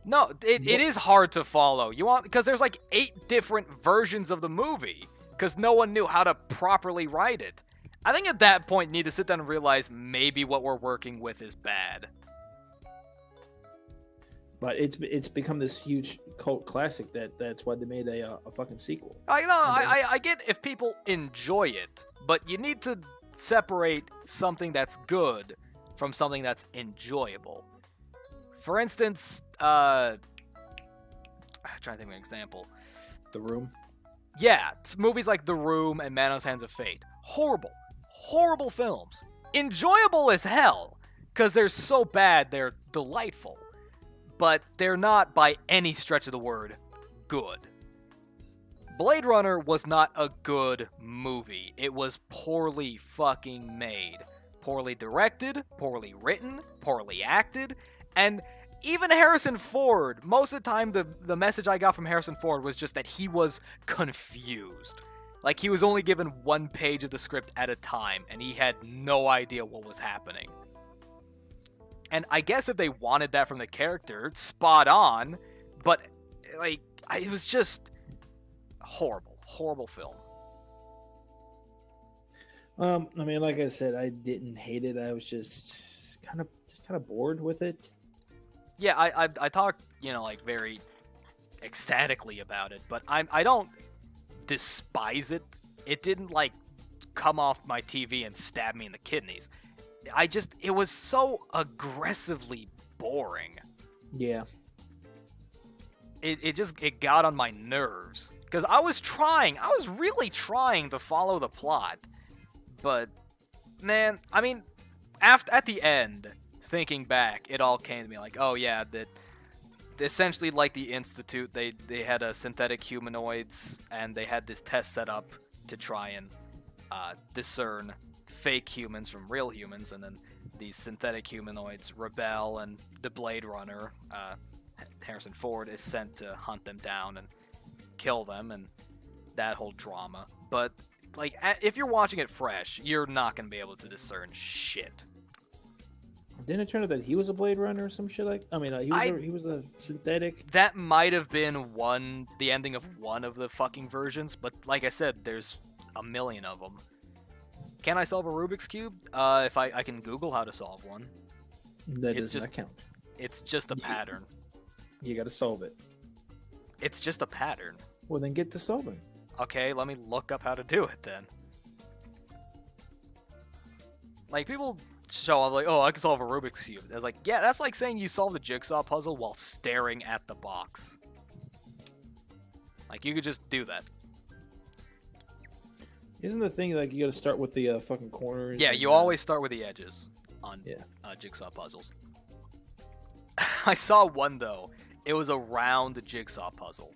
Speaker 1: No, it is hard to follow. Because there's like 8 different versions of the movie, because no one knew how to properly write it. I think at that point you need to sit down and realize maybe what we're working with is bad.
Speaker 2: But it's become this huge cult classic that's why they made a fucking sequel.
Speaker 1: I get if people enjoy it, but you need to separate something that's good from something that's enjoyable. For instance, I'm trying to think of an example.
Speaker 2: The Room?
Speaker 1: Yeah, it's movies like The Room and Man on the Hands of Fate. Horrible films. Enjoyable as hell, because they're so bad they're delightful. But they're not, by any stretch of the word, good. Blade Runner was not a good movie. It was poorly fucking made. Poorly directed, poorly written, poorly acted, and even Harrison Ford, most of the time the message I got from Harrison Ford was just that he was confused. Like, he was only given 1 page of the script at a time, and he had no idea what was happening. And I guess if they wanted that from the character, spot on, but, like, it was just horrible film.
Speaker 2: I mean, like I said, I didn't hate it. I was just kind of bored with it.
Speaker 1: Yeah, I talked, like, very ecstatically about it, but I don't despise it. It didn't, like, come off my TV and stab me in the kidneys. It was so aggressively boring.
Speaker 2: Yeah.
Speaker 1: It got on my nerves. Because I was really trying to follow the plot. But, man, I mean, at the end, thinking back, it all came to me like, oh yeah, that essentially like the Institute, they had synthetic humanoids, and they had this test set up to try and discern fake humans from real humans, and then these synthetic humanoids rebel, and the Blade Runner, Harrison Ford, is sent to hunt them down and kill them, and that whole drama. But, like, if you're watching it fresh, you're not going to be able to discern shit.
Speaker 2: Didn't it turn out that he was a Blade Runner or some shit like? I mean, he was a synthetic.
Speaker 1: That might have been the ending of one of the fucking versions, but like I said, there's a million of them. Can I solve a Rubik's Cube? If I can Google how to solve one.
Speaker 2: That does not count.
Speaker 1: It's just a pattern.
Speaker 2: You gotta solve it.
Speaker 1: It's just a pattern.
Speaker 2: Well, then get to solving.
Speaker 1: Okay, let me look up how to do it then. Like, people show up like, oh, I can solve a Rubik's Cube. I was like, yeah, that's like saying you solved a jigsaw puzzle while staring at the box. Like, you could just do that.
Speaker 2: Isn't the thing like you gotta start with the fucking corners?
Speaker 1: Yeah, you always start with the edges on jigsaw puzzles. I saw one though. It was a round jigsaw puzzle.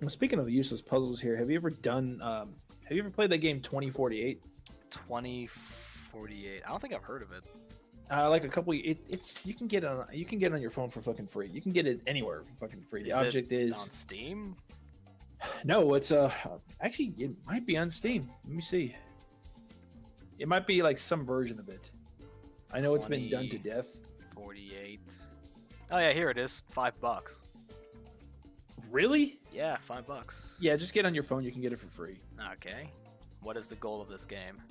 Speaker 2: Well, speaking of useless puzzles here, have you ever played that game 2048?
Speaker 1: 2048. I don't think I've heard of it.
Speaker 2: Like a couple. It's you can get on your phone for fucking free. You can get it anywhere for fucking free. The object is
Speaker 1: on Steam.
Speaker 2: No, it's actually it might be on Steam. Let me see. It might be like some version of it. I know it's been done to death.
Speaker 1: 48. Oh yeah, here it is. $5.
Speaker 2: Really?
Speaker 1: Yeah, $5.
Speaker 2: Yeah, just get on your phone. You can get it for free.
Speaker 1: Okay. What is the goal of this game?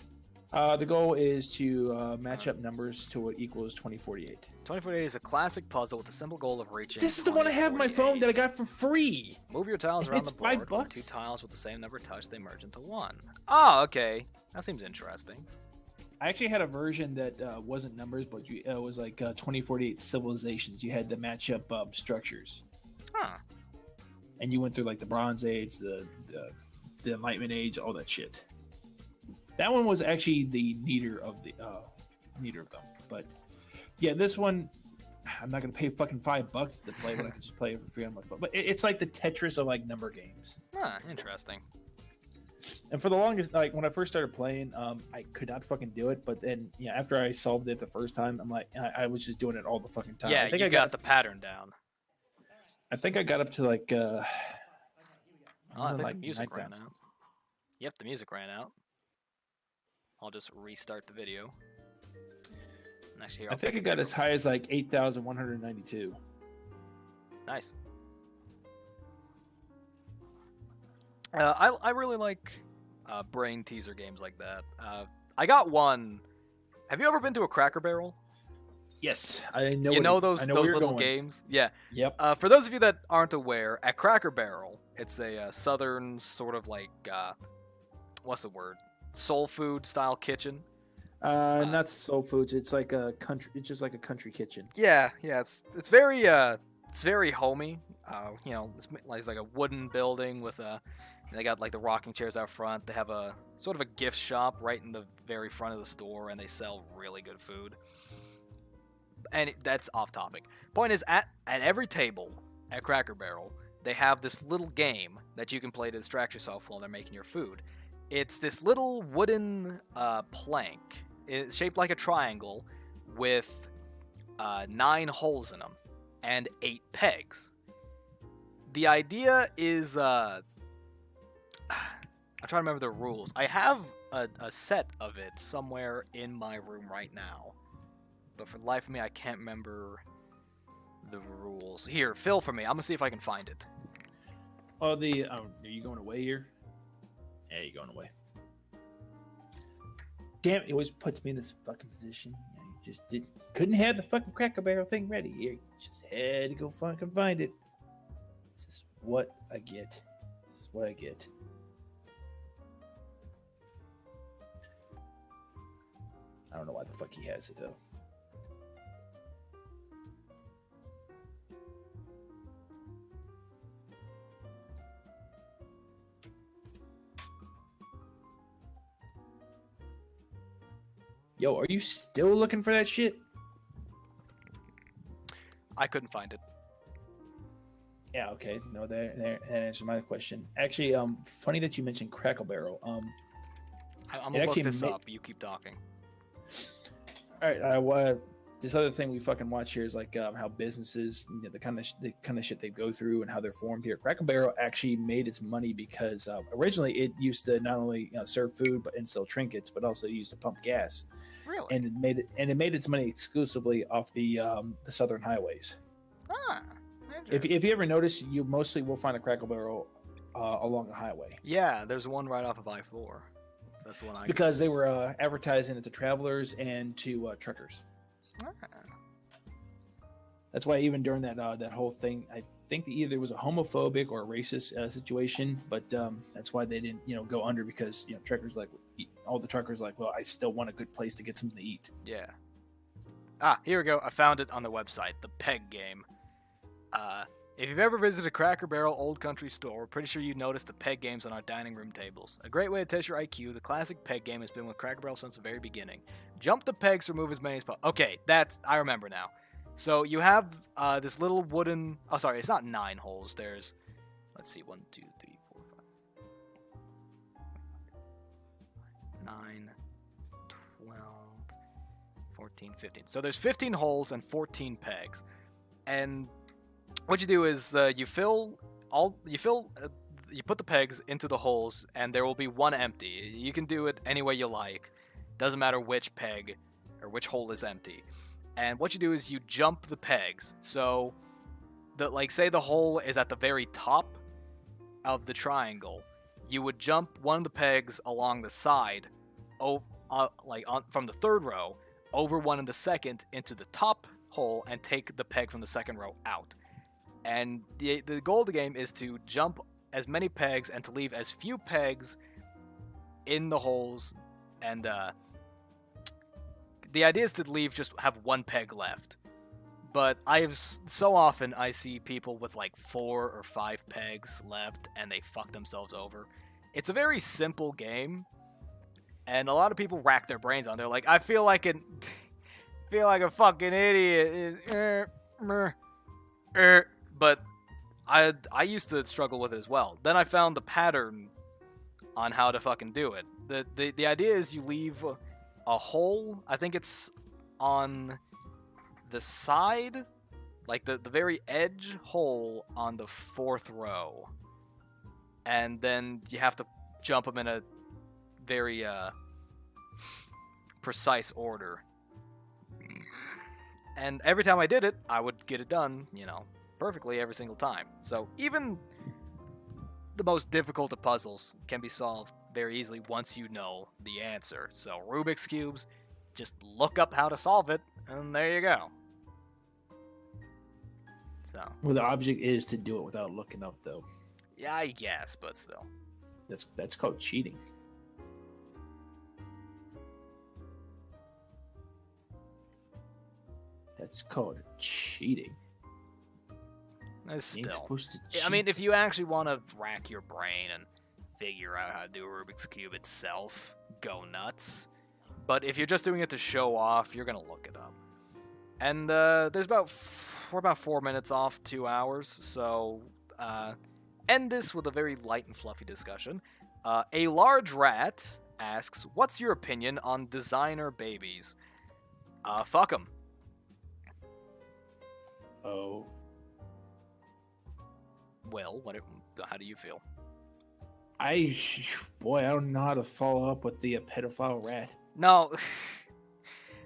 Speaker 2: The goal is to match up numbers to what equals 2048.
Speaker 1: 2048 is a classic puzzle with the simple goal of reaching.
Speaker 2: This is the one I have on my phone that I got for free.
Speaker 1: Move your tiles around the board.
Speaker 2: $5.
Speaker 1: When 2 tiles with the same number touch, they merge into 1. Oh, okay. That seems interesting.
Speaker 2: I actually had a version that wasn't numbers, but it was like 2048 civilizations. You had to match up structures.
Speaker 1: Huh.
Speaker 2: And you went through like the Bronze Age, the Enlightenment Age, all that shit. That one was actually the neater of them. But yeah, this one, I'm not gonna pay fucking $5 to play when I can just play it for free on my phone. But it's like the Tetris of like number games.
Speaker 1: Interesting.
Speaker 2: And for the longest, like when I first started playing, I could not fucking do it. But then, after I solved it the first time, I'm like, I was just doing it all the fucking time.
Speaker 1: Yeah,
Speaker 2: I think
Speaker 1: you
Speaker 2: I
Speaker 1: got the pattern down.
Speaker 2: I think I got up to like.
Speaker 1: I think
Speaker 2: like
Speaker 1: the music ran
Speaker 2: 9,000.
Speaker 1: out. Yep, the music ran out. I'll just restart the video. And actually,
Speaker 2: I think it got as high as like 8,192.
Speaker 1: Nice. I really like brain teaser games like that. I got one. Have you ever been to a Cracker Barrel?
Speaker 2: Yes, I know.
Speaker 1: You know those little
Speaker 2: going.
Speaker 1: games? Yeah.
Speaker 2: Yep.
Speaker 1: For those of you that aren't aware, at Cracker Barrel, it's a southern sort of like what's the word? Soul food style kitchen.
Speaker 2: Not soul foods. It's like a country. It's just like a country kitchen.
Speaker 1: Yeah. It's very homey. It's like a wooden building with they got like the rocking chairs out front. They have a sort of a gift shop right in the very front of the store, and they sell really good food. And that's off topic. Point is, at every table at Cracker Barrel, they have this little game that you can play to distract yourself while they're making your food. It's this little wooden plank. It's shaped like a triangle with 9 holes in them and 8 pegs. The idea is, I'm trying to remember the rules. I have a set of it somewhere in my room right now. But for the life of me, I can't remember the rules. Here, fill for me. I'm going to see if I can find it.
Speaker 2: Oh, are you going away here? Yeah, you're going away. Damn, it always puts me in this fucking position. You just couldn't have the fucking Cracker Barrel thing ready here. You just had to go fucking find it. This is what I get. I don't know why the fuck he has it though. Yo, are you still looking for that shit?
Speaker 1: I couldn't find it.
Speaker 2: Yeah, okay. No, that answers my question. Actually, funny that you mentioned Cracker Barrel.
Speaker 1: I'm gonna look this up. You keep talking.
Speaker 2: All right. This other thing we fucking watch here is like how businesses, the kind of shit they go through and how they're formed here. Cracker Barrel actually made its money because originally it used to not only serve food and sell trinkets, but also used to pump gas.
Speaker 1: Really?
Speaker 2: And it made its money exclusively off the southern highways. If you ever notice, you mostly will find a Cracker Barrel along a highway.
Speaker 1: Yeah, there's one right off of I-4. That's the one I.
Speaker 2: Because they were advertising it to travelers and to truckers. That's why even during that whole thing, I think that either it was a homophobic or a racist situation, but that's why they didn't go under, because truckers all the truckers well, I still want a good place to get something to eat.
Speaker 1: Yeah. Here we go. I found it on the website. The Peg game. If you've ever visited a Cracker Barrel Old Country store, we're pretty sure you noticed the peg games on our dining room tables. A great way to test your IQ, the classic peg game has been with Cracker Barrel since the very beginning. Jump the pegs to remove as many as possible. Okay, I remember now. So you have this little wooden... Oh, sorry, it's not 9 holes. There's... Let's see, 1, 2, 3, 4, 5... 9, 12, 14, 15. So there's 15 holes and 14 pegs. And... what you do is you put the pegs into the holes, and there will be one empty. You can do it any way you like. Doesn't matter which peg or which hole is empty. And what you do is you jump the pegs. So, say the hole is at the very top of the triangle. You would jump one of the pegs along the side, from the third row, over one in the second into the top hole, and take the peg from the second row out. And the goal of the game is to jump as many pegs and to leave as few pegs in the holes, and the idea is to have one peg left. But so often I see people with like 4 or 5 pegs left and they fuck themselves over. It's a very simple game, and a lot of people rack their brains on. They're like, I feel like a fucking idiot. But I used to struggle with it as well. Then I found the pattern on how to fucking do it. The idea is you leave a hole. I think it's on the side, like the very edge hole on the 4th row, and then you have to jump them in a very precise order. And every time I did it, I would get it done, perfectly every single time. So even the most difficult of puzzles can be solved very easily once you know the answer. So Rubik's Cubes, just look up how to solve it, and there you go. So.
Speaker 2: Well, the object is to do it without looking up, though.
Speaker 1: Yeah, I guess, but still.
Speaker 2: That's called cheating. That's called cheating.
Speaker 1: Still.
Speaker 2: Supposed to cheat.
Speaker 1: I mean, if you actually want to rack your brain and figure out how to do a Rubik's Cube itself, go nuts. But if you're just doing it to show off, you're gonna look it up. And we're about 4 minutes off 2 hours, so end this with a very light and fluffy discussion. A large rat asks, "What's your opinion on designer babies?" Fuck them.
Speaker 2: Oh.
Speaker 1: Will, how do you feel?
Speaker 2: I don't know how to follow up with the pedophile rat.
Speaker 1: No,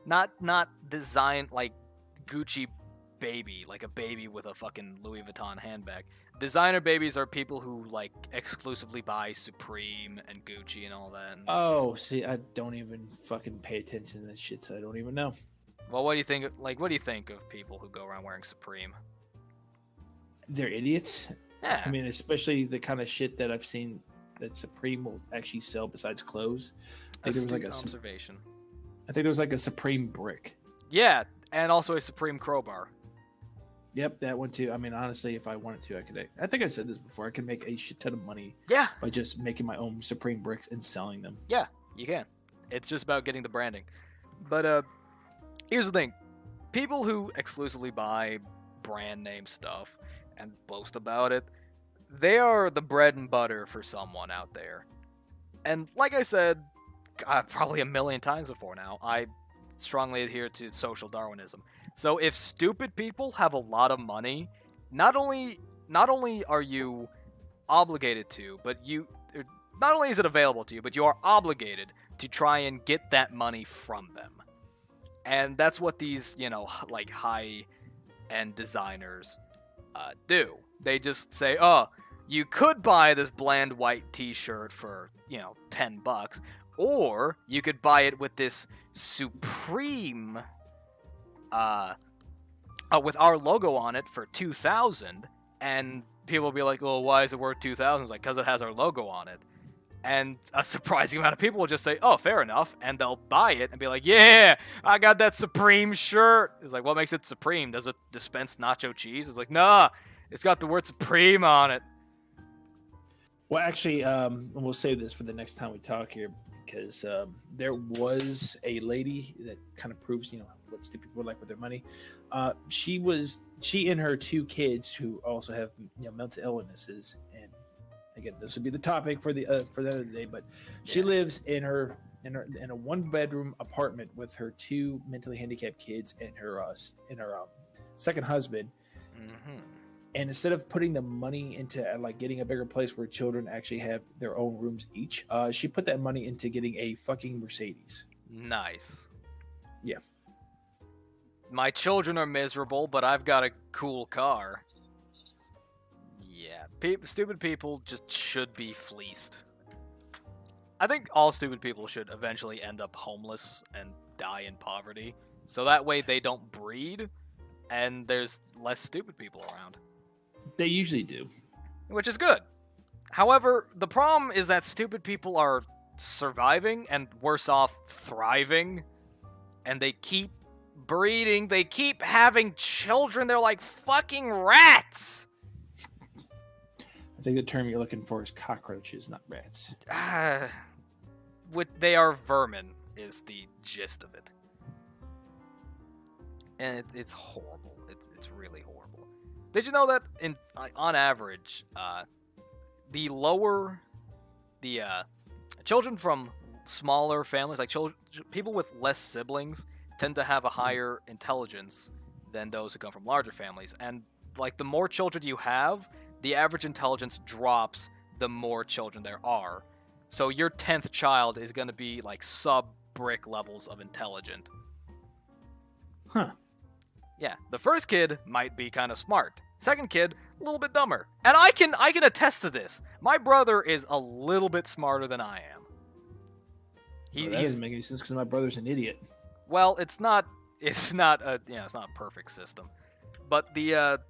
Speaker 1: not design like Gucci baby, like a baby with a fucking Louis Vuitton handbag. Designer babies are people who like exclusively buy Supreme and Gucci and all that.
Speaker 2: Oh, see, I don't even fucking pay attention to this shit, so I don't even know.
Speaker 1: Well, what do you think? What do you think of people who go around wearing Supreme?
Speaker 2: They're idiots.
Speaker 1: Yeah.
Speaker 2: I mean, especially the kind of shit that I've seen that Supreme will actually sell besides clothes. I think there was like
Speaker 1: observation.
Speaker 2: I think there was like a Supreme brick.
Speaker 1: Yeah, and also a Supreme crowbar.
Speaker 2: Yep, that one too. I mean, honestly, if I wanted to, I could. I think I said this before. I could make a shit ton of money.
Speaker 1: Yeah.
Speaker 2: By just making my own Supreme bricks and selling them.
Speaker 1: Yeah, you can. It's just about getting the branding. But here's the thing: people who exclusively buy brand name stuff and boast about it, they are the bread and butter for someone out there. And like I said, probably a million times before now, I strongly adhere to social Darwinism. So if stupid people have a lot of money, not only are you obligated to, but not only is it available to you, but you are obligated to try and get that money from them. And that's what these, like high-end designers do. They just say, oh, you could buy this bland white t-shirt for, $10, or you could buy it with this Supreme, with our logo on it for $2,000, and people will be like, well, why is it worth $2,000? It's like, because it has our logo on it. And a surprising amount of people will just say, oh, fair enough, and they'll buy it and be like, yeah, I got that Supreme shirt. It's like, what makes it Supreme? Does it dispense nacho cheese? It's like, nah, it's got the word Supreme on it.
Speaker 2: Well, actually, we'll save this for the next time we talk here, because there was a lady that kind of proves, what stupid people like with their money. She and her 2 kids who also have mental illnesses, and again, this would be the topic for the other day. But she lives in a 1-bedroom apartment with her 2 mentally handicapped kids and her second husband.
Speaker 1: Mm-hmm.
Speaker 2: And instead of putting the money into like getting a bigger place where children actually have their own rooms each, she put that money into getting a fucking Mercedes.
Speaker 1: Nice.
Speaker 2: Yeah.
Speaker 1: My children are miserable, but I've got a cool car. Yeah, stupid people just should be fleeced. I think all stupid people should eventually end up homeless and die in poverty, so that way they don't breed, and there's less stupid people around.
Speaker 2: They usually do.
Speaker 1: Which is good. However, the problem is that stupid people are surviving and worse off thriving. and they keep breeding. They keep having children. They're like fucking rats.
Speaker 2: I think the term you're looking for is cockroaches, not rats.
Speaker 1: They are vermin, is the gist of it. And it's horrible. It's really horrible. Did you know that on average, the children from smaller families, like people with less siblings, tend to have a higher intelligence than those who come from larger families. And like the more children you have, the average intelligence drops the more children there are. So your 10th child is going to be like sub-brick levels of intelligent.
Speaker 2: Huh.
Speaker 1: Yeah, the first kid might be kind of smart. Second kid, a little bit dumber. And I can attest to this. My brother is a little bit smarter than I am.
Speaker 2: That doesn't make any sense because my brother's an idiot.
Speaker 1: Well, it's not a perfect system. But the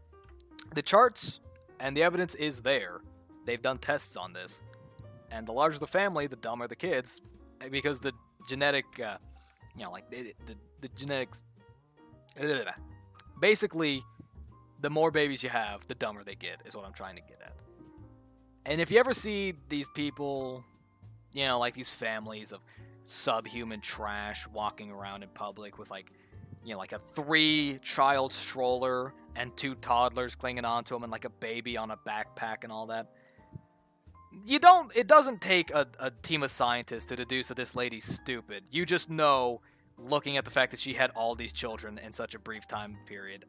Speaker 1: charts and the evidence is there. They've done tests on this. And the larger the family, the dumber the kids, because the genetic the genetics. Basically, the more babies you have, the dumber they get, is what I'm trying to get at. And if you ever see these people, like these families of subhuman trash walking around in public with like a 3-child stroller and 2 toddlers clinging onto them and like a baby on a backpack and all that, it doesn't take a team of scientists to deduce that this lady's stupid. You just know, looking at the fact that she had all these children in such a brief time period.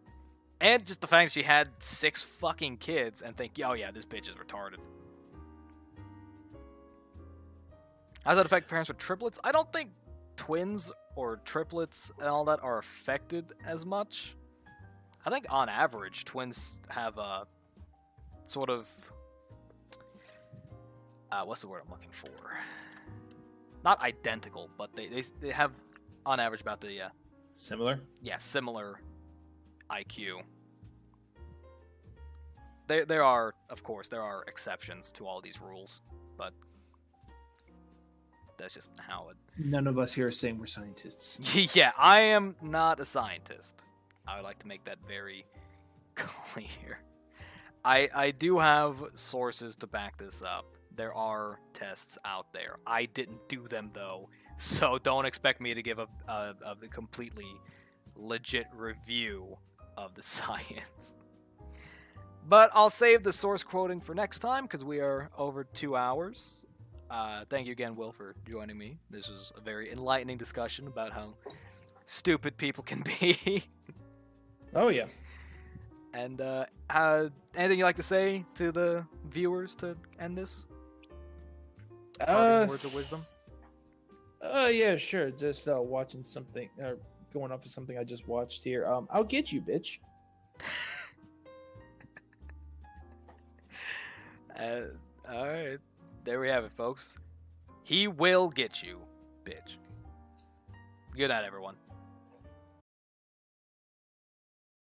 Speaker 1: And just the fact that she had 6 fucking kids, and think, oh yeah, this bitch is retarded. How does that affect parents with triplets? I don't think twins or triplets and all that are affected as much. I think on average, twins have a sort of... what's the word I'm looking for? Not identical, but they have, on average, about the...
Speaker 2: Similar?
Speaker 1: Yeah, similar IQ. There are, of course, exceptions to all these rules, but that's just how it...
Speaker 2: None of us here are saying we're scientists.
Speaker 1: Yeah, I am not a scientist. I would like to make that very clear. I do have sources to back this up. There are tests out there. I didn't do them, though, so don't expect me to give a completely legit review of the science. But I'll save the source quoting for next time, because we are over 2 hours. Thank you again, Will, for joining me. This was a very enlightening discussion about how stupid people can be.
Speaker 2: Oh, yeah.
Speaker 1: And anything you'd like to say to the viewers to end this? Parting words of wisdom?
Speaker 2: Yeah, sure. Just watching something, going off of something I just watched here. I'll get you, bitch.
Speaker 1: All right. There we have it, folks. He will get you, bitch. Good night, everyone.